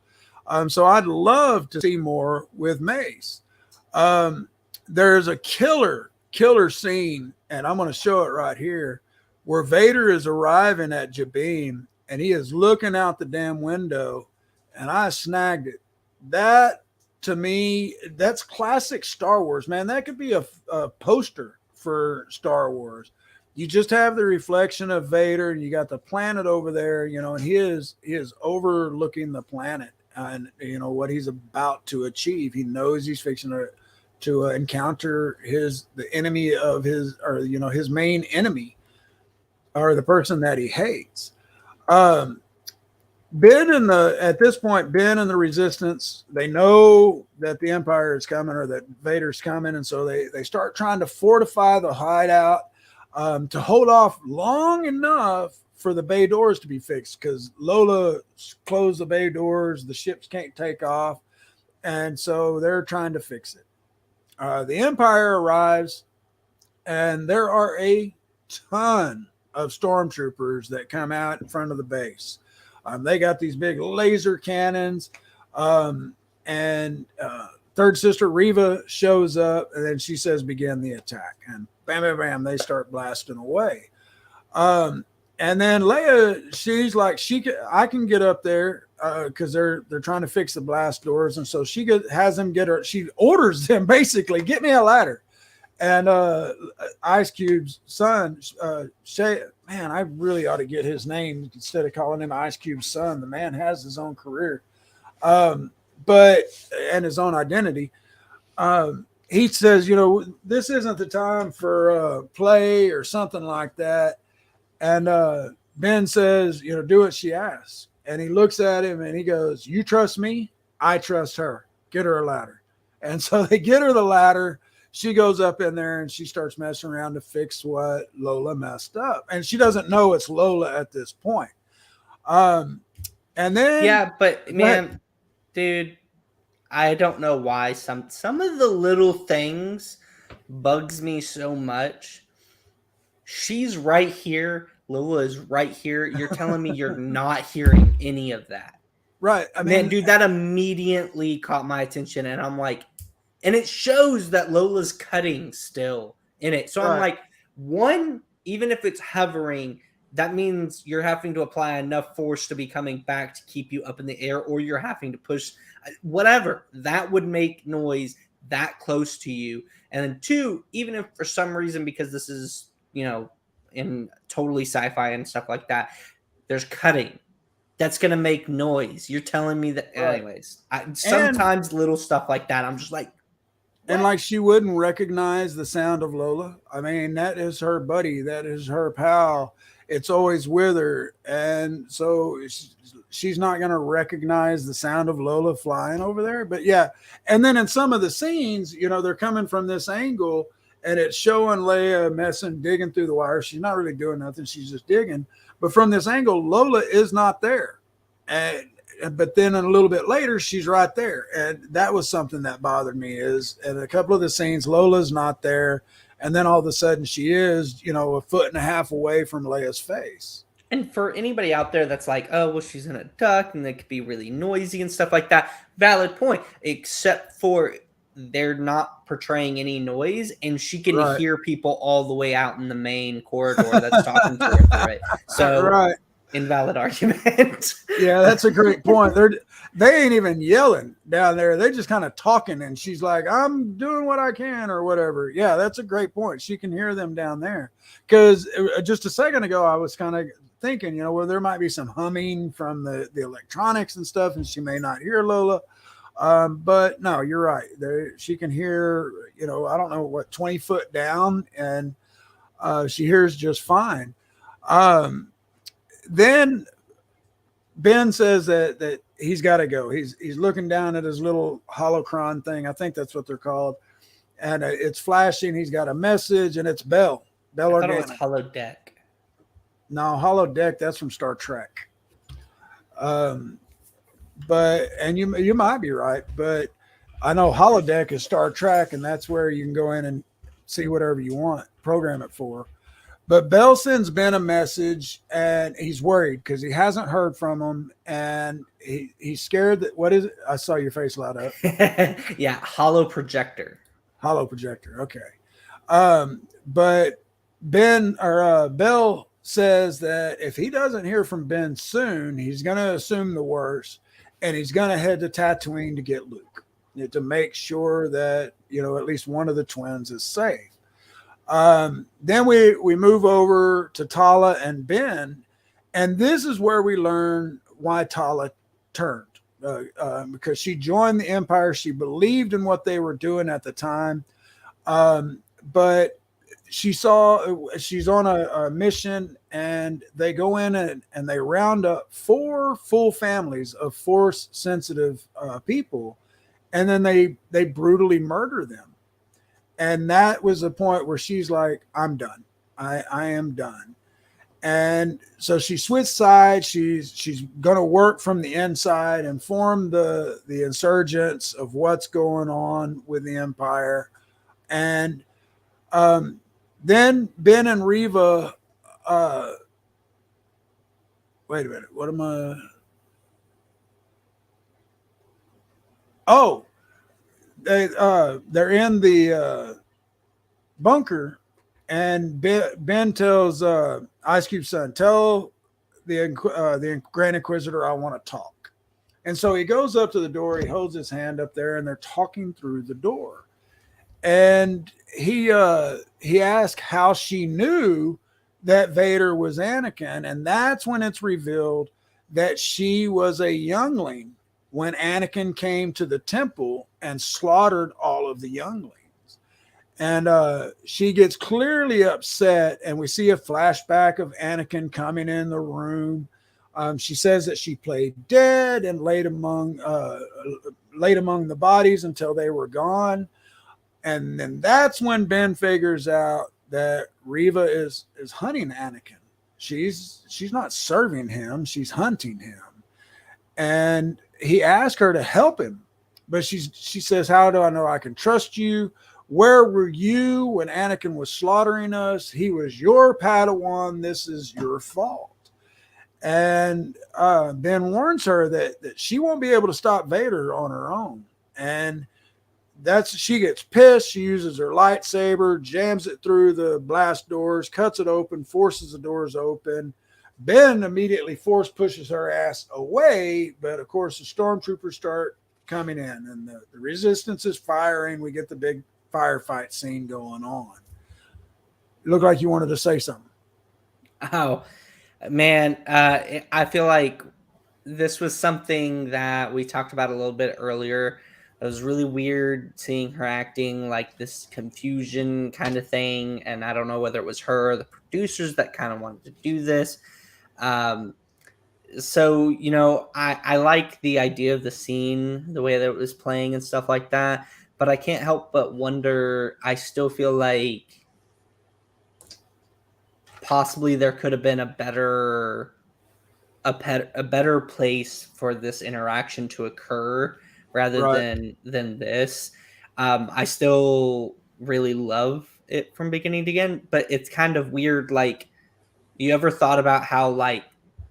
So I'd love to see more with Mace. There's a killer scene, and I'm going to show it right here, where Vader is arriving at Jabin and he is looking out the damn window, and I snagged it. That, to me, that's classic Star Wars, man. That could be a poster for Star Wars. You just have the reflection of Vader, and you got the planet over there, you know, and he is overlooking the planet, and you know what he's about to achieve. He knows he's fixing to encounter the enemy of his, or you know, his main enemy, or the person that he hates. At this point, Ben and the Resistance, they know that the Empire is coming, or that Vader's coming, and so they start trying to fortify the hideout, to hold off long enough for the bay doors to be fixed, because Lola closed the bay doors, the ships can't take off, and so they're trying to fix it. The Empire arrives, and there are a ton of stormtroopers that come out in front of the base. They got these big laser cannons, and third sister Reva shows up, and then she says, begin the attack. And bam, bam, bam, they start blasting away. And then Leia, she's like, I can get up there, because they're trying to fix the blast doors. And so she has them get her, she orders them basically, get me a ladder. And Ice Cube's son, Shay, man, I really ought to get his name instead of calling him Ice Cube's son. The man has his own career, and his own identity. He says, you know, this isn't the time for play or something like that. And Ben says, you know, do what she asks. And he looks at him and he goes, you trust me? I trust her. Get her a ladder. And so they get her the ladder. She goes up in there and she starts messing around to fix what Lola messed up. And she doesn't know it's Lola at this point. And then... Yeah, but man, dude, I don't know why some of the little things bugs me so much. She's right here. Lola is right here. You're telling me you're not hearing any of that. Right. I mean, man, dude, that immediately caught my attention. And I'm like, and it shows that Lola's cutting still in it. So I'm like, one, even if it's hovering, that means you're having to apply enough force to be coming back to keep you up in the air, or you're having to push whatever. That would make noise that close to you. And then two, even if for some reason, because this is, you know, in totally sci-fi and stuff like that, there's cutting. That's going to make noise. You're telling me that anyways. Sometimes little stuff like that, I'm just like, what? And like she wouldn't recognize the sound of Lola. I mean, that is her buddy. That is her pal. It's always with her, and so she's not going to recognize the sound of Lola flying over there. But yeah, and then in some of the scenes, they're coming from this angle, and it's showing Leia messing, digging through the wire. She's not really doing nothing; she's just digging. But from this angle, Lola is not there, and but then a little bit later, she's right there, and that was something that bothered me. Is in a couple of the scenes, Lola's not there. And then all of a sudden she is, a foot and a half away from Leia's face. And for anybody out there that's like, oh, well, she's in a duck and it could be really noisy and stuff like that, valid point, except for they're not portraying any noise and she can hear people all the way out in the main corridor that's talking to her. Right. So, invalid argument. Yeah, that's a great point. They ain't even yelling down there. They're just kind of talking, and she's like, I'm doing what I can or whatever. Yeah, that's a great point. She can hear them down there. Because just a second ago, I was kind of thinking, well, there might be some humming from the electronics and stuff, and she may not hear Lola. But no, you're right. She can hear, I don't know what, 20 foot down, and she hears just fine. Then Ben says that he's got to go. He's looking down at his little holocron thing. I think that's what they're called. And it's flashing. He's got a message, and it's Bell. I thought it was holodeck. No, holodeck, that's from Star Trek. But you might be right, but I know holodeck is Star Trek, and that's where you can go in and see whatever you want, program it for. But Bell sends Ben a message, and he's worried because he hasn't heard from him, and he's scared that, what is it? I saw your face light up. Yeah, hollow projector. Hollow projector, okay. But Bell says that if he doesn't hear from Ben soon, he's going to assume the worst, and he's going to head to Tatooine to get Luke, to make sure that, at least one of the twins is safe. Then we move over to Tala and Ben, and this is where we learn why Tala turned, because she joined the Empire. She believed in what they were doing at the time, but she's on a mission, and they go in and they round up 4 full families of Force sensitive people, and then they brutally murder them. And that was the point where she's like, I'm done. I am done. And so she switched sides. She's going to work from the inside, inform the insurgents of what's going on with the Empire. And then Ben and Reva, wait a minute. What am I? Oh, they're in the bunker, and Ben tells Ice Cube's son, tell the Grand Inquisitor I want to talk. And so he goes up to the door, he holds his hand up there, and they're talking through the door. And he asked how she knew that Vader was Anakin, and that's when it's revealed that she was a youngling when Anakin came to the temple and slaughtered all of the younglings. And she gets clearly upset, and we see a flashback of Anakin coming in the room. She says that she played dead and laid among the bodies until they were gone. And then that's when Ben figures out that Reva is hunting Anakin. She's not serving him, she's hunting him. And he asked her to help him, but she says, how do I know I can trust you? Where were you when Anakin was slaughtering us? He was your Padawan. This is your fault. And Ben warns her that she won't be able to stop Vader on her own. And she gets pissed. She uses her lightsaber, jams it through the blast doors, cuts it open, forces the doors open. Ben immediately force pushes her ass away, but of course the stormtroopers start coming in, and the resistance is firing. We get the big firefight scene going on. It looked like you wanted to say something. Oh, man. I feel like this was something that we talked about a little bit earlier It was really weird seeing her acting like this confusion kind of thing. And I don't know whether it was her or the producers that kind of wanted to do this. Um, so, I like the idea of the scene, the way that it was playing and stuff like that. But I can't help but wonder, I still feel like possibly there could have been a better place for this interaction to occur rather Right. than this. I still really love it from beginning to end, but it's kind of weird. Like, you ever thought about how like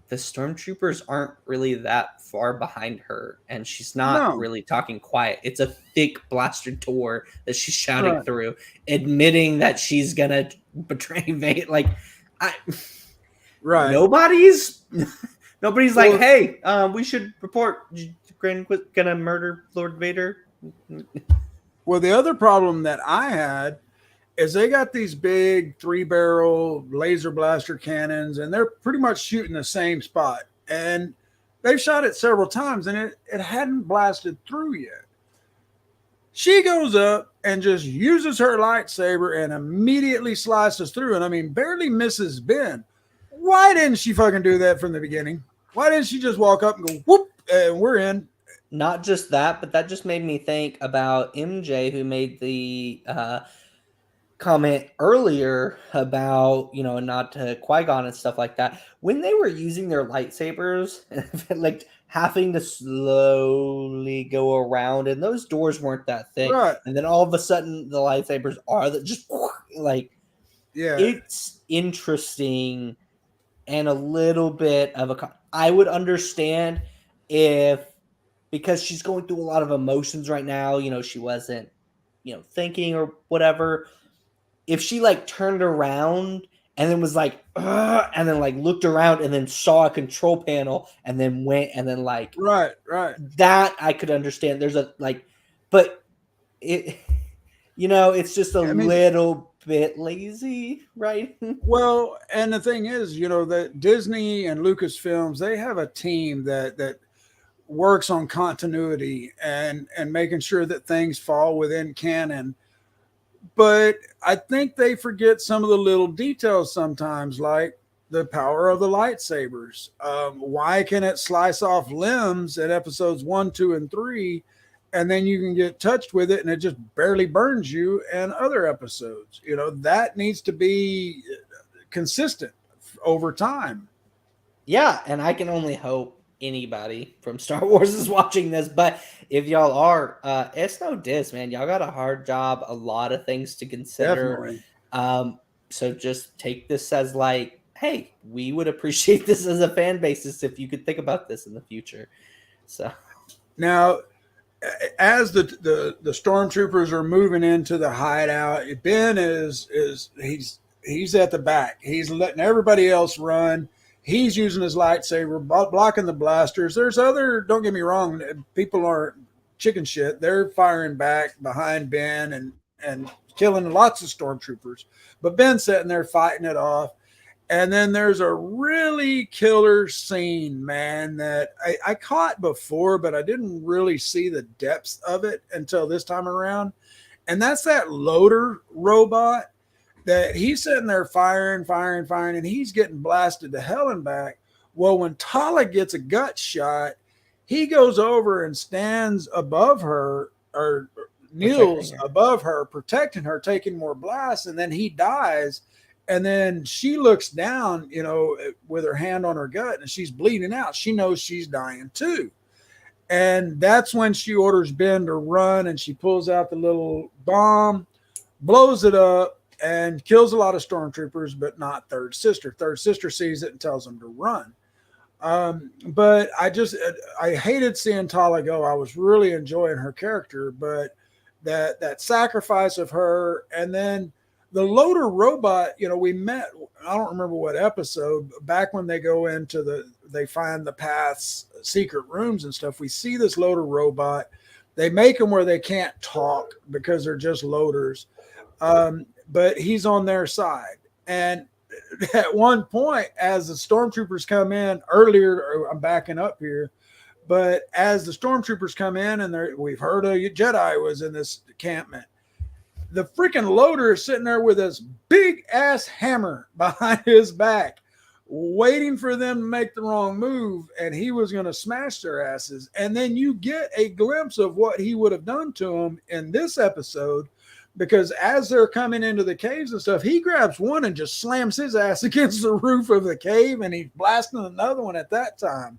the stormtroopers aren't really that far behind her, and she's not No. really talking quiet. It's a thick blaster door that she's shouting Right. through, admitting that she's gonna betray Vader. Like, I Right. nobody's like, Well, hey, we should report Grand gonna murder Lord Vader. well, the other problem that I had is they got these big 3-barrel laser blaster cannons, and they're pretty much shooting the same spot. And they've shot it several times, and it hadn't blasted through yet. She goes up and just uses her lightsaber and immediately slices through. And I mean, barely misses Ben. Why didn't she fucking do that from the beginning? Why didn't she just walk up and go, whoop, and we're in? Not just that, but that just made me think about MJ, who made the comment earlier about, not to Qui-Gon and stuff like that. When they were using their lightsabers, like having to slowly go around, and those doors weren't that thick. Right. And then all of a sudden, the lightsabers are just like, Yeah. it's interesting and a little bit of I would understand if, because she's going through a lot of emotions right now, she wasn't, thinking or whatever. If she like turned around and then was like, and then like looked around and then saw a control panel and then went and then like, right. that I could understand. There's a like, but it, it's just a little bit lazy, right? Well, and the thing is, that Disney and Lucasfilms, they have a team that works on continuity and making sure that things fall within canon. But I think they forget some of the little details sometimes, like the power of the lightsabers. Why can it slice off limbs at episodes 1, 2, and 3, and then you can get touched with it and it just barely burns you in other episodes? That needs to be consistent over time. Yeah, and I can only hope anybody from Star Wars is watching this, but if y'all are, it's no diss, man. Y'all got a hard job, a lot of things to consider. Definitely. So just take this as like, hey, we would appreciate this as a fan basis if you could think about this in the future. So now, as the stormtroopers are moving into the hideout, Ben he's at the back. He's letting everybody else run. He's using his lightsaber, blocking the blasters. There's other, don't get me wrong, people aren't chicken shit. They're firing back behind Ben and killing lots of stormtroopers. But Ben's sitting there fighting it off. And then there's a really killer scene, man, that I caught before, but I didn't really see the depths of it until this time around. And that's that loader robot that he's sitting there firing, and he's getting blasted to hell and back. Well, when Tala gets a gut shot, he goes over and stands above her, or kneels above her, protecting her, taking more blasts, and then he dies. And then she looks down, with her hand on her gut, and she's bleeding out. She knows she's dying too. And that's when she orders Ben to run, and she pulls out the little bomb, blows it up, and kills a lot of stormtroopers, but not Third Sister. Third Sister sees it and tells them to run. But I hated seeing Tala go. I was really enjoying her character, but that sacrifice of her, and then the loader robot, we met, I don't remember what episode, back when they go into they find the paths, secret rooms and stuff. We see this loader robot. They make them where they can't talk because they're just loaders. But he's on their side. And at one point, as the stormtroopers come in earlier, I'm backing up here, But as the stormtroopers come in, and we've heard a Jedi was in this encampment, the freaking loader is sitting there with this big ass hammer behind his back, waiting for them to make the wrong move, and he was going to smash their asses. And then you get a glimpse of what he would have done to them in this episode, because as they're coming into the caves and stuff, he grabs one and just slams his ass against the roof of the cave, and he's blasting another one at that time.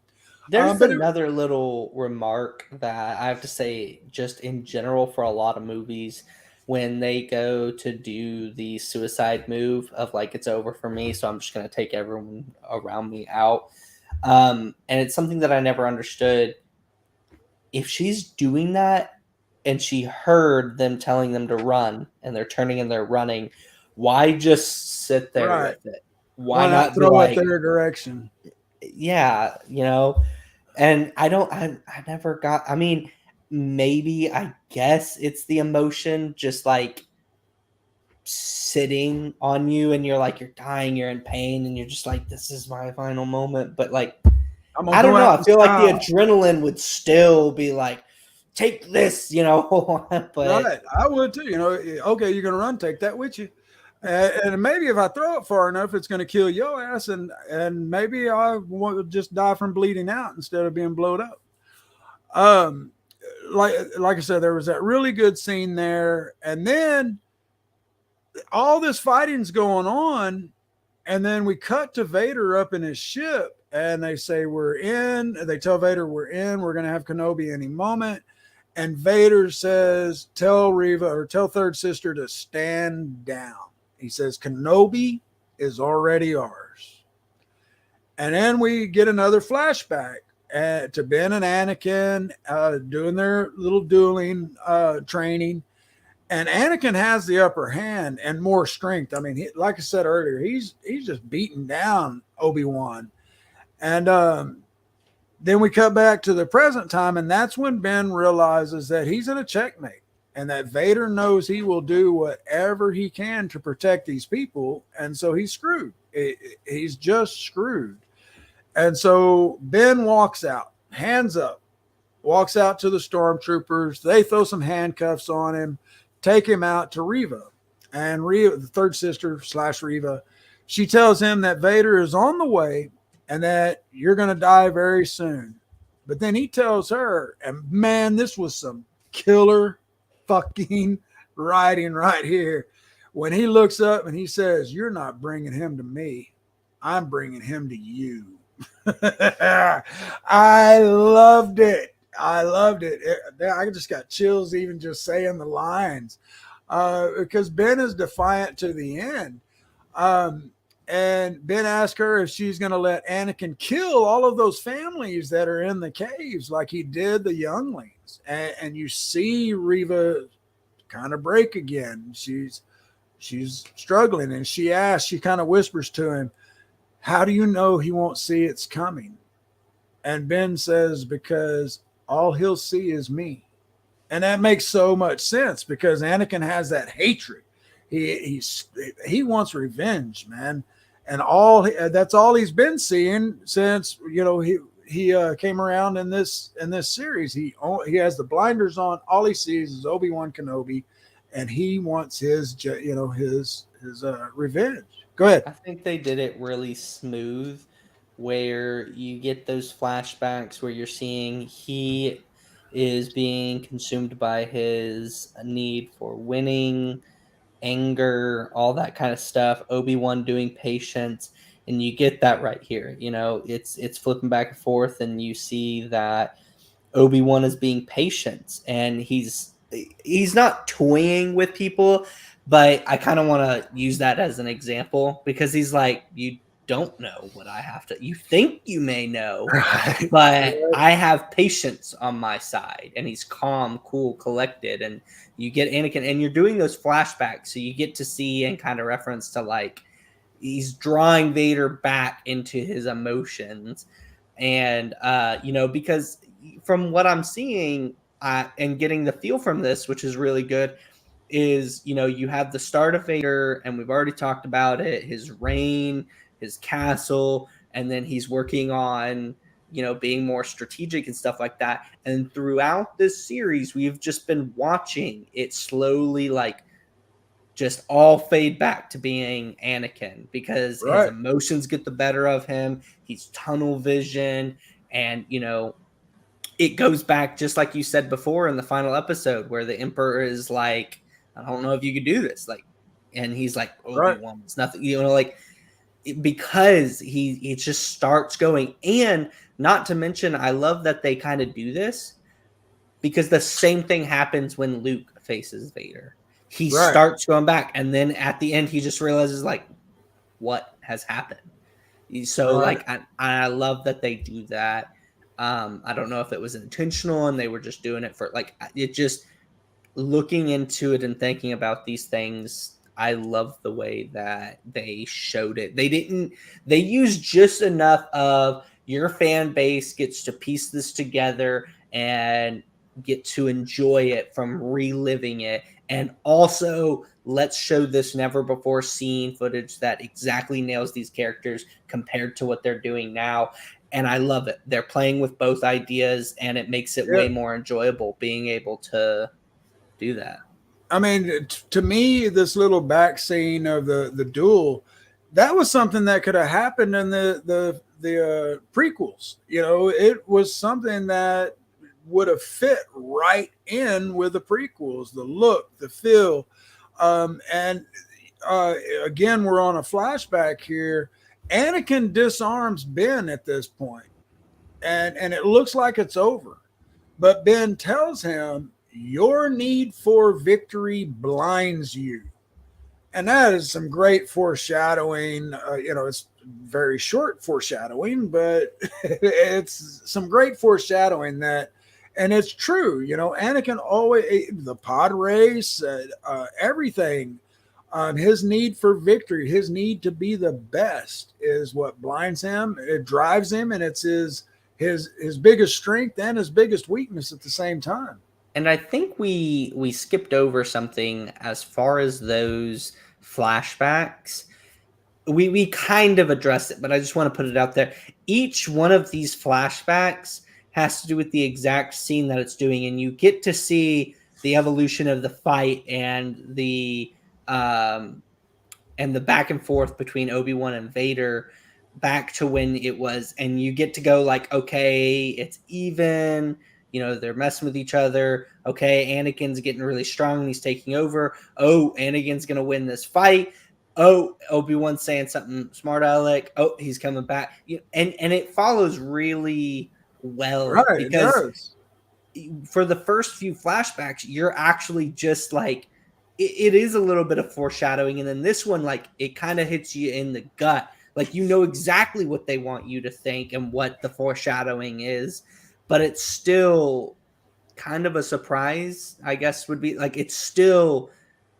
There's another little remark that I have to say, just in general, for a lot of movies, when they go to do the suicide move of like, it's over for me, so I'm just going to take everyone around me out. And it's something that I never understood. If she's doing that and she heard them telling them to run and they're turning and they're running, why just sit there with it? Why not throw it their direction? Yeah, you know. And I never got, I mean, maybe, I guess it's the emotion just like sitting on you, and you're like, you're dying, you're in pain, and you're just like, this is my final moment. But like, I don't know. I feel like the adrenaline would still be like, take this, you know. But right, I would too. You know, okay, you're gonna run, take that with you. And maybe if I throw it far enough, it's going to kill your ass, and maybe I will just die from bleeding out instead of being blowed up. Like I said, there was that really good scene there, and then all this fighting's going on, and then we cut to Vader up in his ship, and they say we're in. They tell Vader we're in. We're going to have Kenobi any moment. And Vader says, tell Reva or tell Third Sister to stand down. He says, Kenobi is already ours. And then we get another flashback to Ben and Anakin doing their little dueling training. And Anakin has the upper hand and more strength. I mean, like I said earlier, he's just beating down Obi-Wan. And then we cut back to the present time, and that's when Ben realizes that he's in a checkmate. And that Vader knows he will do whatever he can to protect these people. And so he's screwed. He's just screwed. And so Ben walks out, hands up, walks out to the stormtroopers. They throw some handcuffs on him, take him out to Reva. And Reva, the third sister / Reva, she tells him that Vader is on the way and that you're going to die very soon. But then he tells her, and man, this was some killer fucking writing right here, when he looks up and he says, you're not bringing him to me, I'm bringing him to you. I loved it. I just got chills even just saying the lines, because Ben is defiant to the end. And Ben asked her if she's going to let Anakin kill all of those families that are in the caves like he did the younglings. And you see Reva kind of break again. She's struggling, and she kind of whispers to him, how do you know he won't see it's coming? And Ben says, because all he'll see is me. And that makes so much sense, because Anakin has that hatred. He wants revenge, man. And that's all he's been seeing since, you know, he came around in this series. He has the blinders on. All he sees is Obi Wan Kenobi, and he wants his revenge. Go ahead. I think they did it really smooth, where you get those flashbacks where you're seeing he is being consumed by his need for winning, anger, all that kind of stuff. Obi-Wan doing patience, and you get that right here. You know, it's flipping back and forth, and you see that Obi-Wan is being patient, and he's not toying with people, but I kind of want to use that as an example, because he's like, you don't know what I have to, you think you may know, right, but I have patience on my side. And he's calm, cool, collected. And you get Anakin, and you're doing those flashbacks, so you get to see and kind of reference to, like, he's drawing Vader back into his emotions. And you know, because from what I'm seeing and getting the feel from this, which is really good, is, you know, you have the start of Vader, and we've already talked about it, his reign, his castle, and then he's working on being more strategic and stuff like that. And throughout this series, we've just been watching it slowly, like, just all fade back to being Anakin because his emotions get the better of him. He's tunnel vision. And, it goes back just like you said before in the final episode where the Emperor is like, I don't know if you could do this. Like, and he's like, Obi-Wan, it's nothing, like, because he just starts going. And not to mention, I love that they kind of do this because the same thing happens when Luke faces Vader. He starts going back, and then at the end, he just realizes, like, what has happened. So, like, I love that they do that. I don't know if it was intentional and they were just doing it for, like, it just, looking into it and thinking about these things, I love the way that they showed it. They used just enough of your fan base gets to piece this together and get to enjoy it from reliving it. And also, let's show this never before seen footage that exactly nails these characters compared to what they're doing now. And I love it. They're playing with both ideas, and it makes it way more enjoyable being able to do that. I mean, to me, this little back scene of the duel, that was something that could have happened in the prequels. It was something that would have fit right in with the prequels, the look, the feel. And again, we're on a flashback here. Anakin disarms Ben at this point, and it looks like it's over. But Ben tells him, your need for victory blinds you. And that is some great foreshadowing. It's very short foreshadowing, but it's some great foreshadowing that, and it's true. Anakin always, the pod race, everything, his need for victory, his need to be the best is what blinds him. It drives him, and it's his biggest strength and his biggest weakness at the same time. And I think we skipped over something as far as those flashbacks. We kind of addressed it, but I just want to put it out there. Each one of these flashbacks has to do with the exact scene that it's doing, and you get to see the evolution of the fight and the back and forth between Obi-Wan and Vader back to when it was, and you get to go like, okay, it's even. They're messing with each other. Okay, Anakin's getting really strong and he's taking over. Oh, Anakin's going to win this fight. Oh, Obi-Wan's saying something smart aleck. Oh, he's coming back. And it follows really well. Because for the first few flashbacks, you're actually just like, it is a little bit of foreshadowing. And then this one, like, it kind of hits you in the gut. Like, exactly what they want you to think and what the foreshadowing is. But it's still kind of a surprise, I guess would be. Like, it's still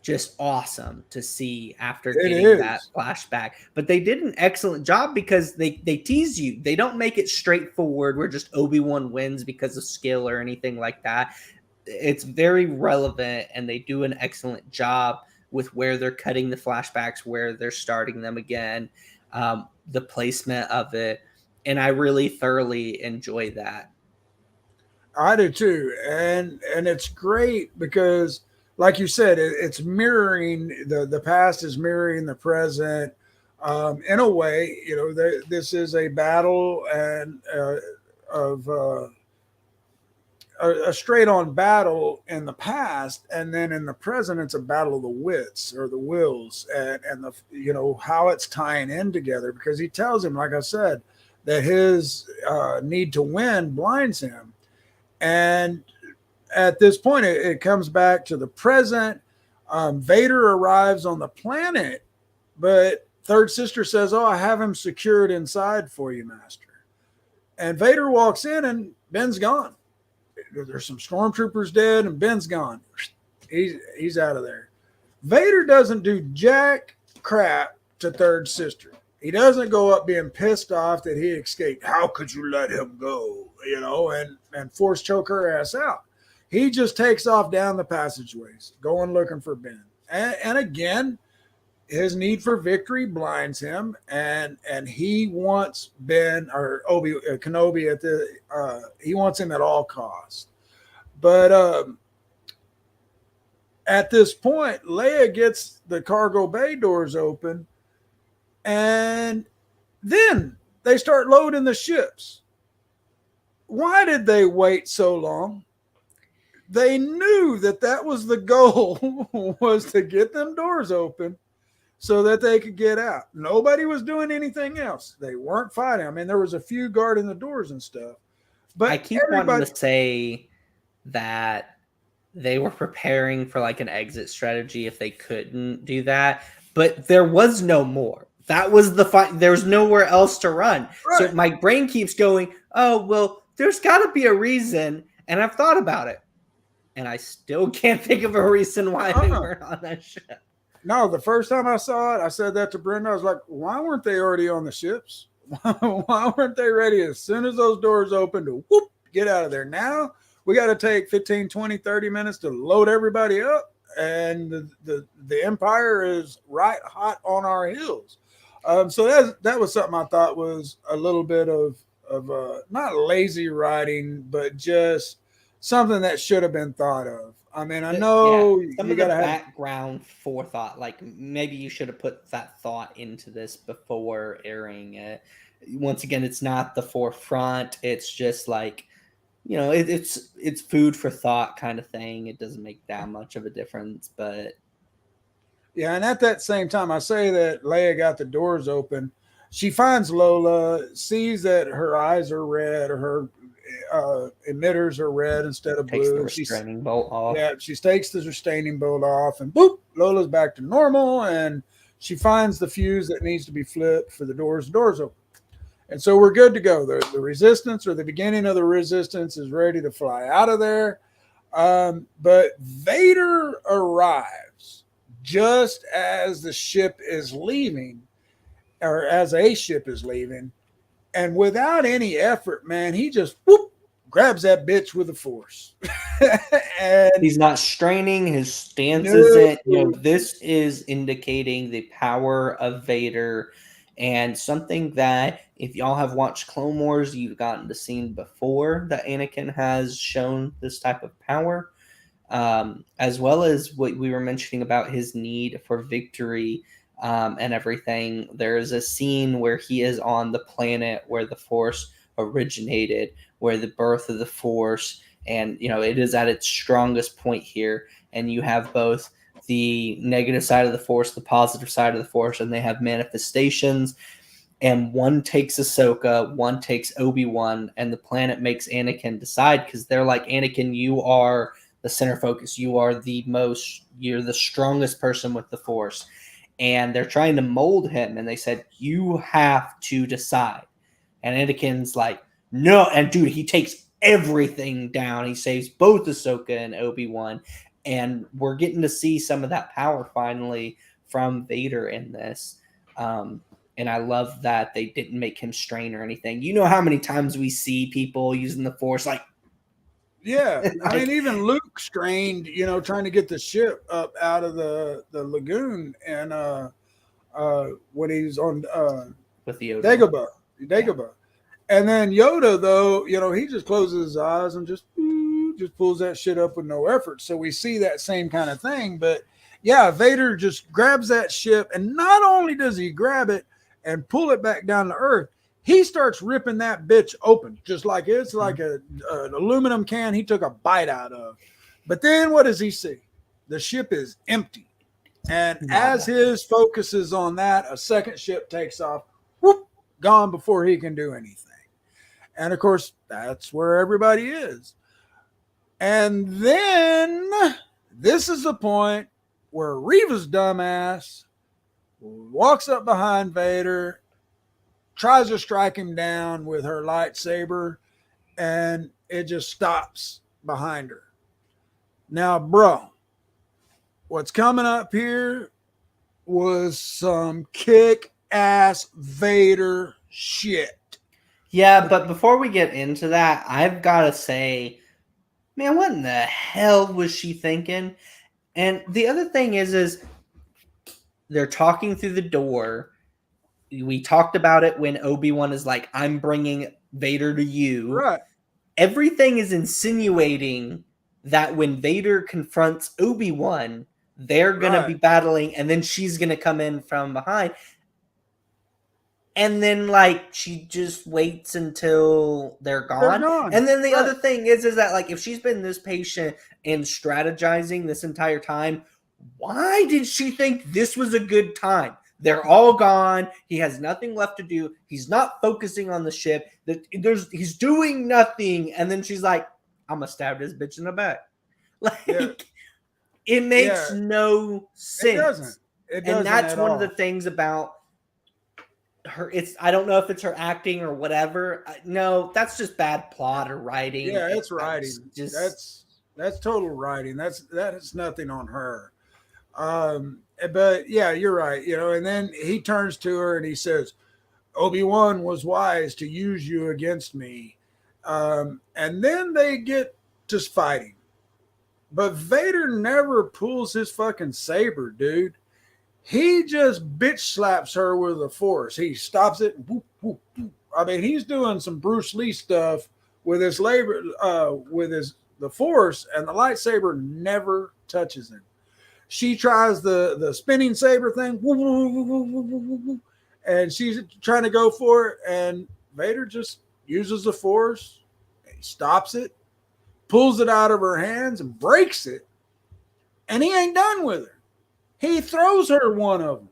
just awesome to see after getting that flashback. But they did an excellent job because they tease you. They don't make it straightforward where just Obi-Wan wins because of skill or anything like that. It's very relevant, and they do an excellent job with where they're cutting the flashbacks, where they're starting them again, the placement of it. And I really thoroughly enjoy that. I do too, and it's great because, like you said, it's mirroring the past is mirroring the present. In a way, this is a battle and of a straight-on battle in the past, and then in the present, it's a battle of the wits or the wills, and the how it's tying in together. Because he tells him, like I said, that his need to win blinds him. And at this point, it comes back to the present. Vader arrives on the planet, but Third Sister says, oh, I have him secured inside for you, Master. And Vader walks in, and Ben's gone. There's some stormtroopers dead, and Ben's gone. He's out of there. Vader doesn't do jack crap to Third Sister. He doesn't go up being pissed off that he escaped. How could you let him go? And force choke her ass out. He just takes off down the passageways, going looking for Ben. And again, his need for victory blinds him, and he wants Ben or Obi Kenobi at he wants him at all costs. But at this point, Leia gets the cargo bay doors open, and then they start loading the ships. Why did they wait so long? They knew that was the goal, was to get them doors open so that they could get out. Nobody was doing anything else. They weren't fighting. I mean, there was a few guarding the doors and stuff. But I keep wanting to say that they were preparing for like an exit strategy if they couldn't do that. But there was no more. That was the fight. There's nowhere else to run. Right. So my brain keeps going, oh, well, there's got to be a reason. And I've thought about it. And I still can't think of a reason why they weren't on that ship. No, the first time I saw it, I said that to Brenda. I was like, why weren't they already on the ships? Why weren't they ready as soon as those doors opened to whoop, get out of there? Now we got to take 15, 20, 30 minutes to load everybody up. And the Empire is right hot on our heels. So that was something I thought was a little bit of not lazy writing, but just something that should have been thought of. I mean, I know some of the background forethought, like maybe you should have put that thought into this before airing it. Once again, it's not the forefront. It's just like, it's food for thought kind of thing. It doesn't make that much of a difference, but yeah. And at that same time, I say that Leia got the doors open. She finds Lola, sees that her eyes are red, or her emitters are red instead of blue. Takes the restraining bolt off. Yeah, she takes the restraining bolt off, and boop, Lola's back to normal, and she finds the fuse that needs to be flipped for the doors open. And so we're good to go. The resistance, or the beginning of the resistance, is ready to fly out of there. But Vader arrives just as the ship is leaving, or as a ship is leaving. And without any effort, man, he just whoop, grabs that bitch with the force. And he's not straining. His stance isn't. This is indicating the power of Vader, and something that if y'all have watched Clone Wars, you've gotten to see before that Anakin has shown this type of power, as well as what we were mentioning about his need for victory. And everything. There is a scene where he is on the planet where the Force originated, where the birth of the Force, and it is at its strongest point here. And you have both the negative side of the Force, the positive side of the Force, and they have manifestations. And one takes Ahsoka, one takes Obi-Wan, and the planet makes Anakin decide, because they're like, Anakin, you are the center focus. You're the strongest person with the Force. And they're trying to mold him, and they said, you have to decide. And Anakin's like, no. And dude, he takes everything down. He saves both Ahsoka and Obi-Wan. And we're getting to see some of that power finally from Vader in this. And I love that they didn't make him strain or anything. You know how many times we see people using the Force, like, yeah, I mean, even Luke strained, trying to get the ship up out of the lagoon, and when he's on with the Dagobah. Yeah. And then Yoda, though, he just closes his eyes and just pulls that shit up with no effort. So we see that same kind of thing. But yeah, Vader just grabs that ship, and not only does he grab it and pull it back down to Earth, he starts ripping that bitch open, just like it's like an aluminum can he took a bite out of. But then what does he see? The ship is empty. And as his focus is on that, a second ship takes off, whoop, gone before he can do anything. And of course, that's where everybody is. And then this is the point where Reva's dumbass walks up behind Vader, tries to strike him down with her lightsaber, and it just stops behind her. Now, bro, what's coming up here was some kick-ass Vader shit. Yeah, but before we get into that, I've got to say, man, what in the hell was she thinking? And the other thing is they're talking through the door. We talked about it when Obi-Wan is like, I'm bringing Vader to you. Right. Everything is insinuating that when Vader confronts Obi-Wan, they're going to be battling, and then she's going to come in from behind. And then, like, she just waits until they're gone. And then the other thing is that, like, if she's been this patient and strategizing this entire time, why did she think this was a good time? They're all gone. He has nothing left to do. He's not focusing on the ship. He's doing nothing. And then she's like, I'm going to stab this bitch in the back. Like, it makes no sense. It doesn't. And that's one of the things about her. I don't know if it's her acting or whatever. No, that's just bad plot or writing. Yeah, it's writing. That's total writing. That is nothing on her. But yeah, you're right. And then he turns to her and he says, Obi-Wan was wise to use you against me. And then they get to fighting. But Vader never pulls his fucking saber, dude. He just bitch slaps her with the Force. He stops it. And whoop, whoop, whoop. I mean, he's doing some Bruce Lee stuff with his the Force, and the lightsaber never touches him. She tries the spinning saber thing, and she's trying to go for it, and Vader just uses the Force. He stops it, pulls it out of her hands, and breaks it. And he ain't done with her. He throws her one of them.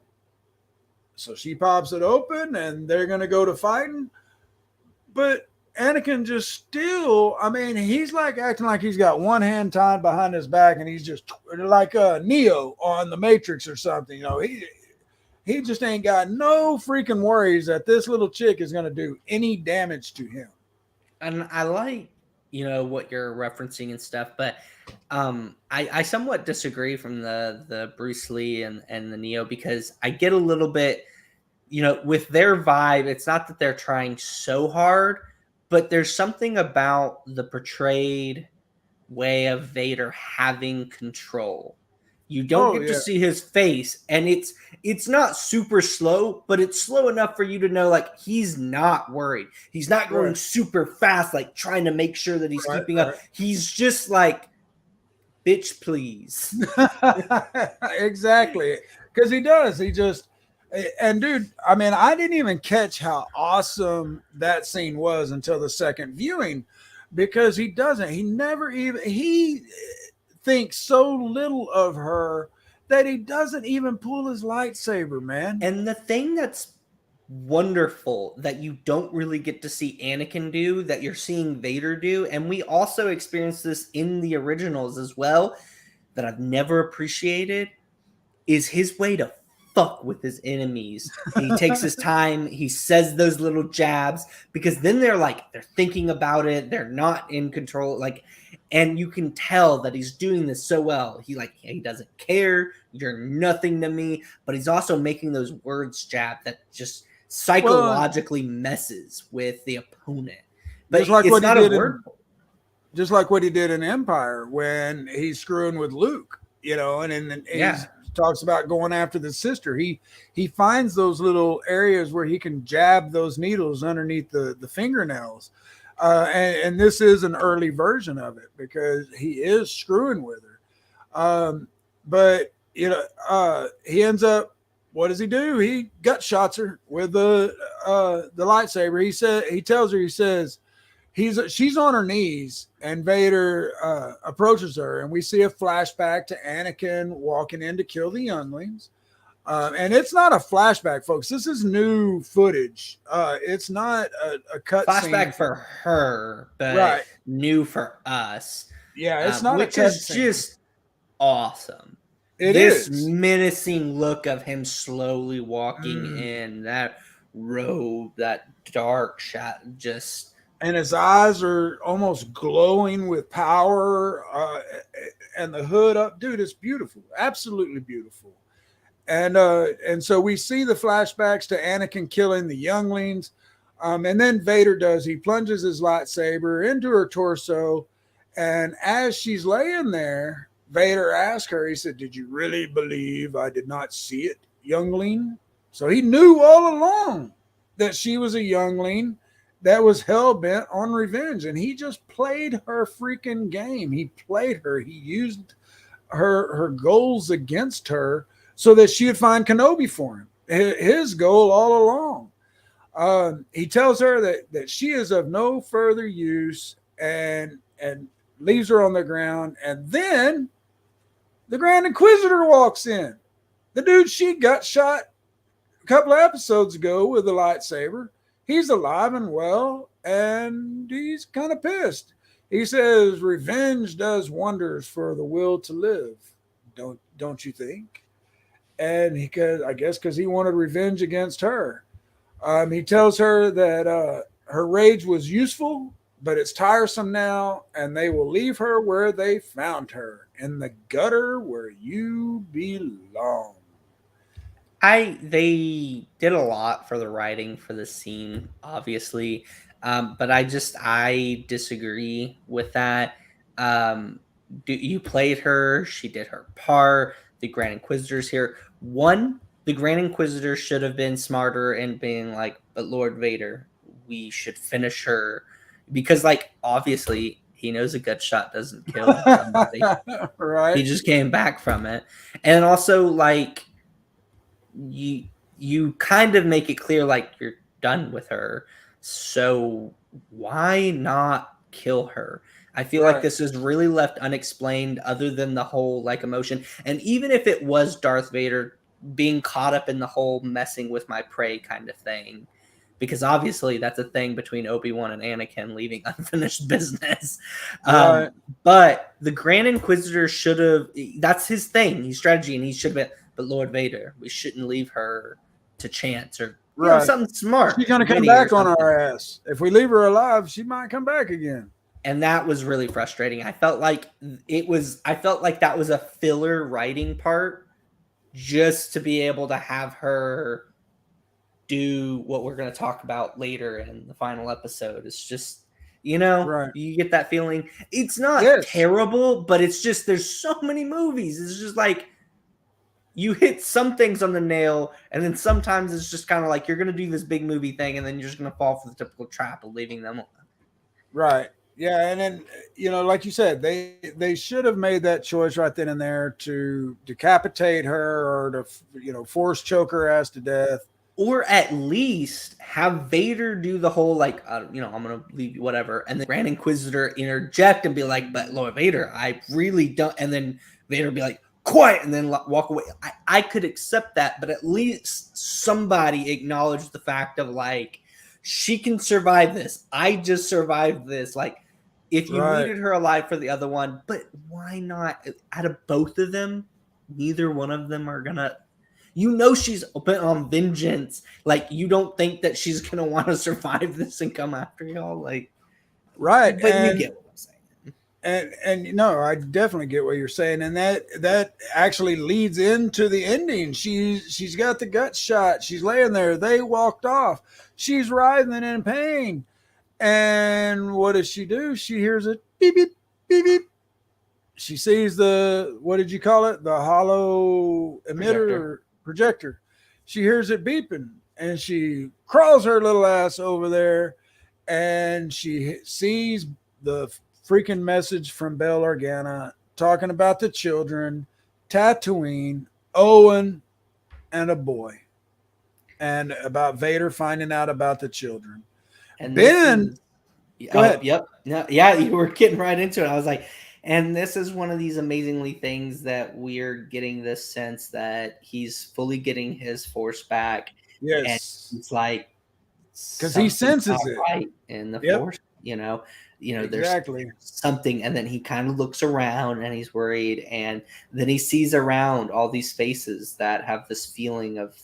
So she pops it open, and they're going to go to fighting. But Anakin just still, I mean, he's like acting like he's got one hand tied behind his back, and he's just like Neo on the Matrix or something. He just ain't got no freaking worries that this little chick is going to do any damage to him. And I like, what you're referencing and stuff, but I somewhat disagree from the Bruce Lee and the Neo, because I get a little bit, with their vibe. It's not that they're trying so hard, but there's something about the portrayed way of Vader having control. You don't get to see his face, and it's not super slow, but it's slow enough for you to know, like, he's not worried. He's not going super fast, like trying to make sure that he's keeping up. He's just like, bitch, please. Exactly. Because he does. And dude, I mean, I didn't even catch how awesome that scene was until the second viewing, because he thinks so little of her that he doesn't even pull his lightsaber, man. And the thing that's wonderful that you don't really get to see Anakin do, that you're seeing Vader do, and we also experienced this in the originals as well, that I've never appreciated, is his way to fuck with his enemies. He takes his time, he says those little jabs, because then they're thinking about it, they're not in control, and you can tell that he's doing this so well. He doesn't care, you're nothing to me, but he's also making those words jab that just psychologically messes with the opponent. But just like it's not a word. Just like what he did in Empire when he's screwing with Luke, and he talks about going after the sister. He finds those little areas where he can jab those needles underneath the fingernails. And this is an early version of it, because he is screwing with her. But he ends up, what does he do? He gut shots her with the lightsaber. He tells her, she's on her knees, and Vader approaches her, and we see a flashback to Anakin walking in to kill the younglings. And it's not a flashback, folks. This is new footage. It's not a cut flashback for her, but new for us. Yeah, it's not which a cut is scene. Just awesome. This menacing look of him slowly walking in, that robe, that dark shot, just. And his eyes are almost glowing with power, and the hood up. Dude, it's beautiful. Absolutely beautiful. And so we see the flashbacks to Anakin killing the younglings. And then Vader he plunges his lightsaber into her torso. And as she's laying there, Vader asked her, he said, "Did you really believe I did not see it? youngling. So he knew all along that she was a youngling that was hell bent on revenge, and he just played her freaking game. He played her. He used her goals against her so that she would find Kenobi for him. His goal all along. He tells her that she is of no further use, and leaves her on the ground. And then the Grand Inquisitor walks in. The dude she got shot a couple of episodes ago with a lightsaber. He's alive and well, and he's kind of pissed. He says, "Revenge does wonders for the will to live, don't you think?" And I guess because he wanted revenge against her. He tells her that her rage was useful, but it's tiresome now, and they will leave her where they found her, in the gutter where you belong. They did a lot for the writing for this scene, obviously, but I disagree with that. You played her; she did her part. The Grand Inquisitor's here. The Grand Inquisitor should have been smarter and being like, "But Lord Vader, we should finish her," because, like, obviously he knows a gut shot doesn't kill somebody. Right? He just came back from it, and also like. You kind of make it clear like you're done with her, so why not kill her? I feel like this is really left unexplained, other than the whole like emotion. And even if it was Darth Vader being caught up in the whole messing with my prey kind of thing, because obviously that's a thing between Obi-Wan and Anakin, leaving unfinished business. But the Grand Inquisitor should have, that's his thing, his strategy, and he should have been, "But Lord Vader, we shouldn't leave her to chance," or something smart. She's going to come back on our ass. If we leave her alive, she might come back again. And that was really frustrating. I felt like that was a filler writing part just to be able to have her do what we're going to talk about later in the final episode. It's just, you get that feeling. It's not terrible, but it's just, there's so many movies. It's just like, you hit some things on the nail, and then sometimes it's just kind of like you're going to do this big movie thing, and then you're just going to fall for the typical trap of leaving them alone. Right. Yeah, and then, like you said, they should have made that choice right then and there to decapitate her, or to, force choke her ass to death. Or at least have Vader do the whole, like, I'm going to leave you, whatever, and the Grand Inquisitor interject and be like, "But Lord Vader, I really don't," and then Vader be like, "Quiet," and then walk away. I could accept that, but at least somebody acknowledged the fact of, like, she can survive this. I just survived this. Like, if you needed her alive for the other one, but why not? Out of both of them, neither one of them are gonna. She's bent on vengeance. Like, you don't think that she's gonna want to survive this and come after y'all, like, right? But you get what I'm saying. And I definitely get what you're saying, and that actually leads into the ending. She's got the gut shot. She's laying there. They walked off. She's writhing in pain, and what does she do? She hears it beep beep beep beep. She sees the, what did you call it? The hollow emitter projector. She hears it beeping, and she crawls her little ass over there, and she sees the freaking message from Bail Organa talking about the children, Tatooine, Owen, and a boy, and about Vader finding out about the children. And then, go ahead. Yep. No, yeah, you were getting right into it. I was like, and this is one of these amazingly things that we're getting this sense that he's fully getting his force back. Yes. And it's like, because he senses it right in the force, exactly. There's something, and then he kind of looks around and he's worried, and then he sees around all these faces that have this feeling of,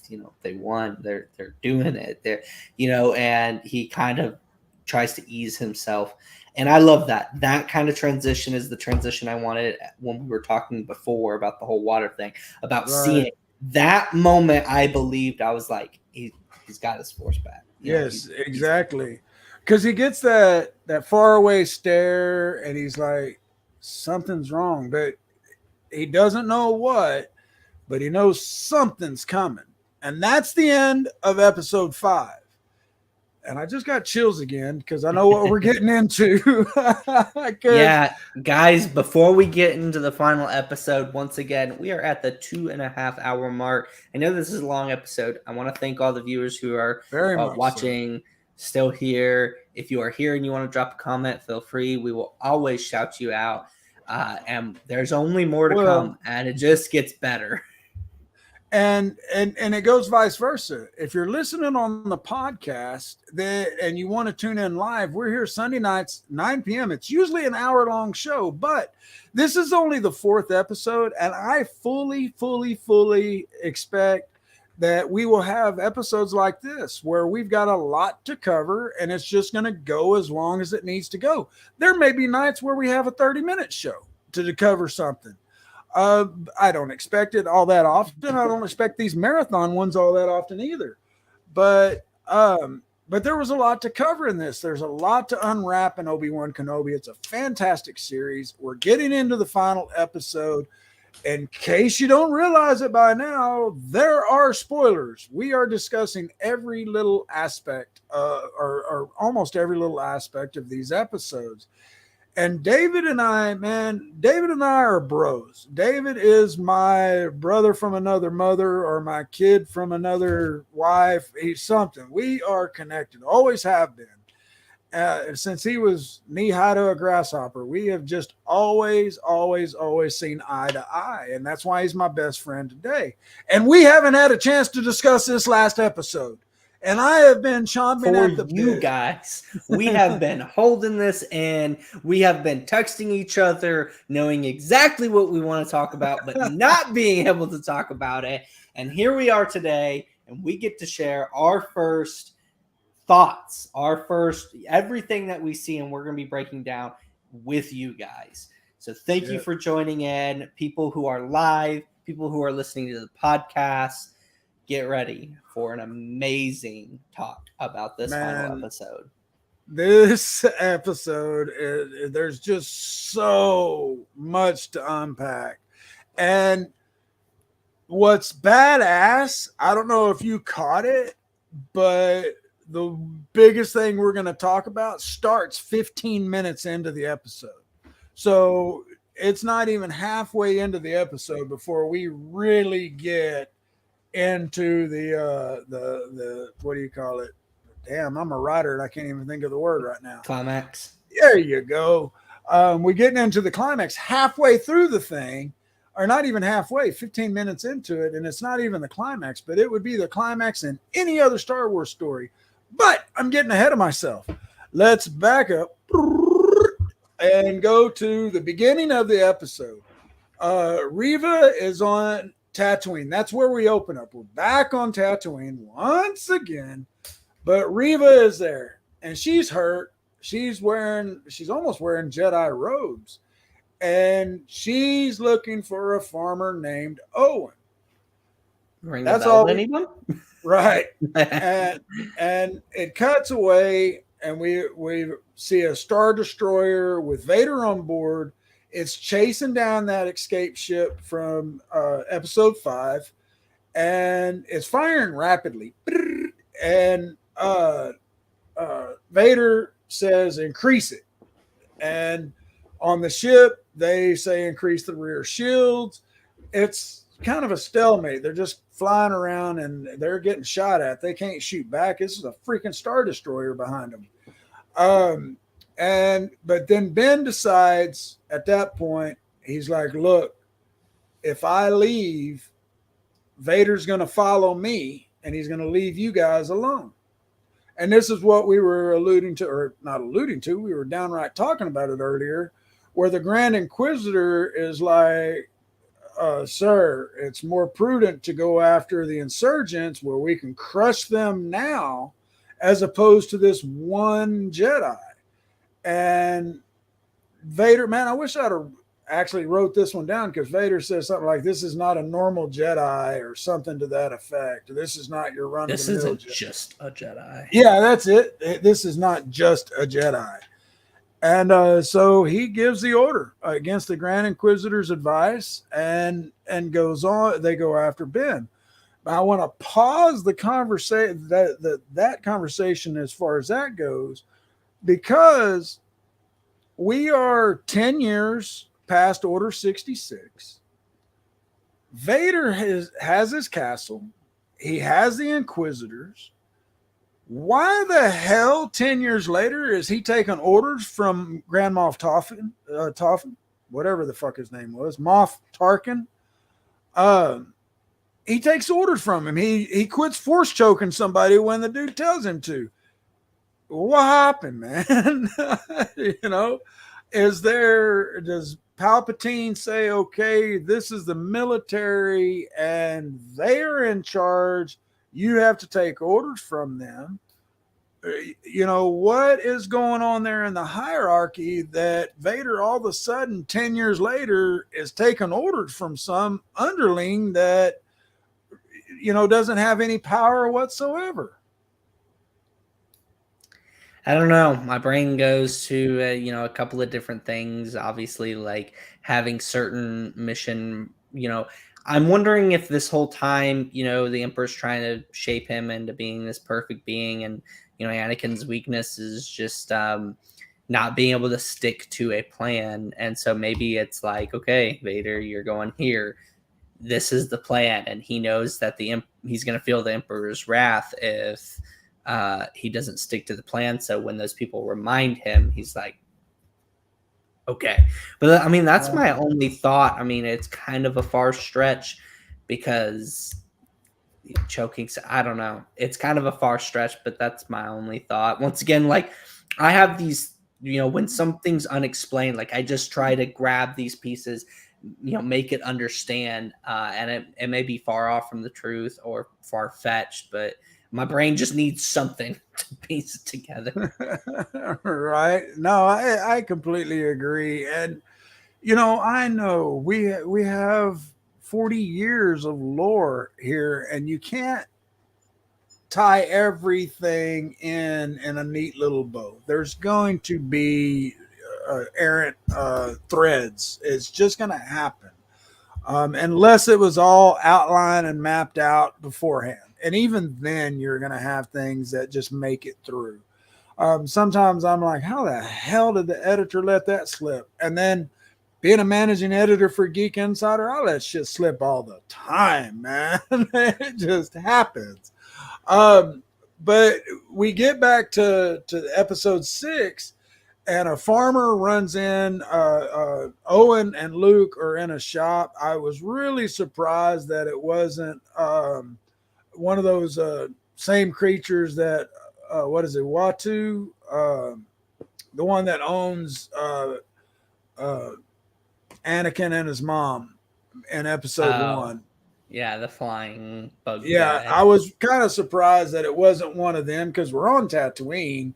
they won, they're doing it, and he kind of tries to ease himself. And I love that kind of transition is the transition I wanted when we were talking before about the whole water thing, about seeing that moment. I believed, I was like, he's got his force back. Yes, exactly. Because he gets that faraway stare, and he's like, something's wrong, but he doesn't know what, but he knows something's coming. And that's the end of episode 5. And I just got chills again because I know what we're getting into. Yeah, guys, before we get into the final episode, once again, we are at the 2.5 hour mark. I know this is a long episode. I want to thank all the viewers who are watching, still here. If you are here and you want to drop a comment, feel free. We will always shout you out. And there's only more to come, and it just gets better. And it goes vice versa. If you're listening on the podcast and you want to tune in live, we're here Sunday nights, 9 p.m. It's usually an hour-long show, but this is only the 4th episode, and I fully expect that we will have episodes like this where we've got a lot to cover, and it's just going to go as long as it needs to go. There may be nights where we have a 30-minute show to cover something. I don't expect it all that often. I don't expect these marathon ones all that often either. But there was a lot to cover in this. There's a lot to unwrap in Obi Wan Kenobi. It's a fantastic series. We're getting into the final episode. In case you don't realize it by now, there are spoilers. We are discussing every little aspect, or almost every little aspect of these episodes. And David and I are bros. David is my brother from another mother or my kid from another wife. He's something. We are connected, always have been. Since he was knee-high to a grasshopper, we have just always seen eye to eye. And that's why he's my best friend today. And we haven't had a chance to discuss this last episode. And I have been chomping at the bit. You guys, we have been holding this in. We have been texting each other, knowing exactly what we want to talk about, but not being able to talk about it. And here we are today, and we get to share our first thoughts, everything that we see, and we're going to be breaking down with you guys. So thank you for joining in. People who are live, people who are listening to the podcast, get ready for an amazing talk about this final episode. This episode, there's just so much to unpack. And what's badass, I don't know if you caught it, but the biggest thing we're going to talk about starts 15 minutes into the episode. So it's not even halfway into the episode before we really get into the what do you call it? Damn, I'm a writer and I can't even think of the word right now. Climax. There you go. We're getting into the climax halfway through the thing, or not even halfway, 15 minutes into it, and it's not even the climax, but it would be the climax in any other Star Wars story. But I'm getting ahead of myself. Let's back up and go to the beginning of the episode. Reva is on Tatooine. That's where we open up. We're back on Tatooine once again, but Reva is there and she's hurt. She's almost wearing Jedi robes, and she's looking for a farmer named Owen. That's all. Anyone? Right. and it cuts away, and we see a Star Destroyer with Vader on board. It's chasing down that escape ship from episode 5, and it's firing rapidly. And Vader says, increase it. And on the ship, they say increase the rear shields. It's kind of a stalemate. They're just flying around, and they're getting shot at. They can't shoot back. This is a freaking Star Destroyer behind them. But then Ben decides at that point, he's like, look, if I leave, Vader's going to follow me, and he's going to leave you guys alone. And this is what we were alluding to, or not alluding to, we were downright talking about it earlier, where the Grand Inquisitor is like, sir, it's more prudent to go after the insurgents where we can crush them now as opposed to this one Jedi. And Vader, man, I wish I'd have actually wrote this one down, because Vader says something like, this is not a normal Jedi, or something to that effect. This is not your run. This isn't just a Jedi. Yeah, that's it. This is not just a Jedi. And so he gives the order against the Grand Inquisitor's advice and goes on. They go after Ben. I want to pause the conversation, that conversation as far as that goes, because we are 10 years past Order 66. Vader has his castle. He has the Inquisitors. Why the hell 10 years later is he taking orders from Grand Moff Tarkin, whatever the fuck his name was, Moff Tarkin? He takes orders from him. He quits force choking somebody when the dude tells him to. What happened, man? Does Palpatine say, okay, this is the military and they're in charge, you have to take orders from them? What is going on there in the hierarchy that Vader all of a sudden 10 years later is taking orders from some underling that doesn't have any power whatsoever? I don't know. My brain goes to a couple of different things. Obviously, like having certain mission. I'm wondering if this whole time, the Emperor's trying to shape him into being this perfect being, and Anakin's weakness is just not being able to stick to a plan. And so maybe it's like, okay, Vader, you're going here. This is the plan, and he knows that he's going to feel the Emperor's wrath if he doesn't stick to the plan. So when those people remind him, he's like, okay. But I mean, that's my only thought. I mean, it's kind of a far stretch because choking, I don't know. It's kind of a far stretch, but that's my only thought. Once again, like I have these, when something's unexplained, like I just try to grab these pieces, make it understand. And it may be far off from the truth or far-fetched, but my brain just needs something to piece it together. Right. No, I completely agree. And, I know we have 40 years of lore here, and you can't tie everything in a neat little bow. There's going to be errant threads. It's just going to happen. Unless it was all outlined and mapped out beforehand. And even then, you're going to have things that just make it through. Sometimes I'm like, how the hell did the editor let that slip? And then being a managing editor for Geek Insider, I let shit slip all the time, man. It just happens. But we get back to episode 6, and a farmer runs in. Owen and Luke are in a shop. I was really surprised that it wasn't one of those same creatures that, what is it, Watu? The one that owns Anakin and his mom in episode 1. Yeah, the flying bug. Yeah, guy. I was kind of surprised that it wasn't one of them because we're on Tatooine.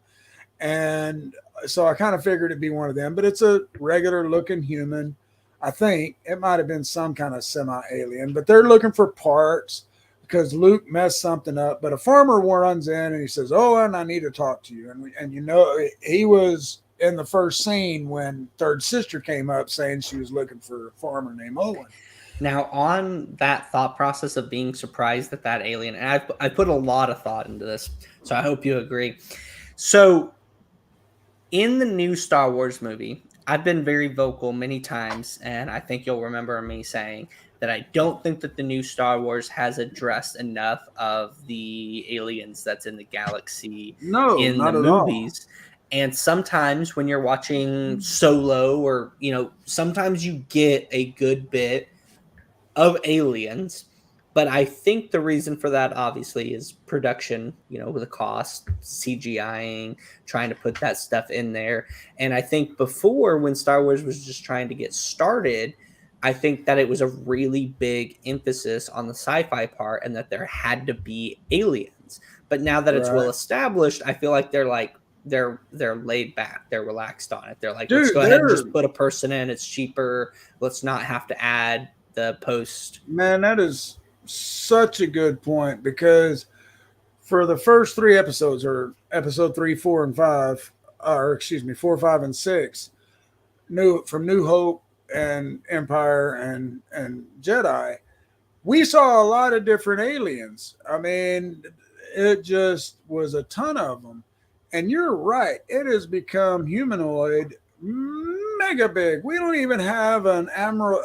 And so I kind of figured it'd be one of them, but it's a regular looking human. I think it might have been some kind of semi-alien, but they're looking for parts because Luke messed something up. But a farmer runs in and he says, "Owen, I need to talk to you." And he was in the first scene when Third Sister came up saying she was looking for a farmer named Owen. Now, on that thought process of being surprised at that alien, and I put a lot of thought into this, so I hope you agree. So, in the new Star Wars movie, I've been very vocal many times, and I think you'll remember me saying that I don't think that the new Star Wars has addressed enough of the aliens that's in the galaxy in the movies. And sometimes when you're watching Solo or, sometimes you get a good bit of aliens. But I think the reason for that, obviously, is production, with the cost, CGIing, trying to put that stuff in there. And I think before, when Star Wars was just trying to get started, I think that it was a really big emphasis on the sci-fi part and that there had to be aliens. But now that it's well established, I feel like they're laid back. They're relaxed on it. They're like, let's go ahead and just put a person in. It's cheaper. Let's not have to add the post. Man, that is such a good point, because for the first 3 episodes, or episode 3, 4, and 5, 4, 5, and 6, New Hope and Empire and Jedi, we saw a lot of different aliens. I mean, it just was a ton of them. And you're right, it has become humanoid mega big. We don't even have an Admiral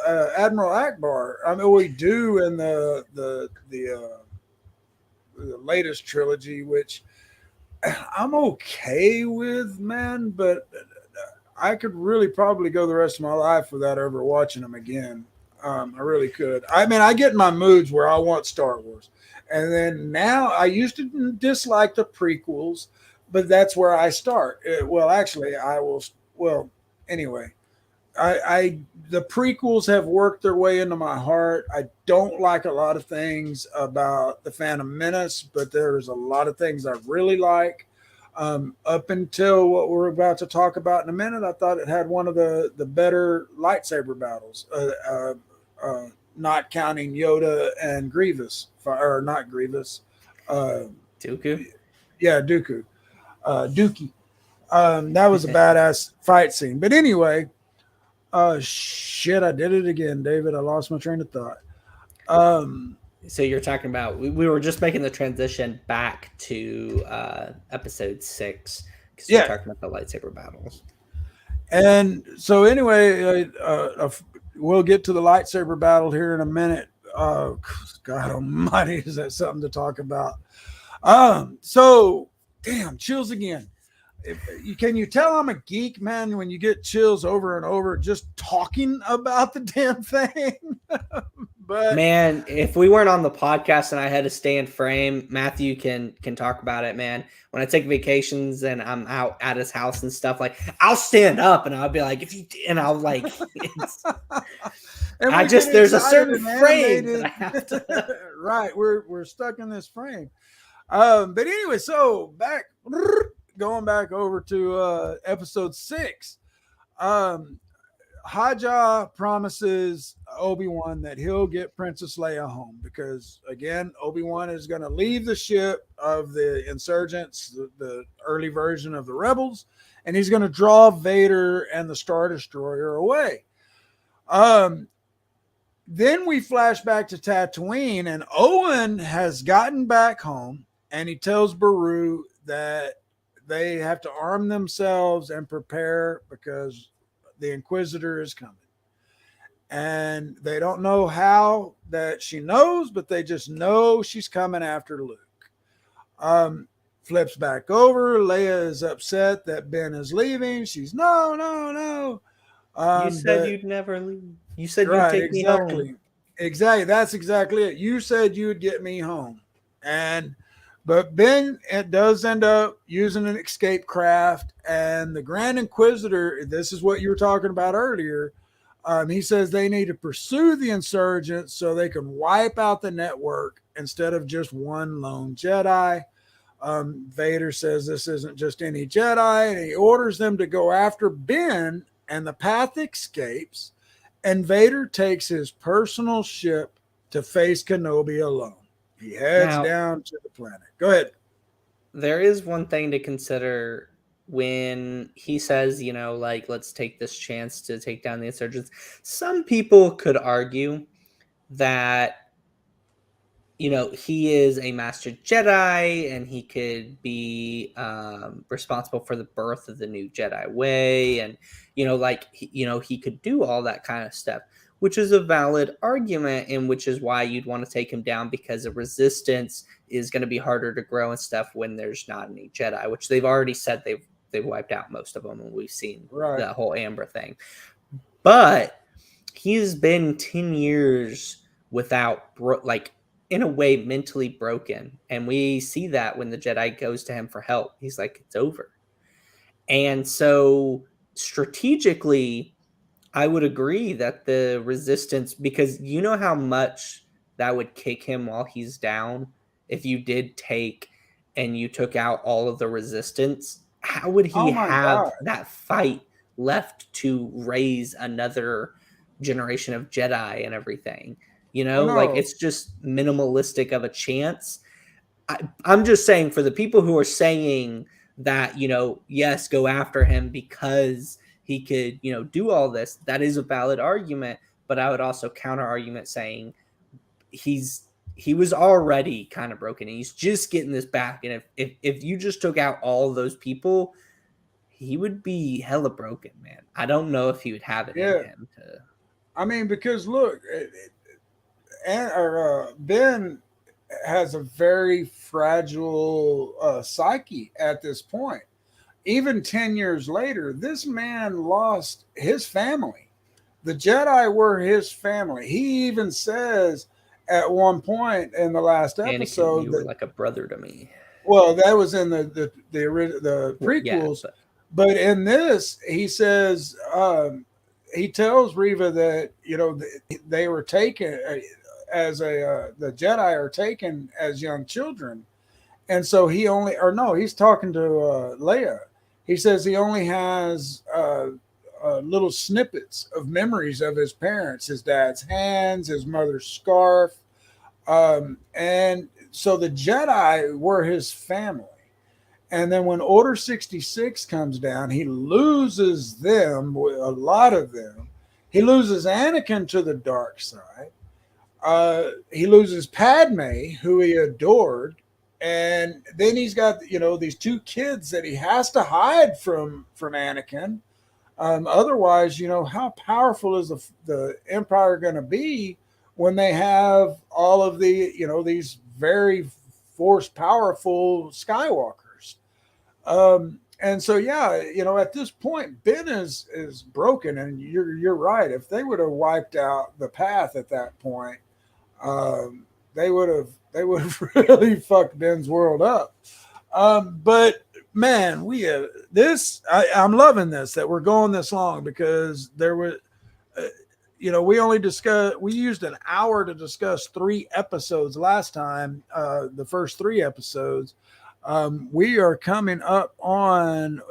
Akbar. I mean, we do in the latest trilogy, which I'm okay with, man, but I could really probably go the rest of my life without ever watching them again. I really could. I mean, I get in my moods where I want Star Wars. And then now I used to dislike the prequels, but that's where I start. Well, actually, I will. Well, anyway, I the prequels have worked their way into my heart. I don't like a lot of things about the Phantom Menace, but there's a lot of things I really like. Up until what we're about to talk about in a minute, I thought it had one of the better lightsaber battles. Not counting Yoda and Grievous, or not Grievous. Dooku? Yeah, Dooku. Dookie. That was a badass fight scene. But anyway, shit, I did it again, David. I lost my train of thought. So you're talking about, we were just making the transition back to episode 6 because we're talking about the lightsaber battles. And so anyway, we'll get to the lightsaber battle here in a minute. God almighty, is that something to talk about? So damn, chills again. Can you tell I'm a geek, man, when you get chills over and over just talking about the damn thing? But man, if we weren't on the podcast and I had to stay in frame, Matthew can talk about it, man. When I take vacations and I'm out at his house and stuff, like I'll stand up and I'll be like, and I'll like, there's a certain frame that I have to. Right, we're stuck in this frame. But anyway, so going back over to episode 6. Haja promises Obi-Wan that he'll get Princess Leia home because, again, Obi-Wan is going to leave the ship of the insurgents, the early version of the rebels, and he's going to draw Vader and the Star Destroyer away. Then we flash back to Tatooine, and Owen has gotten back home, and he tells Beru that they have to arm themselves and prepare because the Inquisitor is coming. And they don't know how that she knows, but they just know she's coming after Luke. Flips back over. Leia is upset that Ben is leaving. She's no. You said you'd never leave. You said you'd take me home. Exactly. That's exactly it. You said you'd get me home. But Ben does end up using an escape craft, and the Grand Inquisitor, this is what you were talking about earlier, he says they need to pursue the insurgents so they can wipe out the network instead of just one lone Jedi. Vader says this isn't just any Jedi, and he orders them to go after Ben, and the path escapes, and Vader takes his personal ship to face Kenobi alone. He heads down to the planet. Go ahead. There is one thing to consider when he says, like, let's take this chance to take down the insurgents. Some people could argue that, he is a master Jedi and he could be responsible for the birth of the new Jedi way. And, he could do all that kind of stuff, which is a valid argument, and which is why you'd want to take him down, because the resistance is going to be harder to grow and stuff when there's not any Jedi, which they've already said they've wiped out most of them, and we've seen the whole Amber thing. But he's been 10 years without, in a way, mentally broken, and we see that when the Jedi goes to him for help. He's like, it's over. And so strategically, I would agree that the resistance, because you know how much that would kick him while he's down if you did take and you took out all of the resistance. How would he have that fight left to raise another generation of Jedi and everything? It's just minimalistic of a chance. I'm just saying, for the people who are saying that, yes, go after him because he could, do all this, that is a valid argument. But I would also counter argument saying he was already kind of broken. He's just getting this back. And if you just took out all of those people, he would be hella broken, man. I don't know if he would have it in him to. I mean, because look, Ben has a very fragile psyche at this point. Even 10 years later, this man lost his family. The Jedi were his family. He even says at one point in the last episode, Anakin, you were like a brother to me. Well, that was in the prequels, but in this, he says he tells Reva that they were taken as the Jedi are taken as young children, and so he's talking to Leia. He says he only has little snippets of memories of his parents, his dad's hands, his mother's scarf, and so the Jedi were his family. And then when Order 66 comes down, he loses them, a lot of them. He loses Anakin to the dark side. He loses Padme, who he adored. And then he's got, these two kids that he has to hide from Anakin. Otherwise, how powerful is the Empire going to be when they have all of the, these very force powerful Skywalkers? And so, at this point, Ben is broken, and you're right. If they would have wiped out the path at that point, they would have really fucked Ben's world up. But man, I'm loving this, that we're going this long, because there was, we used an hour to discuss 3 episodes last time, the first 3 episodes. We are coming up on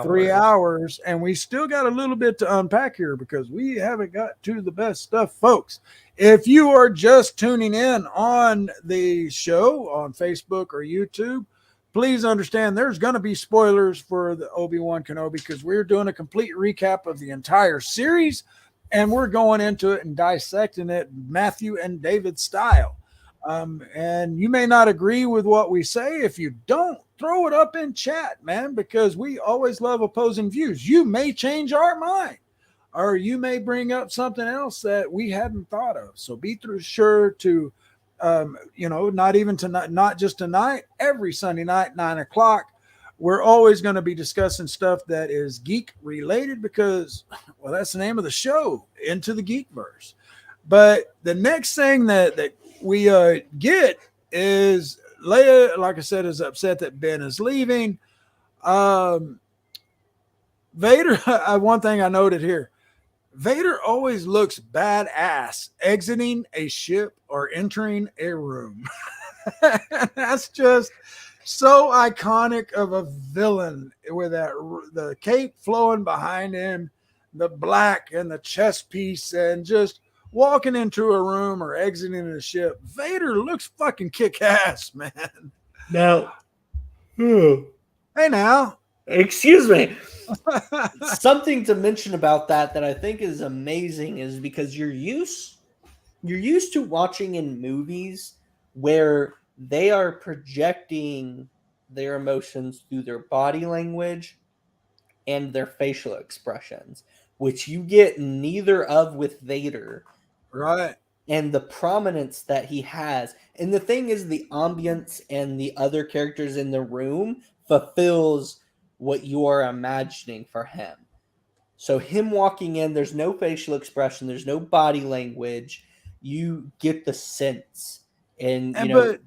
3 hours, and we still got a little bit to unpack here, because we haven't got to the best stuff, folks. If you are just tuning in on the show on Facebook or YouTube, please understand there's going to be spoilers for the Obi Wan Kenobi, because we're doing a complete recap of the entire series, and we're going into it and dissecting it Matthew and David style. And you may not agree with what we say. If you don't, throw it up in chat, man, because we always love opposing views. You may change our mind, or you may bring up something else that we hadn't thought of. So be sure to, not even tonight, not just tonight, every Sunday night, 9:00. We're always going to be discussing stuff that is geek related, because, well, that's the name of the show, Into the Geekverse. But the next thing that we get is Leia, like I said, is upset that Ben is leaving. Vader, one thing I noted here, Vader always looks badass exiting a ship or entering a room. That's just so iconic of a villain, with the cape flowing behind him, the black and the chest piece, and just walking into a room or exiting a ship. Vader looks fucking kick-ass, man. Now, hey, now. Excuse me. Something to mention about that I think is amazing is because you're used to watching in movies where they are projecting their emotions through their body language and their facial expressions, which you get neither of with Vader. Right. And the prominence that he has. And the thing is, the ambience and the other characters in the room fulfills what you are imagining for him. So him walking in, there's no facial expression, there's no body language. You get the sense. And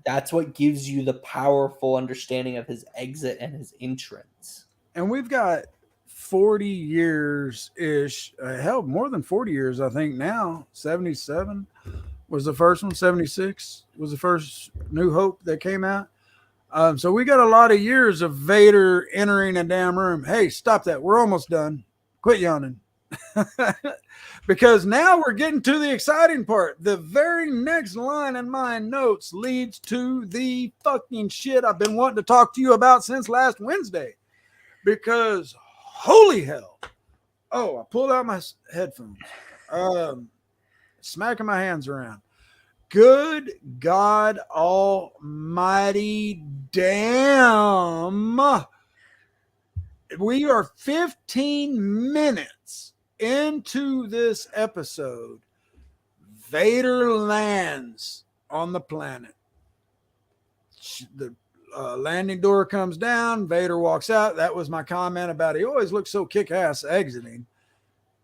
that's what gives you the powerful understanding of his exit and his entrance. And we've got 40 years-ish, hell, more than 40 years, I think now. 77 was the first one. 76 was the first New Hope that came out. So we got a lot of years of Vader entering a damn room. Hey, stop that. We're almost done. Quit yawning. Because now we're getting to the exciting part. The very next line in my notes leads to the fucking shit I've been wanting to talk to you about since last Wednesday. Because holy hell. Oh, I pulled out my headphones. Smacking my hands around. good God almighty damn. We are 15 minutes into this episode. Vader lands on the planet. The landing door comes down. Vader walks out. That was my comment about he always looks so kick-ass exiting.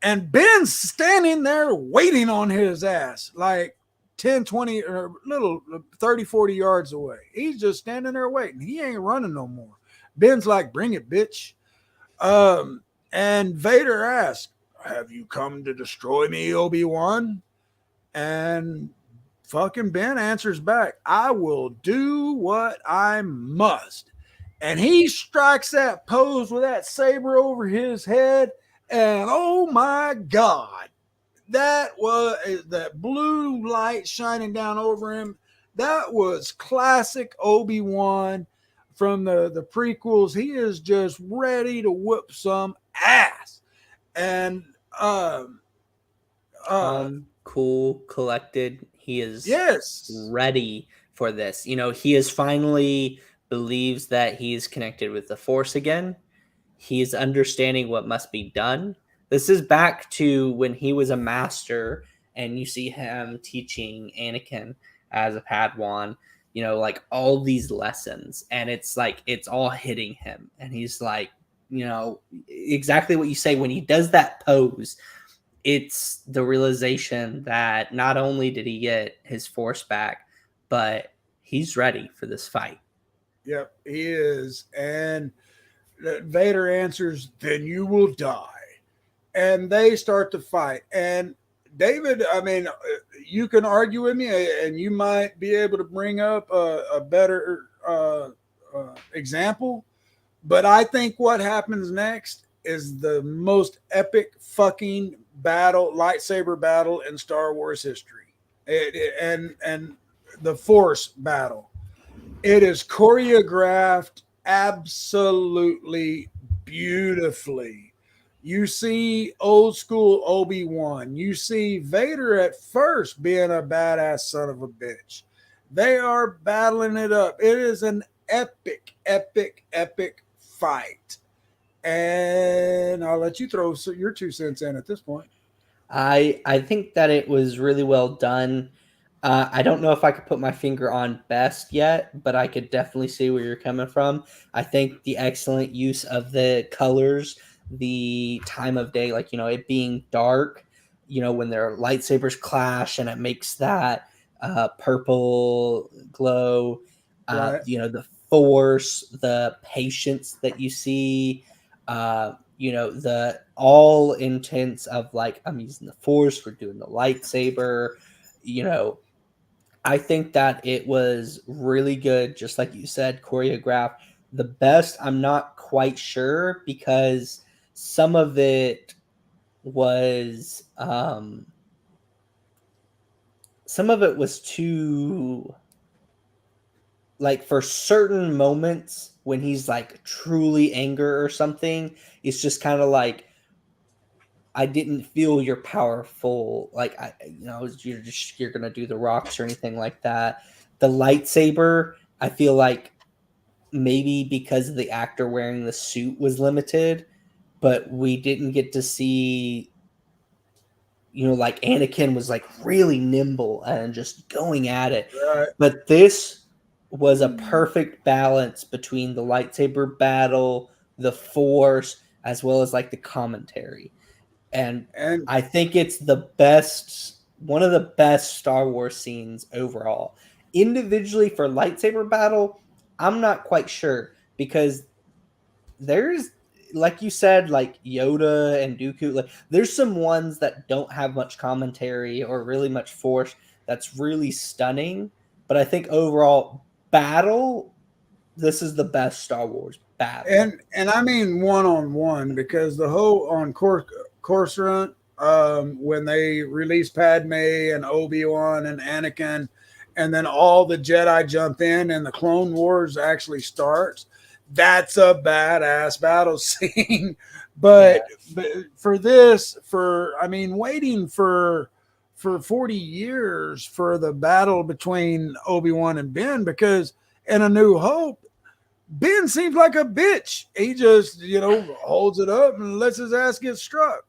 And Ben's standing there waiting on his ass like 10, 20, or little 30, 40 yards away. He's just standing there waiting. He ain't running no more. Ben's like, bring it, bitch. And Vader asks, have you come to destroy me, Obi-Wan? And fucking Ben answers back, I will do what I must. And he strikes that pose with that saber over his head. And oh my God, that was that blue light shining down over him. That was classic Obi-Wan from the prequels. He is just ready to whoop some ass. And cool, collected. He is yes, ready for this. You know, he is finally believes that he is connected with the Force again. He is understanding what must be done. This is back to when he was a master and you see him teaching Anakin as a Padawan, you know, like all these lessons. And it's like, it's all hitting him. And he's like, you know, exactly what you say. When he does that pose, it's the realization that not only did he get his Force back, but he's ready for this fight. Yep, he is. And Vader answers, then you will die. And they start to fight. And David, I mean, you can argue with me and you might be able to bring up a better example. But I think what happens next is the most epic fucking battle, lightsaber battle in Star Wars history. And the Force battle. It is choreographed absolutely beautifully. You see old school Obi-Wan. You see Vader at first being a badass son of a bitch. They are battling it up. It is an epic, epic, epic fight. And I'll let you throw your 2 cents in at this point. I think that it was really well done. I don't know if I could put my finger on best yet, but I could definitely see where you're coming from. I think the excellent use of the colors, the time of day, like, you know, it being dark, you know, when their lightsabers clash and it makes that purple glow, Right. you know, the Force, the patience that you see, you know, the all intents of like, I'm using the Force, we're doing the lightsaber, you know. I think that it was really good, just like you said, choreographed. The best, I'm not quite sure because some of it was too, like, for certain moments when he's like truly anger or something, it's just kind of like, I didn't feel you're powerful. Like, you know, you're gonna do the rocks or anything like that. The lightsaber, I feel like maybe because the actor wearing the suit was limited, but we didn't get to see, you know, like Anakin was like really nimble and just going at it. Right. But this was a perfect balance between the lightsaber battle, the Force, as well as like the commentary. And I think it's the best, one of the best Star Wars scenes overall. Individually for lightsaber battle, I'm not quite sure because there's, like you said, like Yoda and Dooku, like there's some ones that don't have much commentary or really much Force that's really stunning. But I think overall battle, this is the best Star Wars battle. And I mean one-on-one, because the whole on Coruscant, when they release Padme and Obi-Wan and Anakin, and then all the Jedi jump in and the Clone Wars actually starts, that's a badass battle scene. But for this, I mean, waiting for for 40 years for the battle between Obi-Wan and Ben, because in A New Hope, Ben seems like a bitch. He just, holds it up and lets his ass get struck.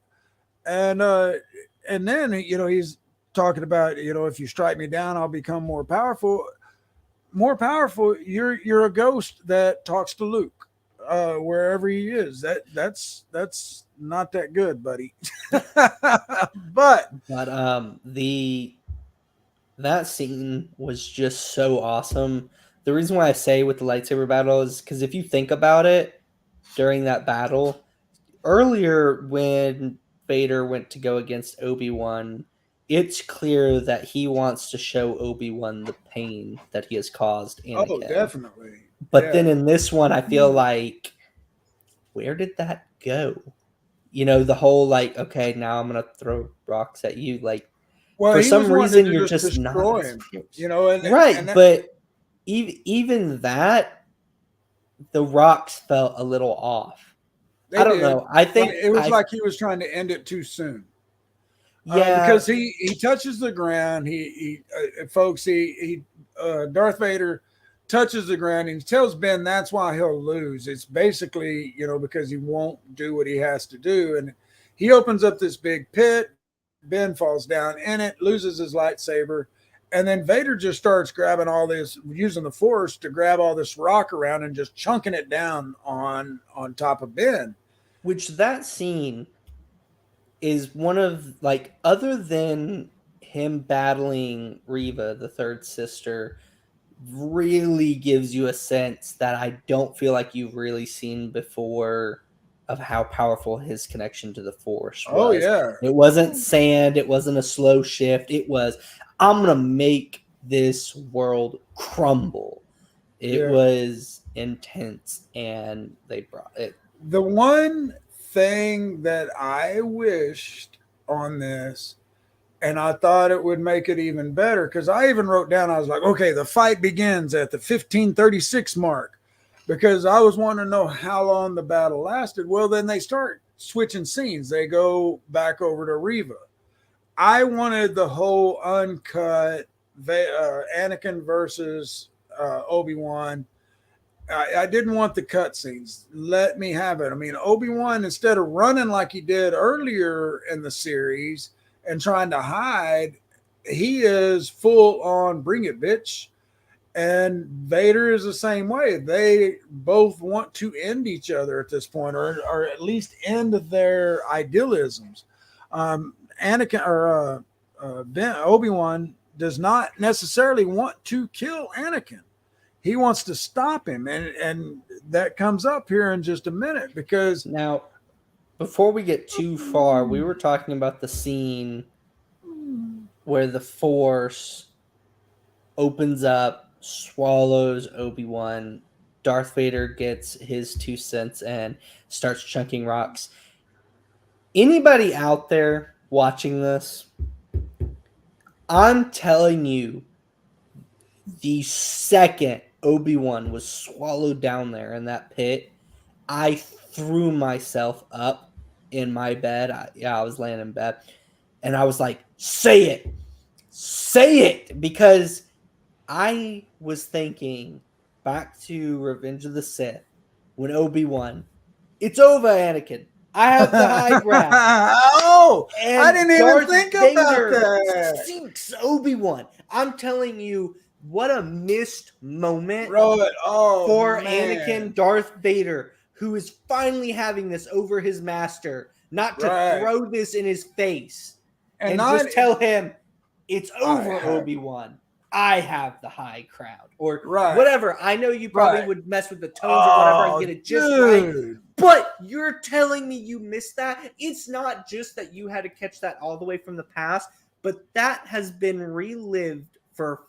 And then, he's talking about, if you strike me down, I'll become more powerful. More powerful. You're a ghost that talks to Luke wherever he is. That's not that good, buddy. but that scene was just so awesome. The reason why I say with the lightsaber battle is because if you think about it, during that battle, earlier when Vader went to go against Obi-Wan, it's clear that he wants to show Obi-Wan the pain that he has caused Anakin. Oh, definitely. But then in this one, I feel like, where did that go? The whole like, okay, now I'm gonna throw rocks at you. Like, for some reason, you're just not. Him, but even that, the rocks felt a little off. I don't know. I think it was like he was trying to end it too soon. Yeah, because he touches the ground. Darth Vader touches the ground and he tells Ben that's why he'll lose. It's basically, because he won't do what he has to do. And he opens up this big pit. Ben falls down in it, loses his lightsaber. And then Vader just starts grabbing all this, using the Force to grab all this rock around and just chunking it down on top of Ben. Which that scene is one of, like, other than him battling Reva, the third sister, really gives you a sense that I don't feel like you've really seen before of how powerful his connection to the Force was. Oh, yeah. It wasn't sand. It wasn't a slow shift. It was, I'm going to make this world crumble. It was intense, and they brought it. The one thing that I wished on this, and I thought it would make it even better, because I even wrote down, I was like, okay, the fight begins at the 1536 mark, because I was wanting to know how long the battle lasted. Well, then they start switching scenes. They go back over to Reva. I wanted the whole uncut Anakin versus Obi-Wan. I didn't want the cutscenes. Let me have it. I mean, Obi-Wan, instead of running like he did earlier in the series and trying to hide, he is full on bring it, bitch. And Vader is the same way. They both want to end each other at this point, or at least end their idealisms. Anakin or Obi-Wan does not necessarily want to kill Anakin. He wants to stop him, and that comes up here in just a minute, because now, before we get too far, we were talking about the scene where the Force opens up, swallows Obi-Wan, Darth Vader gets his 2 cents and starts chunking rocks. Anybody out there watching this, I'm telling you, the second Obi-Wan was swallowed down there in that pit, I threw myself up in my bed. I was laying in bed, and I was like, say it, because I was thinking back to Revenge of the Sith when Obi-Wan, it's over, Anakin. I have the high ground. And I didn't even think about that. Sinks Obi-Wan. I'm telling you, what a missed moment for Anakin Darth Vader, who is finally having this over his master, not to throw this in his face and just tell him, it's over, Obi-Wan. I have the high crowd, or whatever. I know you probably would mess with the tones or whatever and get it just right. But you're telling me you missed that? It's not just that you had to catch that all the way from the past, but that has been relived for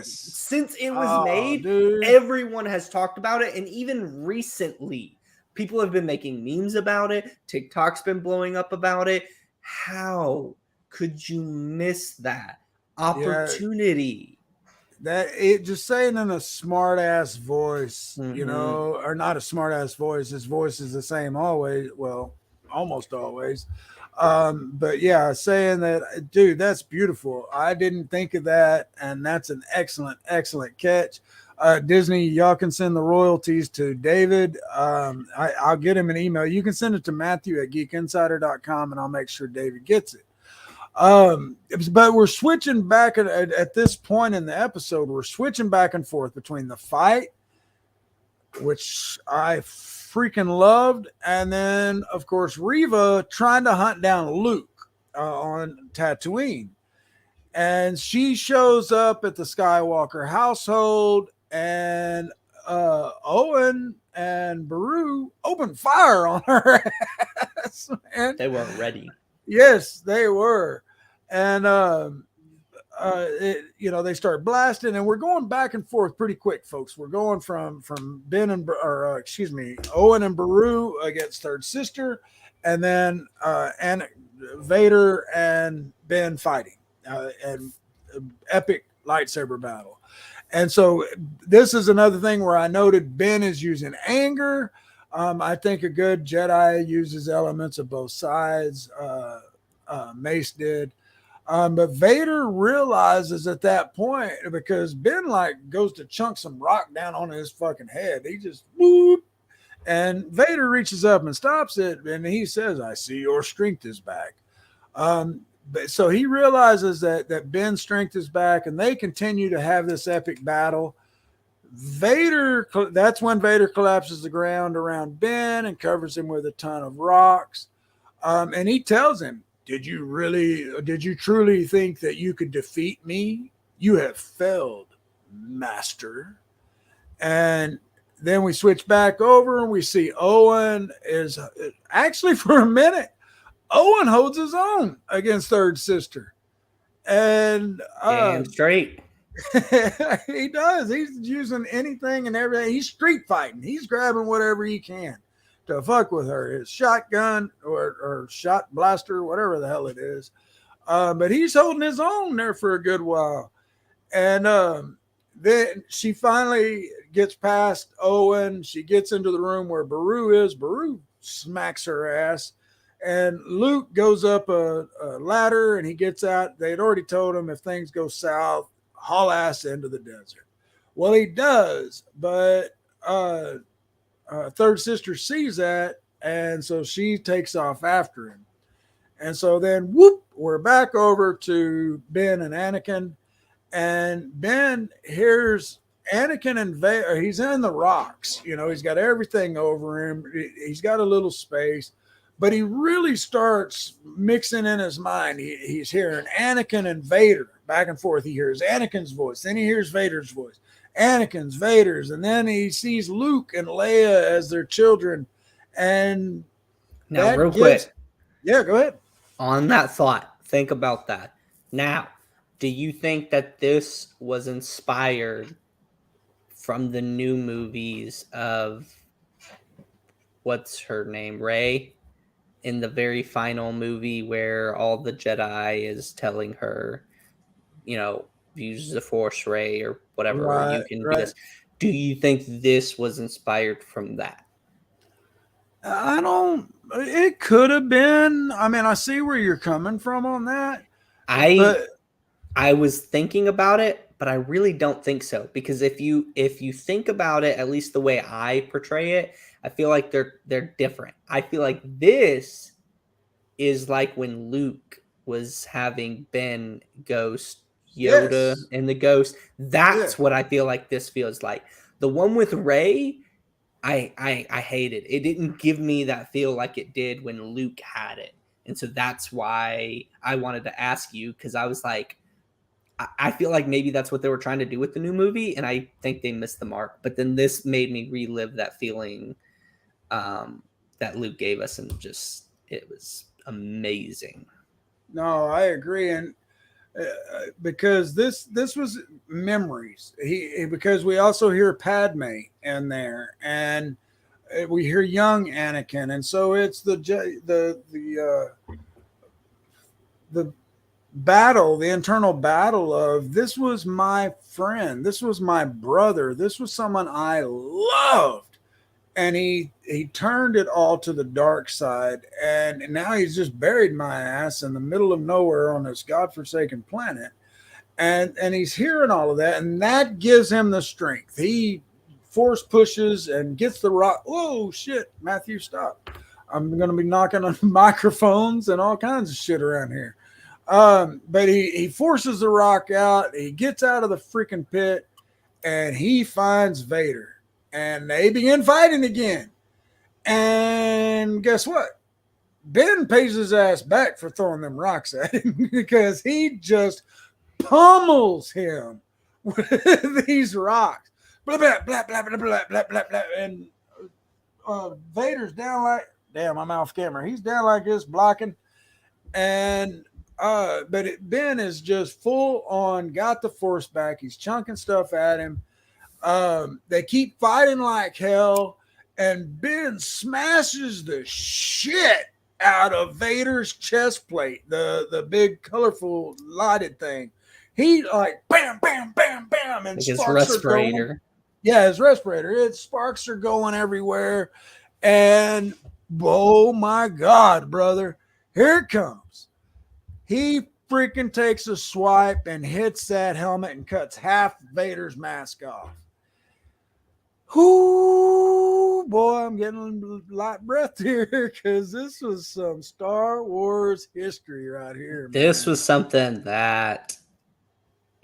since it was made. Dude. Everyone has talked about it, and even recently, people have been making memes about it. TikTok's been blowing up about it. How could you miss that opportunity? That it just saying in a smart ass voice, or not a smart ass voice. His voice is the same always. Well, almost always. But yeah, saying that, dude, that's beautiful. I didn't think of that, and that's an excellent catch. Disney, y'all can send the royalties to David. I'll get him an email. You can send it to Matthew at geekinsider.com, and I'll make sure David gets it. But we're switching back at this point in the episode. We're switching back and forth between the fight, which I freaking loved, and then of course Reva trying to hunt down Luke on Tatooine, and she shows up at the Skywalker household, and Owen and Beru open fire on her ass, man. They weren't ready. Yes, they were. And they start blasting, and we're going back and forth pretty quick, folks. We're going from Owen and Beru against Third Sister, and then Vader and Ben fighting, and epic lightsaber battle. And so this is another thing where I noted Ben is using anger. I think a good Jedi uses elements of both sides. Mace did. But Vader realizes at that point, because Ben goes to chunk some rock down on his fucking head. He just whoop, and Vader reaches up and stops it, and he says, "I see your strength is back." So he realizes that Ben's strength is back, and they continue to have this epic battle. That's when Vader collapses the ground around Ben and covers him with a ton of rocks. And he tells him, did you truly think that you could defeat me? You have failed, master. And then we switch back over and we see Owen is actually, for a minute, Owen holds his own against Third Sister. And Damn straight. He does. He's using anything and everything. He's street fighting. He's grabbing whatever he can to fuck with her, his shotgun or shot blaster, whatever the hell it is. But he's holding his own there for a good while. And then she finally gets past Owen. She gets into the room where Beru is. Beru smacks her ass. And Luke goes up a ladder and he gets out. They'd already told him if things go south, haul ass into the desert. Well, he does, but Third Sister sees that, and so she takes off after him. And so then, whoop, we're back over to Ben and Anakin, and Ben hears Anakin and Vader. He's in the rocks, he's got everything over him. He's got a little space, but he really starts mixing in his mind. He's hearing Anakin and Vader back and forth. He hears Anakin's voice, then he hears Vader's voice. Anakin's, Vader's, and then he sees Luke and Leia as their children. And now, real quick. Yeah, go ahead. On that thought, think about that. Now, do you think that this was inspired from the new movies of what's her name, Rey, in the very final movie where all the Jedi is telling her, use the Force, Rey, or whatever, right, you can do this. Do you think this was inspired from that? It could have been. I mean, I see where you're coming from on that. I was thinking about it, but I really don't think so, because if you think about it, at least the way I portray it, I feel like they're different. I feel like this is like when Luke was having Ben ghost Yoda and the ghost. That's what I feel like this feels like. The one with Rey, I hated. It didn't give me that feel like it did when Luke had it. And so that's why I wanted to ask you, because I was like, I feel like maybe that's what they were trying to do with the new movie, and I think they missed the mark. But then this made me relive that feeling that Luke gave us, and just, it was amazing. No, I agree. And because this was memories. Because we also hear Padme in there, and we hear young Anakin, and so it's the battle, the internal battle of, this was my friend, this was my brother, this was someone I loved, and he turned it all to the dark side, and now he's just buried my ass in the middle of nowhere on this godforsaken planet, and he's hearing all of that, and that gives him the strength. He force pushes and gets the rock. Oh shit, Matthew, stop! I'm going to be knocking on microphones and all kinds of shit around here. But he forces the rock out. He gets out of the freaking pit, and he finds Vader, and they begin fighting again. And guess what? Ben pays his ass back for throwing them rocks at him because he just pummels him with these rocks. Blah, blah, blah, blah, blah, blah, blah, blah, blah. And Vader's down like, damn, I'm off camera. He's down like this, blocking. And Ben is just full on, got the force back. He's chunking stuff at him. They keep fighting like hell, and Ben smashes the shit out of Vader's chest plate, the big colorful lighted thing. He like bam, bam, bam, bam, and like his respirator. Yeah, his respirator. Its sparks are going everywhere, and oh my God, brother, here it comes. He freaking takes a swipe and hits that helmet and cuts half Vader's mask off. Whoo, boy, I'm getting light breath here because this was some Star Wars history right here. This was something that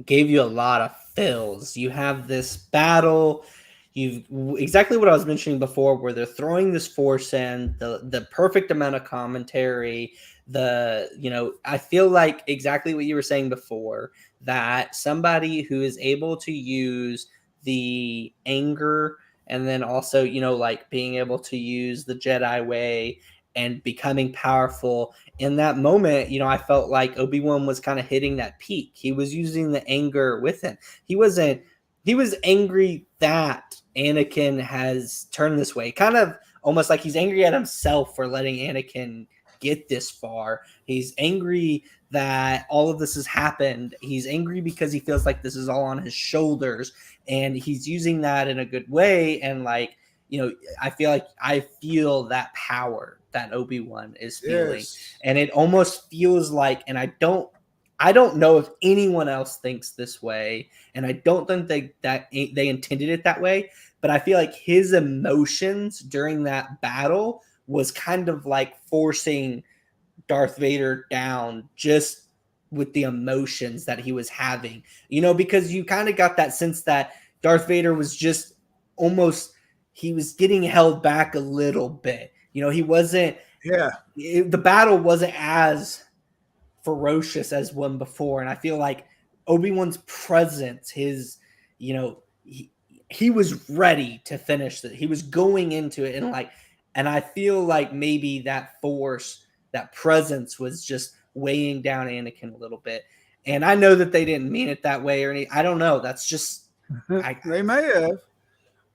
gave you a lot of fills. You have this battle. You've exactly what I was mentioning before, where they're throwing this force in, the perfect amount of commentary. I feel like exactly what you were saying before, that somebody who is able to use the anger and then also, like being able to use the Jedi way and becoming powerful in that moment, I felt like Obi-Wan was kind of hitting that peak. He was using the anger with him. He was angry that Anakin has turned this way, kind of almost like he's angry at himself for letting Anakin get this far. He's angry that all of this has happened. He's angry because he feels like this is all on his shoulders, and he's using that in a good way. And I feel that power that Obi-Wan is feeling. Yes. And it almost feels like, and I don't know if anyone else thinks this way, and I don't think they intended it that way, but I feel like his emotions during that battle was kind of like forcing Darth Vader down just with the emotions that he was having, because you kind of got that sense that Darth Vader was just he was getting held back a little bit. He wasn't, the battle wasn't as ferocious as one before. And I feel like Obi-Wan's presence, his, he was ready to finish it. He was going into it, and I feel like maybe that force, that presence was just weighing down Anakin a little bit. And I know that they didn't mean it that way, or I don't know. That's just they may have.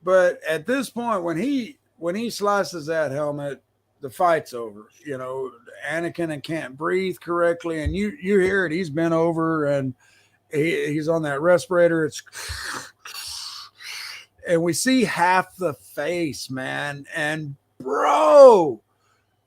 But at this point, when he slices that helmet, the fight's over. Anakin can't breathe correctly, and you hear it. He's bent over, and he's on that respirator. And we see half the face, man. And bro,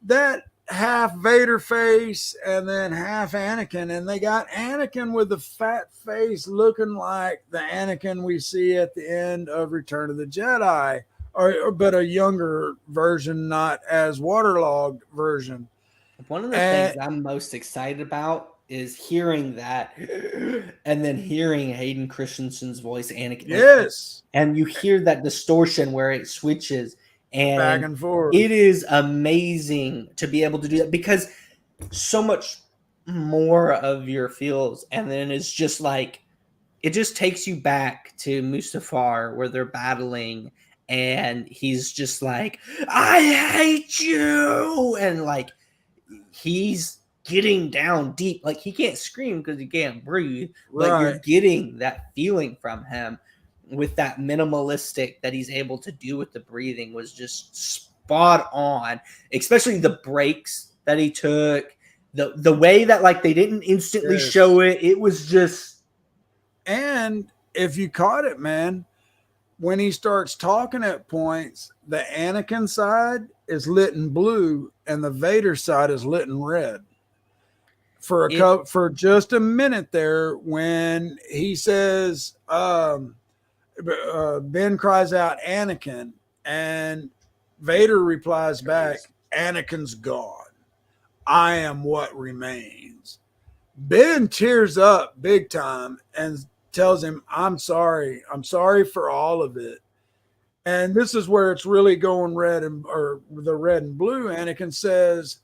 that half Vader face and then half Anakin, and they got Anakin with the fat face looking like the Anakin we see at the end of Return of the Jedi, but a younger version, not as waterlogged version. One of the things I'm most excited about is hearing that and then hearing Hayden Christensen's voice, Anakin. Yes. And you hear that distortion where it switches and back and forth. It is amazing to be able to do that, because so much more of your feels, and then it's just like, it just takes you back to Mustafar where they're battling, and he's just like, I hate you, and he's getting down deep, he can't scream because he can't breathe, but you're getting that feeling from him with that minimalistic that he's able to do with the breathing was just spot on, especially the breaks that he took, the way that they didn't instantly show it. It was just, and if you caught it, man, when he starts talking at points, the Anakin side is lit in blue and the Vader side is lit in red. For just a minute there, when he says, Ben cries out Anakin, and Vader replies back, Anakin's gone. I am what remains. Ben tears up big time and tells him, I'm sorry. I'm sorry for all of it. And this is where it's really going red or the red and blue. Anakin says,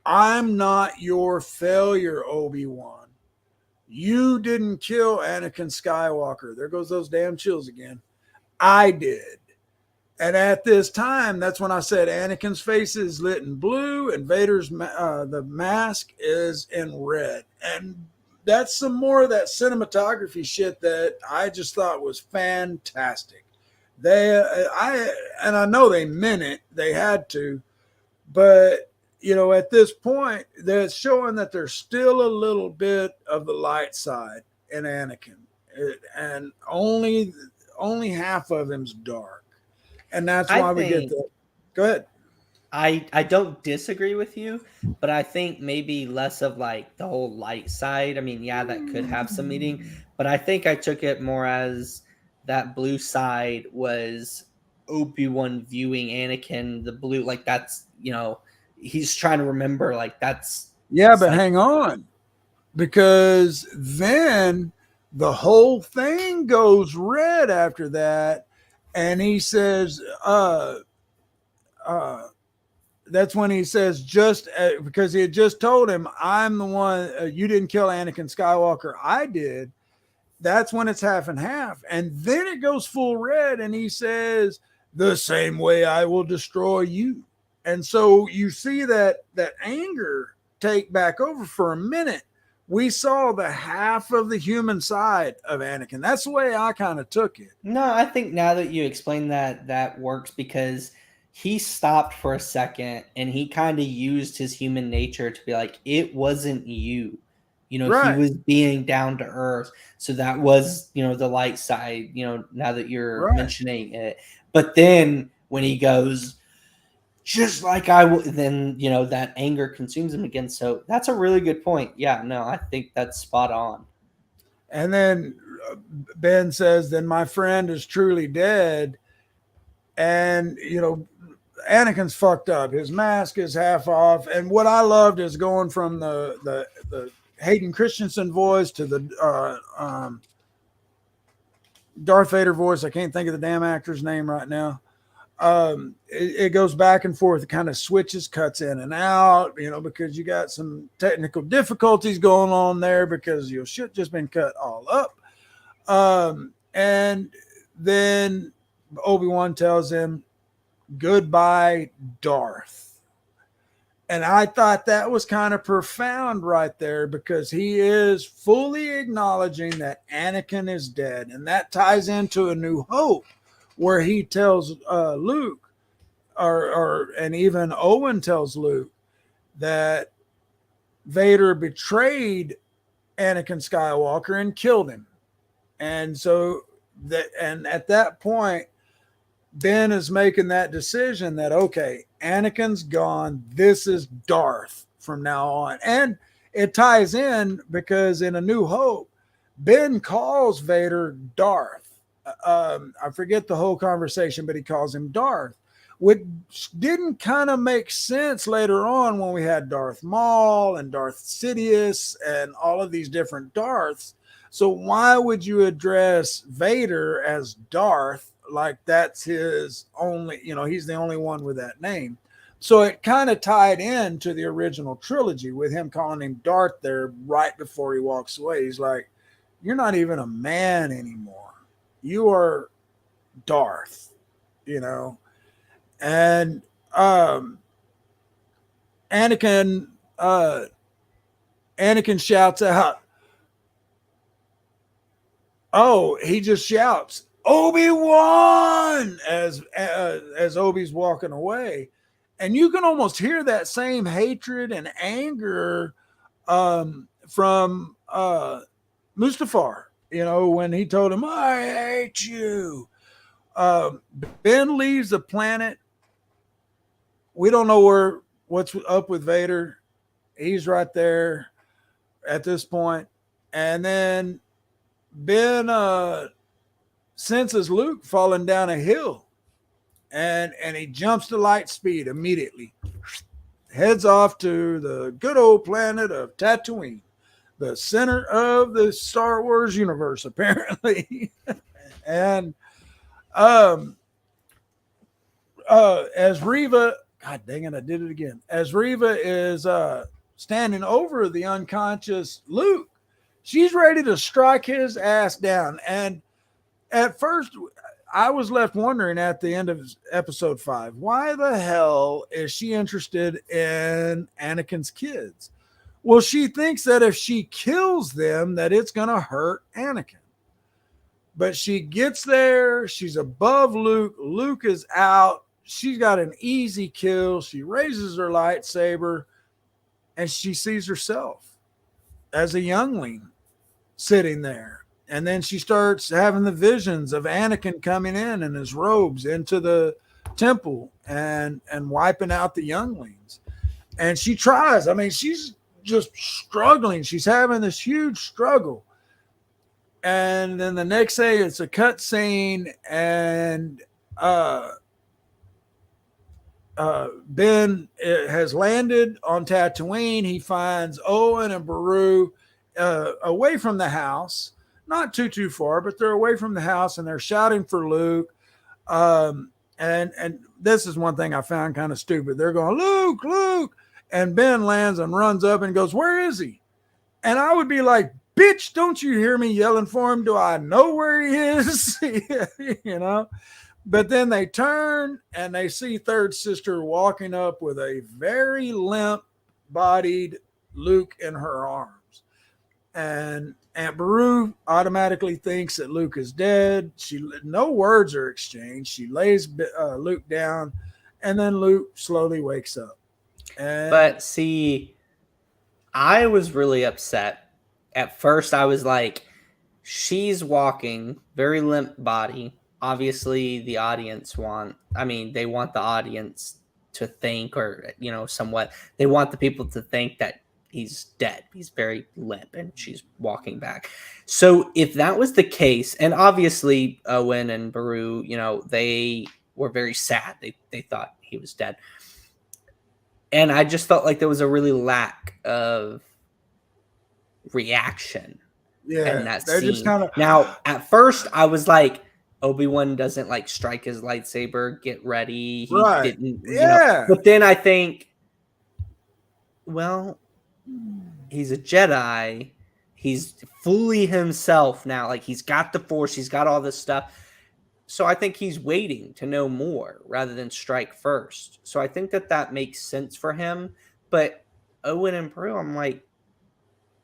I'm not your failure, Obi-Wan. You didn't kill Anakin Skywalker. There goes those damn chills again. I did. And at this time, that's when I said Anakin's face is lit in blue and Vader's the mask is in red. And that's some more of that cinematography shit that I just thought was fantastic. I know they meant it. They had to. But, at this point, they're showing that there's still a little bit of the light side in Anakin. And only half of him's dark. And that's why we get the. Go ahead. I don't disagree with you, but I think maybe less of like the whole light side. I mean, yeah, that could have some meaning, but I think I took it more as that blue side was Obi-Wan viewing Anakin, the blue, like that's, he's trying to remember, like that's. Yeah, but hang on, because then the whole thing goes red after that. And he says, that's when he says, because he had just told him, I'm the one, you didn't kill Anakin Skywalker, I did. That's when it's half and half. And then it goes full red and he says, the same way I will destroy you. And so you see that anger take back over for a minute. We saw the half of the human side of Anakin. That's the way I kind of took it. No, I think now that you explain that works, because he stopped for a second and he kind of used his human nature to be like, it wasn't you. Right. He was being down to earth. So that was, the light side, now that you're mentioning it. But then when he goes, just like I will, then, that anger consumes him again. So that's a really good point. Yeah, no, I think that's spot on. And then Ben says, then my friend is truly dead. And, Anakin's fucked up. His mask is half off. And what I loved is going from the Hayden Christensen voice to the Darth Vader voice. I can't think of the damn actor's name right now. It goes back and forth. It kind of switches, cuts in and out, because you got some technical difficulties going on there because your shit just been cut all up. And then Obi-Wan tells him, goodbye, Darth. And I thought that was kind of profound right there, because he is fully acknowledging that Anakin is dead. And that ties into A New Hope, where he tells Luke, and even Owen tells Luke, that Vader betrayed Anakin Skywalker and killed him. And so at that point, Ben is making that decision that, okay, Anakin's gone. This is Darth from now on. And it ties in because in A New Hope, Ben calls Vader Darth. I forget the whole conversation, but he calls him Darth, which didn't kind of make sense later on when we had Darth Maul and Darth Sidious and all of these different Darths. So why would you address Vader as Darth? Like that's his only, he's the only one with that name. So it kind of tied into the original trilogy with him calling him Darth there right before he walks away. He's like, you're not even a man anymore. You are Darth, and Anakin shouts out, he just shouts, Obi-Wan, as Obi's walking away. And you can almost hear that same hatred and anger from Mustafar, when he told him, I hate you. Ben leaves the planet. We don't know what's up with Vader. He's right there at this point. And then Ben senses Luke falling down a hill, and he jumps to light speed immediately. Heads off to the good old planet of Tatooine, the center of the Star Wars universe, apparently. And as Reva, God dang it, I did it again. As Reva is standing over the unconscious Luke, she's ready to strike his ass down. And at first, I was left wondering at the end of episode 5, why the hell is she interested in Anakin's kids? Well, she thinks that if she kills them, that it's going to hurt Anakin. But she gets there. She's above Luke. Luke is out. She's got an easy kill. She raises her lightsaber, and she sees herself as a youngling sitting there. And then she starts having the visions of Anakin coming in his robes into the temple and wiping out the younglings. And she tries. I mean, she's just struggling. She's having this huge struggle. And then the next day, it's a cut scene, and Ben has landed on Tatooine. He finds Owen and Beru away from the house. Not too far, but they're away from the house, and they're shouting for Luke. And this is one thing I found kind of stupid. They're going, Luke, Luke. And Ben lands and runs up and goes, where is he? And I would be like, bitch, don't you hear me yelling for him? Do I know where he is? You know? But then they turn and they see third sister walking up with a very limp-bodied Luke in her arms. And Aunt Beru automatically thinks that Luke is dead. No words are exchanged. She lays Luke down, and then Luke slowly wakes up. But see, I was really upset. At first, I was like, she's walking, very limp body. Obviously, they want the audience to think, or, somewhat, they want the people to think that he's dead. He's very limp, and she's walking back. So if that was the case, and obviously Owen and Beru, they were very sad. They thought he was dead. And I just felt like there was a really lack of reaction in that scene. Just Now, at first, I was like, Obi-Wan doesn't strike his lightsaber, get ready. He didn't, But then I think, well, he's a Jedi. He's fully himself now. He's got the Force. He's got all this stuff. So I think he's waiting to know more rather than strike first. So I think that makes sense for him. But Owen and Beru, I'm like,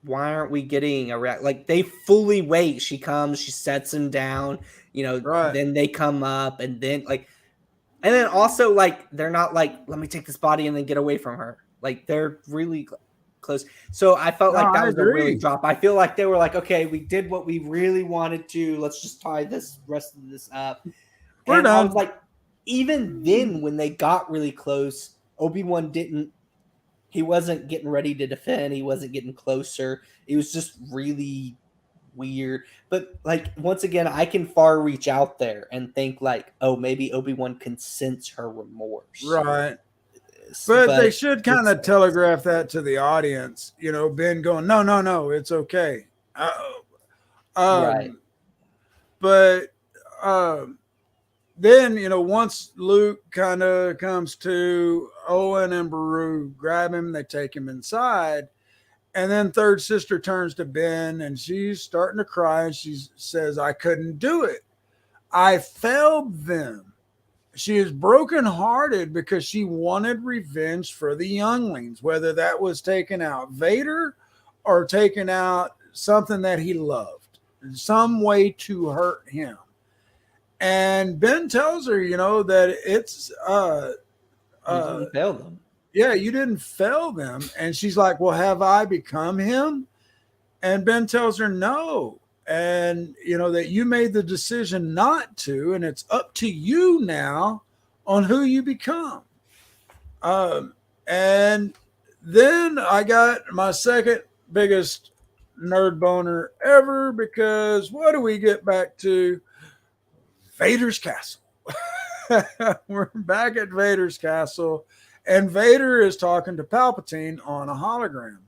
why aren't we getting a react? They fully wait. She comes, she sets him down, then they come up, and then and then also they're not let me take this body and then get away from her. They're really close. So I felt that was a really drop. I feel like they were okay, we did what we really wanted to. Let's just tie this rest of this up. We're done. I was even then when they got really close, Obi-Wan he wasn't getting ready to defend. He wasn't getting closer. It was just really weird. But once again, I can far reach out there and think oh, maybe Obi-Wan can sense her remorse. Right. But they should kind of telegraph that to the audience, Ben going, no, it's okay. Right. But then, once Luke kind of comes to, Owen and Beru grab him, they take him inside. And then third sister turns to Ben and she's starting to cry. And she says, I couldn't do it. I failed them. She is brokenhearted because she wanted revenge for the younglings, whether that was taking out Vader or taking out something that he loved, some way to hurt him. And Ben tells her, that it's you didn't fail them. Yeah, you didn't fail them. And she's like, well, have I become him? And Ben tells her no. and that you made the decision not to, and it's up to you now on who you become. And then I got my second biggest nerd boner ever, because what do we get back to? Vader's castle. We're back at Vader's castle, and Vader is talking to Palpatine on a hologram,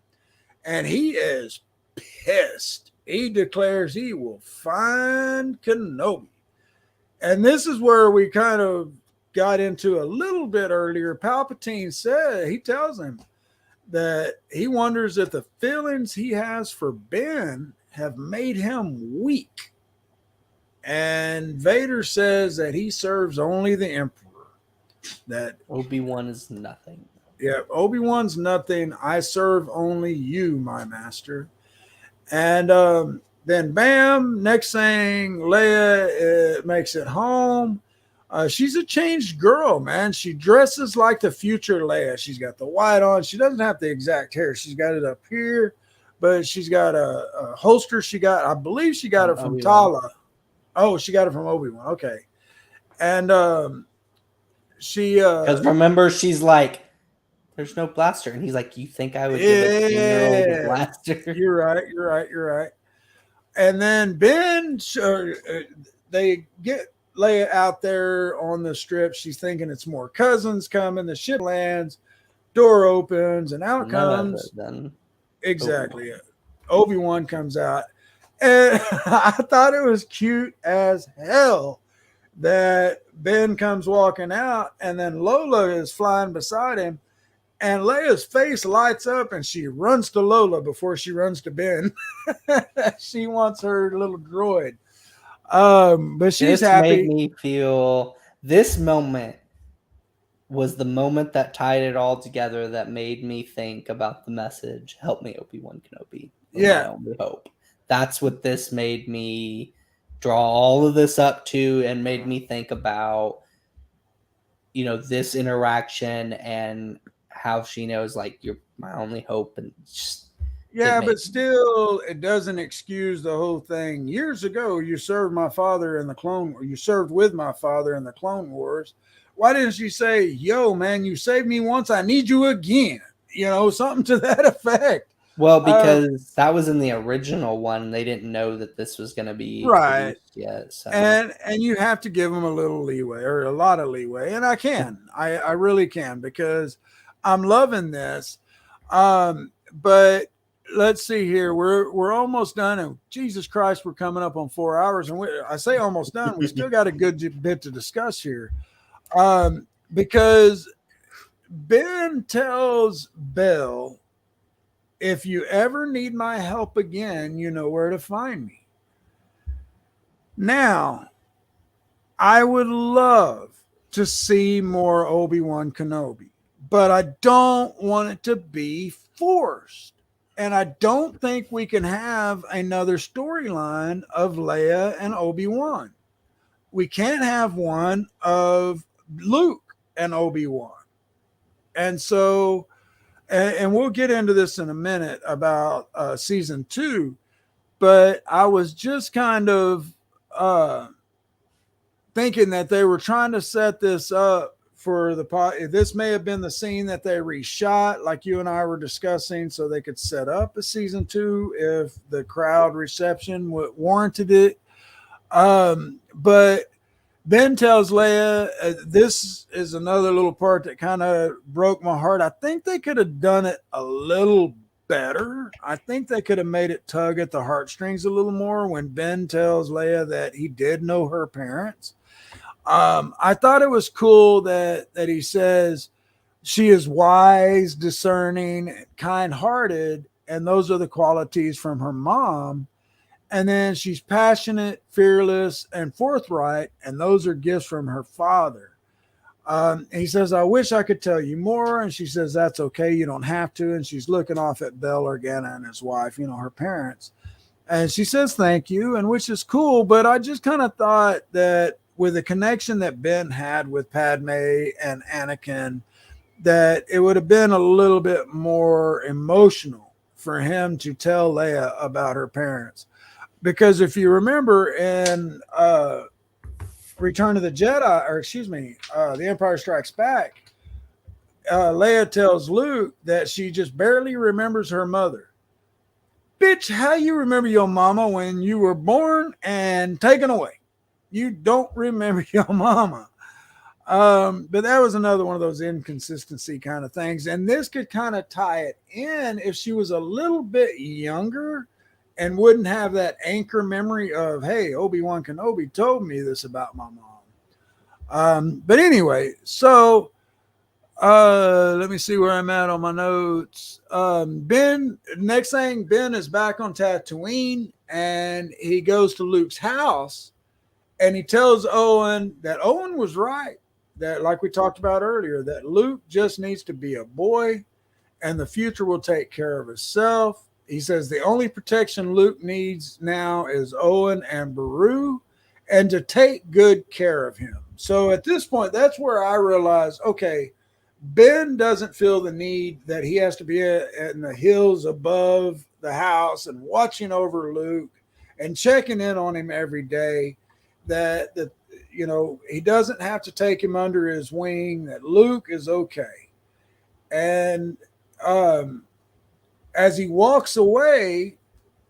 and he is pissed. He declares he will find Kenobi. And this is where we kind of got into a little bit earlier. Palpatine he tells him that he wonders if the feelings he has for Ben have made him weak. And Vader says that he serves only the Emperor. That Obi-Wan is nothing. Yeah, Obi-Wan's nothing. I serve only you, my master. And then bam, next thing, Leia makes it home. She's a changed girl, man. She dresses like the future Leia. She's got the white on. She doesn't have the exact hair. She's got it up here, but she's got a holster. I believe she got it from Obi-Wan. Tala. Oh, she got it from Obi-Wan. Okay. And she... Because remember, she's like, there's no blaster. And he's like, you think I would give a 10-year-old a blaster? You're right. And then Ben, they get Leia out there on the strip. She's thinking it's more cousins coming. The ship lands, door opens, and out comes... Exactly. Obi-Wan comes out. And I thought it was cute as hell that Ben comes walking out, and then Lola is flying beside him, and Leia's face lights up, and she runs to Lola before she runs to Ben. She wants her little droid. But she's happy. Made me feel this moment was the moment that tied it all together, that made me think about the message, help me, Obi-Wan Kenobi. Yeah. My only hope. That's what this made me draw all of this up to, and made me think about, this interaction and how she knows, like, you're my only hope. And just, but still, it doesn't excuse the whole thing. Years ago, you served my father in the Clone Wars. You served with my father in the Clone Wars. Why didn't you say, yo, man, you saved me once, I need you again? Something to that effect. Well, because that was in the original one. They didn't know that this was going to be right yet. So. And you have to give them a little leeway, or a lot of leeway. And I really can, because I'm loving this. But let's see here. We're almost done. And Jesus Christ, we're coming up on 4 hours. And I say almost done. We still got a good bit to discuss here. Because Ben tells Belle, if you ever need my help again, you know where to find me. Now, I would love to see more Obi-Wan Kenobi, but I don't want it to be forced. And I don't think we can have another storyline of Leia and Obi-Wan. We can't have one of Luke and Obi-Wan. And so... And we'll get into this in a minute about season 2, but I was just kind of thinking that they were trying to set this up for this may have been the scene that they reshot, like you and I were discussing, so they could set up a season 2 if the crowd reception warranted it. But Ben tells Leia, this is another little part that kind of broke my heart. I think they could have done it a little better. I think they could have made it tug at the heartstrings a little more when Ben tells Leia that he did know her parents. I thought it was cool that he says she is wise, discerning, kind-hearted, and those are the qualities from her mom. And then she's passionate, fearless, and forthright, and those are gifts from her father. He says, I wish I could tell you more. And she says, that's okay. You don't have to. And she's looking off at Bail Organa and his wife, her parents. And she says, thank you, and which is cool. But I just kind of thought that with the connection that Ben had with Padme and Anakin, that it would have been a little bit more emotional for him to tell Leia about her parents. Because if you remember in Return of the Jedi, or excuse me, The Empire Strikes Back, Leia tells Luke that she just barely remembers her mother. Bitch, how you remember your mama when you were born and taken away? You don't remember your mama. But that was another one of those inconsistency kind of things. And this could kind of tie it in if she was a little bit younger and wouldn't have that anchor memory of, hey, Obi Wan Kenobi told me this about my mom. But anyway, so let me see where I'm at on my notes. Ben, next thing, Ben is back on Tatooine and he goes to Luke's house and he tells Owen that Owen was right. That, like we talked about earlier, that Luke just needs to be a boy and the future will take care of itself. He says the only protection Luke needs now is Owen and Beru and to take good care of him. So at this point, that's where I realized, okay, Ben doesn't feel the need that he has to be in the hills above the house and watching over Luke and checking in on him every day. That he doesn't have to take him under his wing. That Luke is okay. And as he walks away,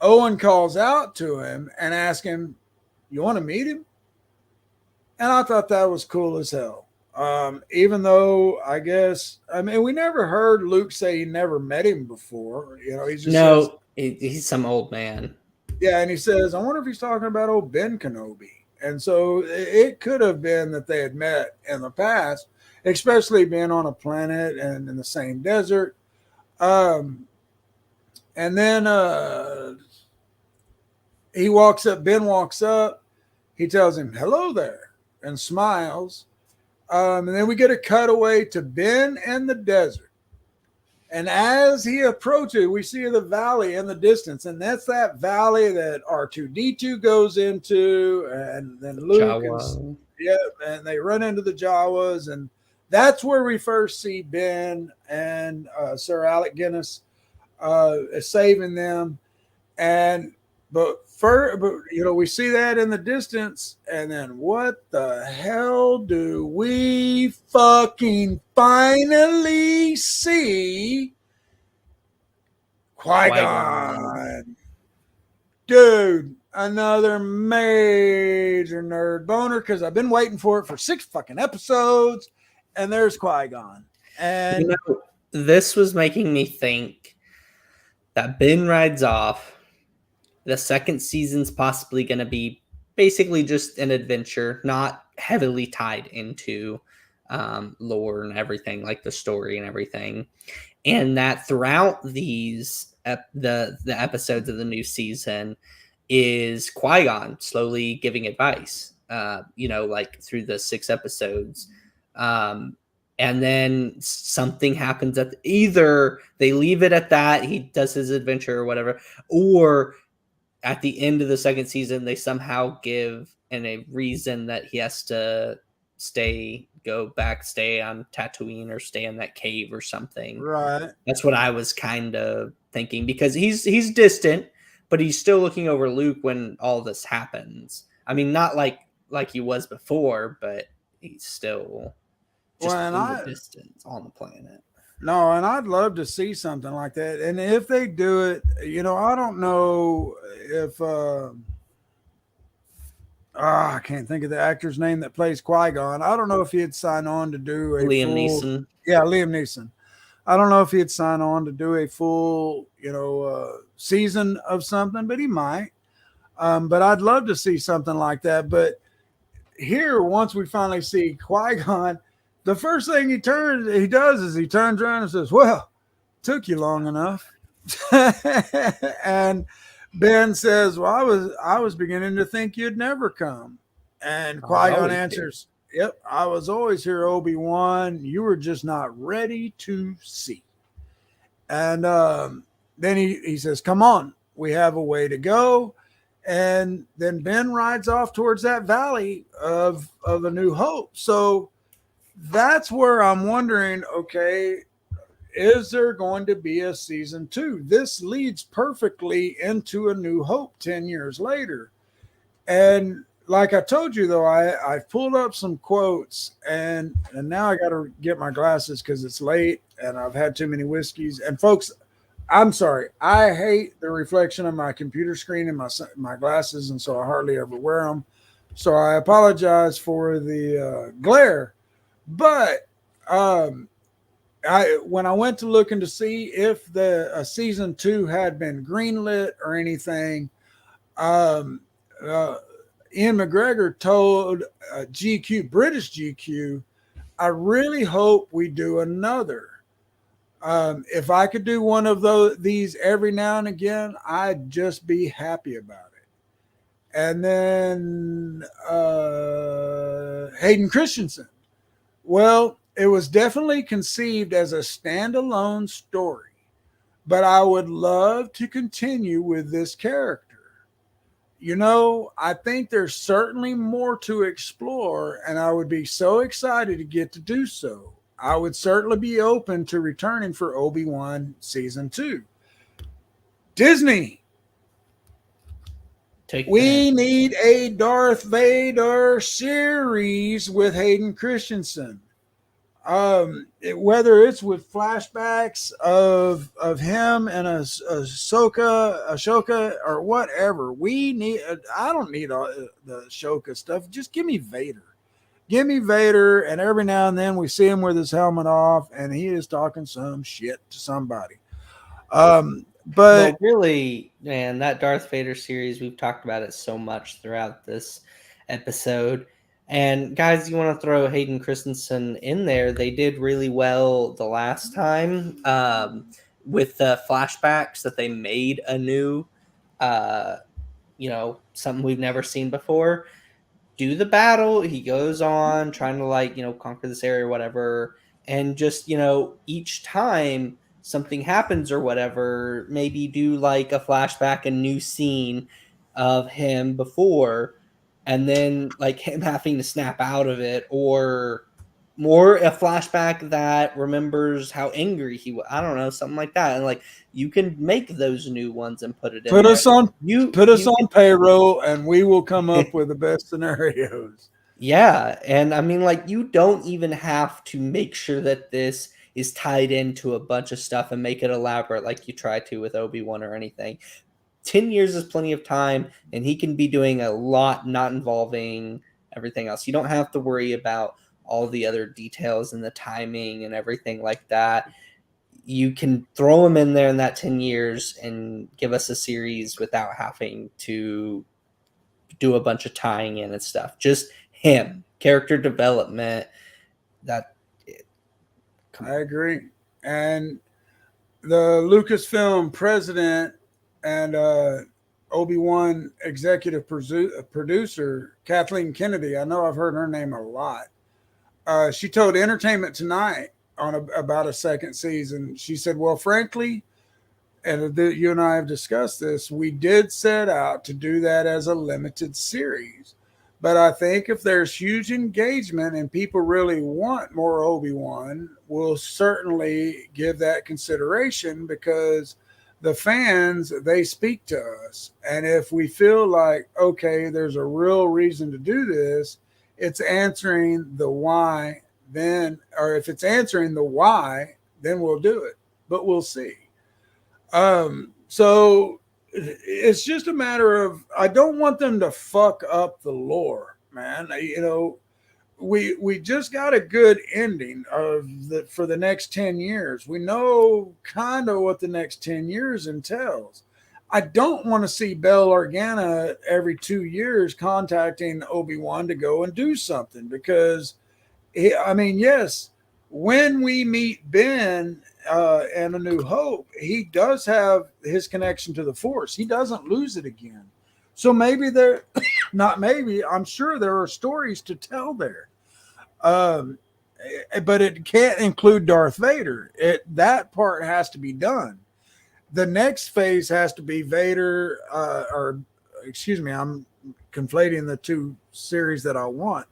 Owen calls out to him and asks him, "You want to meet him?" And I thought that was cool as hell. Even though we never heard Luke say he never met him before. He just he's some old man. Yeah, and he says, I wonder if he's talking about old Ben Kenobi. And so it could have been that they had met in the past, especially being on a planet and in the same desert. And then Ben walks up, he tells him, hello there, and smiles. And then we get a cutaway to Ben and the desert. And as he approaches, we see the valley in the distance. And that's that valley that R2-D2 goes into. And then Luke and they run into the Jawas. And that's where we first see Ben and Sir Alec Guinness saving them. But we see that in the distance, and then what the hell do we fucking finally see? Qui-Gon. Dude, another major nerd boner, because I've been waiting for it for 6 fucking episodes, and there's Qui-Gon. And this was making me think that Ben rides off. The second season's possibly going to be basically just an adventure, not heavily tied into lore and everything, like the story and everything. And that throughout these the episodes of the new season is Qui-Gon slowly giving advice, like through the 6 episodes. And then something happens either they leave it at that, he does his adventure or whatever, or at the end of the second season, they somehow give a reason that he has to stay on Tatooine or stay in that cave or something. Right. That's what I was kind of thinking, because he's distant, but he's still looking over Luke when all this happens. I mean, not like he was before, but he's still just in the distance on the planet. No, and I'd love to see something like that. And if they do it, I don't know if I can't think of the actor's name that plays Qui-Gon. I don't know if he'd sign on to do a Liam Neeson. Yeah, Liam Neeson. I don't know if he'd sign on to do a full, season of something, but he might. But I'd love to see something like that. But here, once we finally see Qui-Gon, the first thing he does is he turns around and says, well, took you long enough. And Ben says, well, I was beginning to think you'd never come. And Qui-Gon answers, yep, I was always here, Obi-Wan. You were just not ready to see. And then he says, come on, we have a way to go. And then Ben rides off towards that valley of A New Hope. So that's where I'm wondering, okay, is there going to be a season 2? This leads perfectly into A New Hope 10 years later. And like I told you, though, I've pulled up some quotes, and now I got to get my glasses because it's late and I've had too many whiskeys. And folks, I'm sorry, I hate the reflection of my computer screen and my glasses, and so I hardly ever wear them. So I apologize for the glare. But when I went to looking to see if the season 2 had been greenlit or anything, um, Ian McGregor told GQ, British GQ, I really hope we do another. If I could do one of these every now and again, I'd just be happy about it. And then Hayden Christensen. Well, it was definitely conceived as a standalone story, but I would love to continue with this character. You know, I think there's certainly more to explore, and I would be so excited to get to do so. I would certainly be open to returning for Obi-Wan season 2. Disney, we need a Darth Vader series with Hayden Christensen. Whether it's with flashbacks of him and Ahsoka or whatever, we need. I don't need all the Ahsoka stuff. Just give me Vader. Give me Vader, and every now and then we see him with his helmet off, and he is talking some shit to somebody. But really, man, that Darth Vader series, we've talked about it so much throughout this episode. And guys, you want to throw Hayden Christensen in there? They did really well the last time with the flashbacks that they made a new, something we've never seen before. Do the battle. He goes on trying to conquer this area or whatever. And just, each time something happens or whatever, maybe do like a flashback, a new scene of him before, and then like him having to snap out of it, or more a flashback that remembers how angry he was. I don't know, something like that. And like you can make those new ones and put it in. Put us on payroll, and we will come up with the best scenarios. Yeah, and I mean, like, you don't even have to make sure that this is tied into a bunch of stuff and make it elaborate like you try to with Obi-Wan or anything. 10 years is plenty of time, and he can be doing a lot not involving everything else. You don't have to worry about all the other details and the timing and everything like that. You can throw him in there in that 10 years and give us a series without having to do a bunch of tying in and stuff. Just him, character development. I agree. And the Lucasfilm president and Obi-Wan executive producer, Kathleen Kennedy, I know I've heard her name a lot. She told Entertainment Tonight about a second season. She said, well, frankly, and you and I have discussed this, we did set out to do that as a limited series. But I think if there's huge engagement and people really want more Obi-Wan, we'll certainly give that consideration, because the fans, they speak to us. And if we feel like, okay, there's a real reason to do this, it's answering the why, then, or if it's answering the why, then we'll do it. But we'll see. So it's just a matter of, I don't want them to fuck up the lore, man. You know, we just got a good ending for the next 10 years. We know kind of what the next 10 years entails. I don't want to see Bail Organa every 2 years contacting Obi-Wan to go and do something, because yes, when we meet Ben and A New Hope, he does have his connection to the Force. He doesn't lose it again. So maybe I'm sure there are stories to tell there. But it can't include Darth Vader. That part has to be done. The next phase has to be Vader, I'm conflating the two series that I want.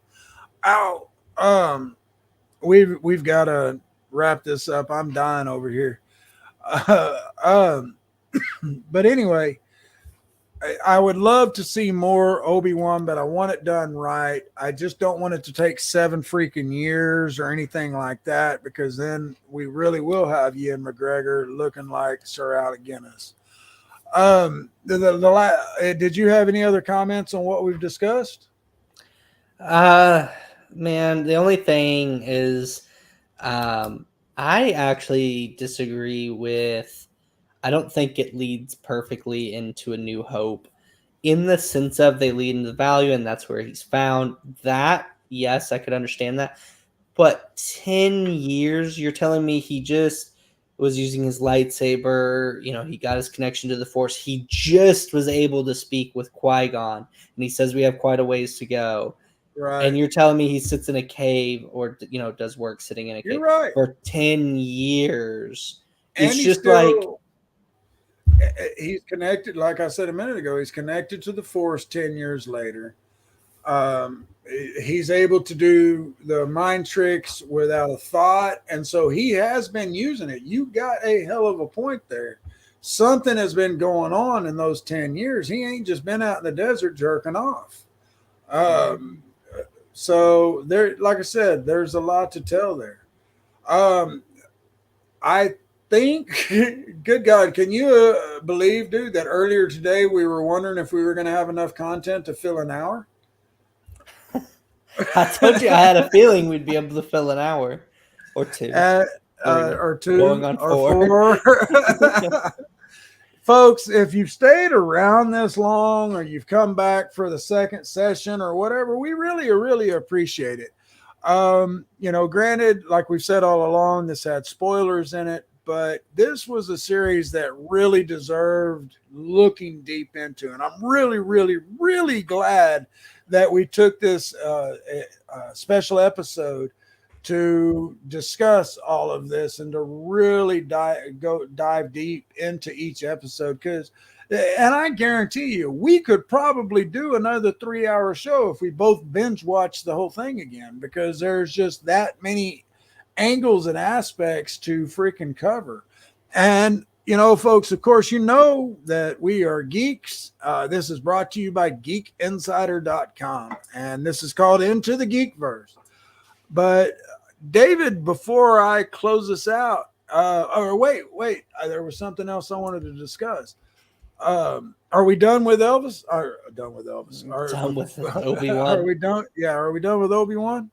We've got to wrap this up. I'm dying over here. But anyway, I would love to see more Obi-Wan, but I want it done right. I just don't want it to take 7 freaking years or anything like that, because then we really will have Ian McGregor looking like Sir Alec Guinness. Did you have any other comments on what we've discussed? Man, the only thing is, I actually disagree with. I don't think it leads perfectly into A New Hope, in the sense of they lead into value, and that's where he's found. That, yes, I could understand that. But 10 years, you're telling me he just was using his lightsaber, he got his connection to the Force. He just was able to speak with Qui-Gon, and he says we have quite a ways to go. Right. And you're telling me he sits in a cave or, does work sitting in a cave You're right. for 10 years. And It's just like, he's connected, like I said a minute ago, he's connected to the Force 10 years later. He's able to do the mind tricks without a thought, and so he has been using it. You got a hell of a point there. Something has been going on in those 10 years. He ain't just been out in the desert jerking off. So there, like I said, there's a lot to tell there. I think, good God, can you believe, dude, that earlier today we were wondering if we were going to have enough content to fill an hour? I told you I had a feeling we'd be able to fill an hour or two. Or two, going on or 4. Folks, if you've stayed around this long or you've come back for the second session or whatever, we really appreciate it. Granted, like we've said all along, this had spoilers in it, but this was a series that really deserved looking deep into. And I'm really glad that we took this special episode to discuss all of this and to really dive deep into each episode. And I guarantee you, we could probably do another 3-hour show if we both binge watch the whole thing again, because there's just that many angles and aspects to freaking cover. And folks, of course, that we are geeks. This is brought to you by geekinsider.com, and this is called Into the Geekverse. But David, before I close this out, wait, there was something else I wanted to discuss. Are we done with Elvis? Done with Elvis? Done with Obi-Wan? Are we done? Yeah, are we done with Obi-Wan?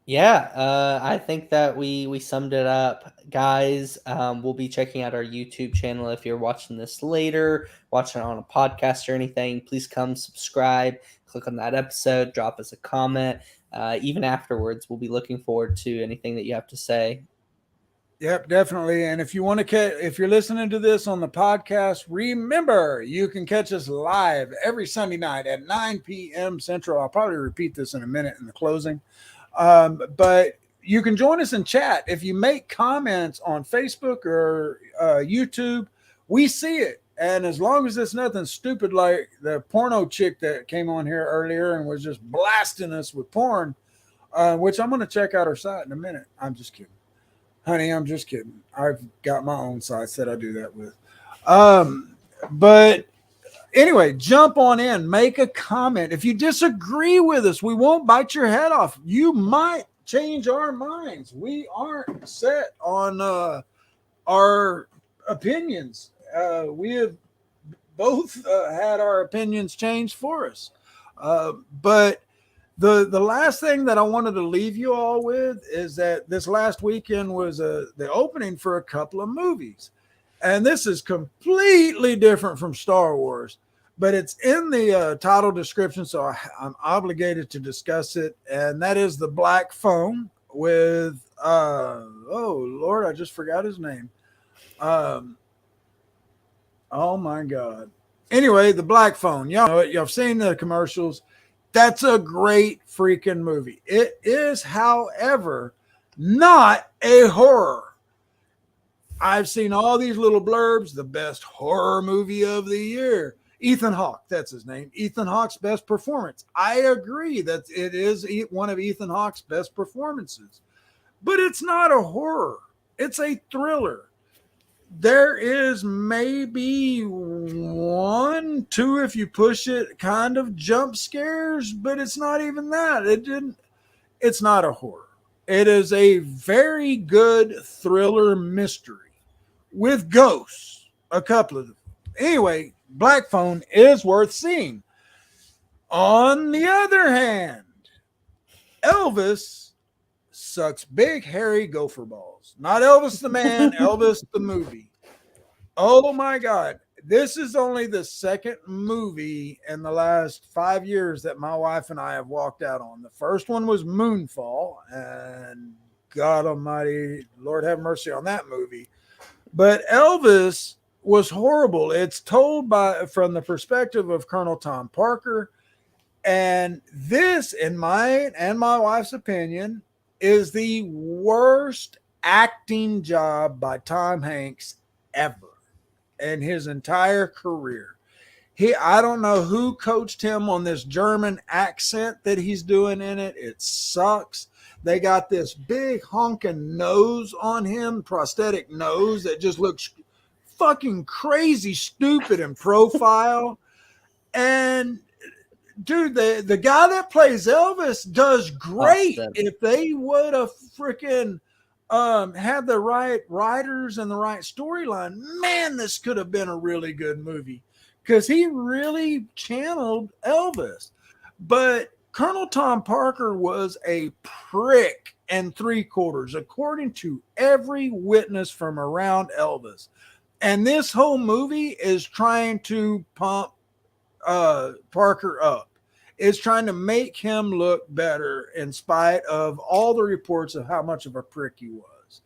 Yeah, I think that we summed it up, guys. We'll be checking out our YouTube channel. If you're watching this later, watching it on a podcast or anything, please come subscribe, click on that episode, drop us a comment. Even afterwards, we'll be looking forward to anything that you have to say. Yep, definitely. And if you want to if you're listening to this on the podcast, remember you can catch us live every Sunday night at 9 p.m. Central. I'll probably repeat this in a minute in the closing. But you can join us in chat. If you make comments on Facebook or YouTube, we see it. And as long as it's nothing stupid like the porno chick that came on here earlier and was just blasting us with porn, which I'm going to check out her site in a minute. I'm just kidding. Honey, I'm just kidding. I've got my own sites that I do that with. But anyway, jump on in, make a comment. If you disagree with us, we won't bite your head off. You might change our minds. We aren't set on our opinions. We have both had our opinions changed for us. But the last thing that I wanted to leave you all with is that this last weekend was the opening for a couple of movies. And this is completely different from Star Wars, but it's in the title description, so I'm obligated to discuss it. And that is The Black Phone with, oh, Lord, I just forgot his name. Oh, my God. Anyway, The Black Phone. Y'all know it. Y'all have seen the commercials. That's a great freaking movie. It is, however, not a horror. I've seen all these little blurbs, the best horror movie of the year. Ethan Hawke, that's his name. Ethan Hawke's best performance. I agree that it is one of Ethan Hawke's best performances. but it's not a horror. It's a thriller. There is maybe one, two, if you push it, kind of jump scares, but it's not even that. It's not a horror. It is a very good thriller mystery with ghosts, a couple of them. Anyway, Black Phone is worth seeing. On the other hand, Elvis sucks big hairy gopher balls. Not Elvis the man, Elvis the movie. Oh my God. This is only the second movie in the last 5 years that my wife and I have walked out on. The first one was Moonfall, and God Almighty, Lord have mercy on that movie. But Elvis was horrible. It's told from the perspective of Colonel Tom Parker, and this, in my and my wife's opinion, is the worst acting job by Tom Hanks ever in his entire career. I don't know who coached him on this German accent that he's doing in it. It sucks. They got this big honking nose on him, prosthetic nose that just looks fucking crazy stupid in profile. And dude, the guy that plays Elvis does great. If they would have freaking had the right writers and the right storyline, man, this could have been a really good movie because he really channeled Elvis. But Colonel Tom Parker was a prick and 3/4, according to every witness from around Elvis. And this whole movie is trying to pump Parker up. Is trying to make him look better in spite of all the reports of how much of a prick he was.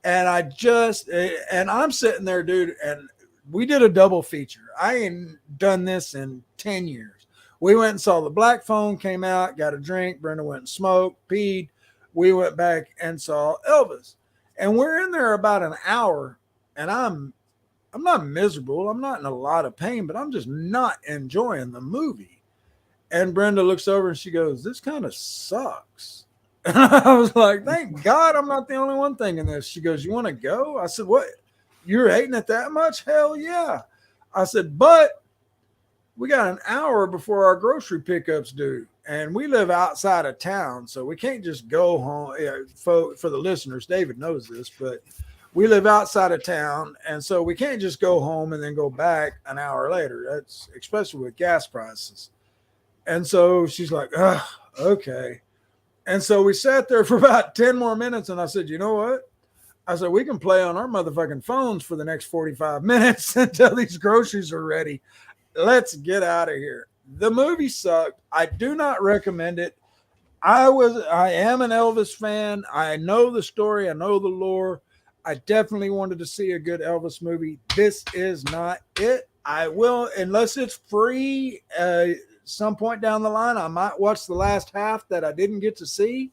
And I'm sitting there, dude, and we did a double feature. I ain't done this in 10 years. We went and saw the Black Phone, came out, got a drink. Brenda went and smoked, peed. We went back and saw Elvis. And we're in there about an hour, and I'm not miserable. I'm not in a lot of pain, but I'm just not enjoying the movie. And Brenda looks over and she goes, "This kind of sucks." And I was like, "Thank God I'm not the only one thinking this." She goes, "You want to go?" I said, "What? You're hating it that much?" "Hell yeah." I said, "But we got an hour before our grocery pickups due. And we live outside of town, so we can't just go home." For the listeners, David knows this, but we live outside of town. And so we can't just go home and then go back an hour later. That's especially with gas prices. And so she's like, "Oh, okay." And so we sat there for about 10 more minutes. And I said, "You know what?" I said, "We can play on our motherfucking phones for the next 45 minutes until these groceries are ready. Let's get out of here." The movie sucked. I do not recommend it. I am an Elvis fan. I know the story. I know the lore. I definitely wanted to see a good Elvis movie. This is not it. I will, unless it's free, some point down the line, I might watch the last half that I didn't get to see,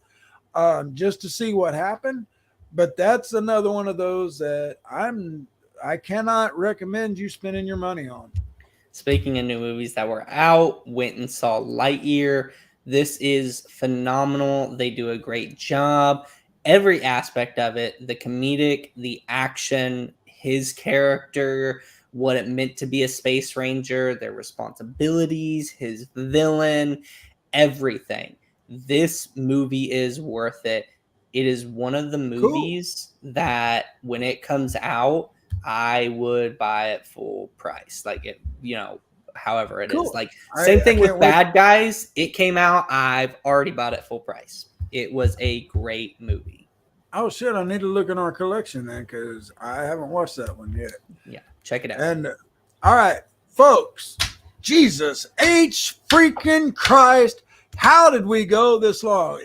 just to see what happened. But that's another one of those that I cannot recommend you spending your money on. Speaking of new movies that were out, went and saw Lightyear. This is phenomenal. They do a great job. Every aspect of it, the comedic, the action, his character, what it meant to be a space ranger, their responsibilities, his villain, everything. This movie is worth it. It is one of the movies that when it comes out, I would buy it full price. Like it, however it is. Like same thing with Bad Guys. It came out. I've already bought it full price. It was a great movie. Oh shit! I need to look in our collection then because I haven't watched that one yet. Yeah, check it out. And all right, folks. Jesus H freaking Christ! How did we go this long?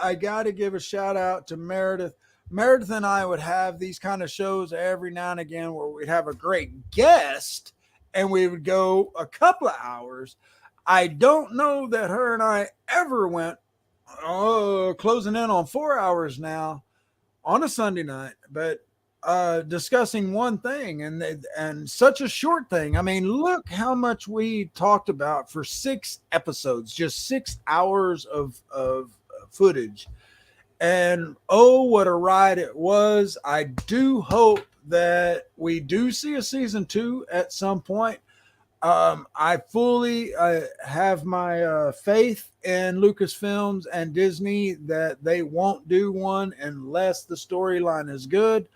I got to give a shout out to Meredith. Meredith and I would have these kind of shows every now and again where we'd have a great guest and we would go a couple of hours. I don't know that her and I ever went closing in on 4 hours now on a Sunday night, but discussing one thing and such a short thing. I mean, look how much we talked about for 6 episodes, just 6 hours of footage. And oh, what a ride it was. I do hope that we do see a season 2 at some point. I fully have my faith in Lucasfilms and Disney that they won't do one unless the storyline is good.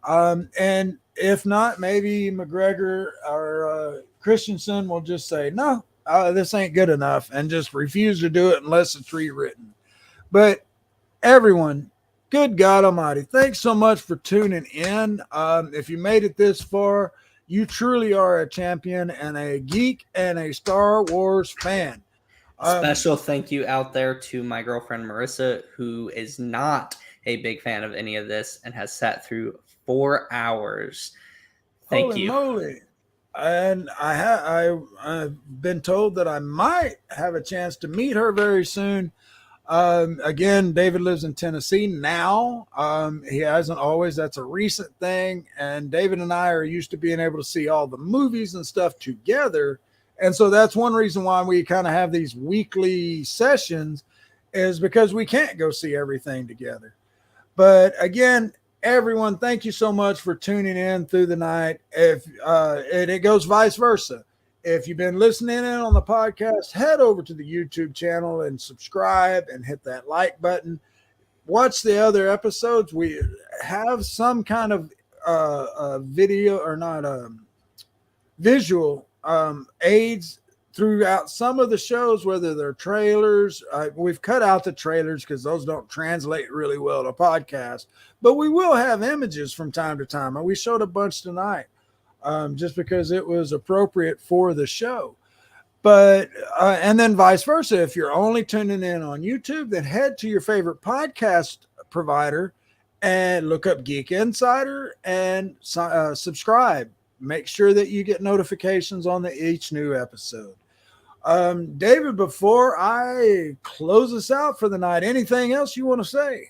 And if not, maybe McGregor or Christensen will just say, no, this ain't good enough, and just refuse to do it unless it's rewritten. But everyone, good God Almighty, thanks so much for tuning in. If you made it this far, you truly are a champion and a geek and a Star Wars fan. Special thank you out there to my girlfriend Marissa, who is not a big fan of any of this and has sat through 4 hours. Thank you. Holy moly. And I've been told that I might have a chance to meet her very soon. Again, David lives in Tennessee now. He hasn't always. That's a recent thing. And David and I are used to being able to see all the movies and stuff together. And so that's one reason why we kind of have these weekly sessions, is because we can't go see everything together. But again, everyone, thank you so much for tuning in through the night. If and it goes vice versa. If you've been listening in on the podcast, head over to the YouTube channel and subscribe and hit that like button. Watch the other episodes. We have some kind of video, or not visual aids throughout some of the shows, whether they're trailers. We've cut out the trailers because those don't translate really well to podcasts, but we will have images from time to time. And we showed a bunch tonight. Just because it was appropriate for the show. But, and then vice versa. If you're only tuning in on YouTube, then head to your favorite podcast provider and look up Geek Insider and subscribe. Make sure that you get notifications on each new episode. David, before I close us out for the night, anything else you want to say?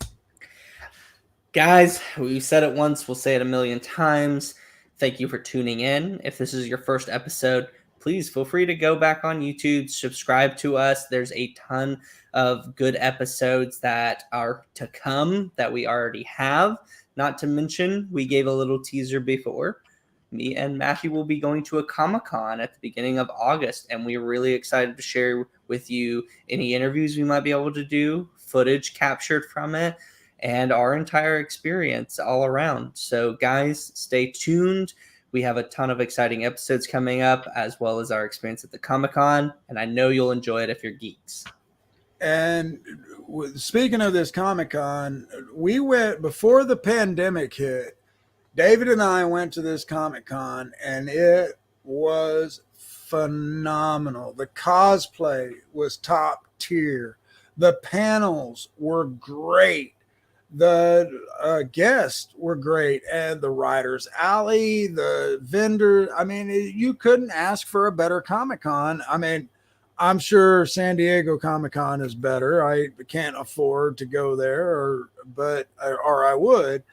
Guys, we said it once, we'll say it a million times. Thank you for tuning in. If this is your first episode, please feel free to go back on YouTube, subscribe to us. There's a ton of good episodes that are to come that we already have. Not to mention, we gave a little teaser before. Me and Matthew will be going to a Comic-Con at the beginning of August, and we're really excited to share with you any interviews we might be able to do, footage captured from it, and our entire experience all around. So guys, stay tuned. We have a ton of exciting episodes coming up, as well as our experience at the Comic-Con, and I know you'll enjoy it if you're geeks. And speaking of this Comic-Con, we went before the pandemic hit. David and I went to this Comic-Con, and it was phenomenal. The cosplay was top tier. The panels were great. The guests were great, and the writers alley, the vendor. I mean, you couldn't ask for a better Comic-Con. I mean, I'm sure San Diego Comic-Con is better. I can't afford to go there, or I would.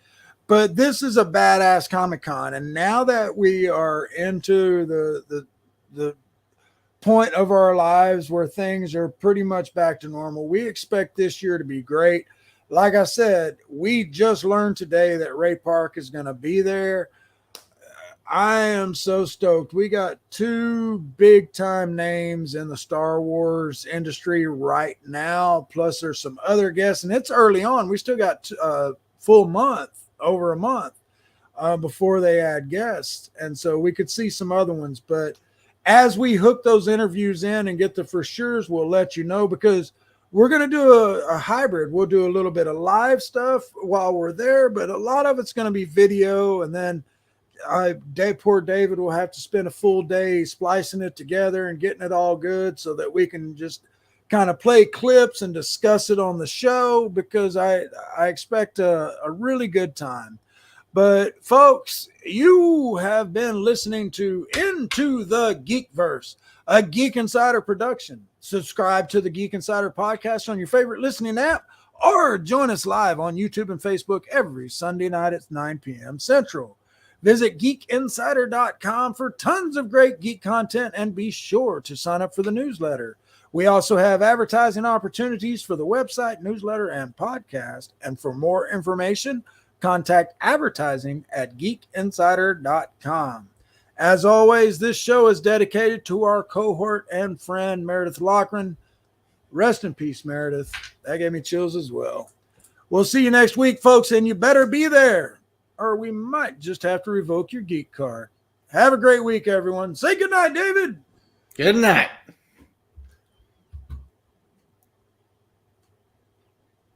But this is a badass Comic-Con, and now that we are into the point of our lives where things are pretty much back to normal, we expect this year to be great. Like I said, we just learned today that Ray Park is going to be there. I am so stoked. We got 2 big time names in the Star Wars industry right now. Plus there's some other guests, and it's early on. We still got a full month, over a month before they add guests. And so we could see some other ones, but as we hook those interviews in and get the for sures, we'll let you know, because we're going to do a hybrid. We'll do a little bit of live stuff while we're there, but a lot of it's going to be video. And then poor David will have to spend a full day splicing it together and getting it all good so that we can just kind of play clips and discuss it on the show, because I expect a really good time. But folks, you have been listening to Into the Geekverse, a Geek Insider production. Subscribe to the Geek Insider podcast on your favorite listening app, or join us live on YouTube and Facebook every Sunday night at 9 p.m. Central. Visit geekinsider.com for tons of great geek content, and be sure to sign up for the newsletter. We also have advertising opportunities for the website, newsletter, and podcast. And for more information, contact advertising at geekinsider.com. As always, this show is dedicated to our cohort and friend, Meredith Loughran. Rest in peace, Meredith. That gave me chills as well. We'll see you next week, folks, and you better be there, or we might just have to revoke your geek card. Have a great week, everyone. Say goodnight, David. Good night.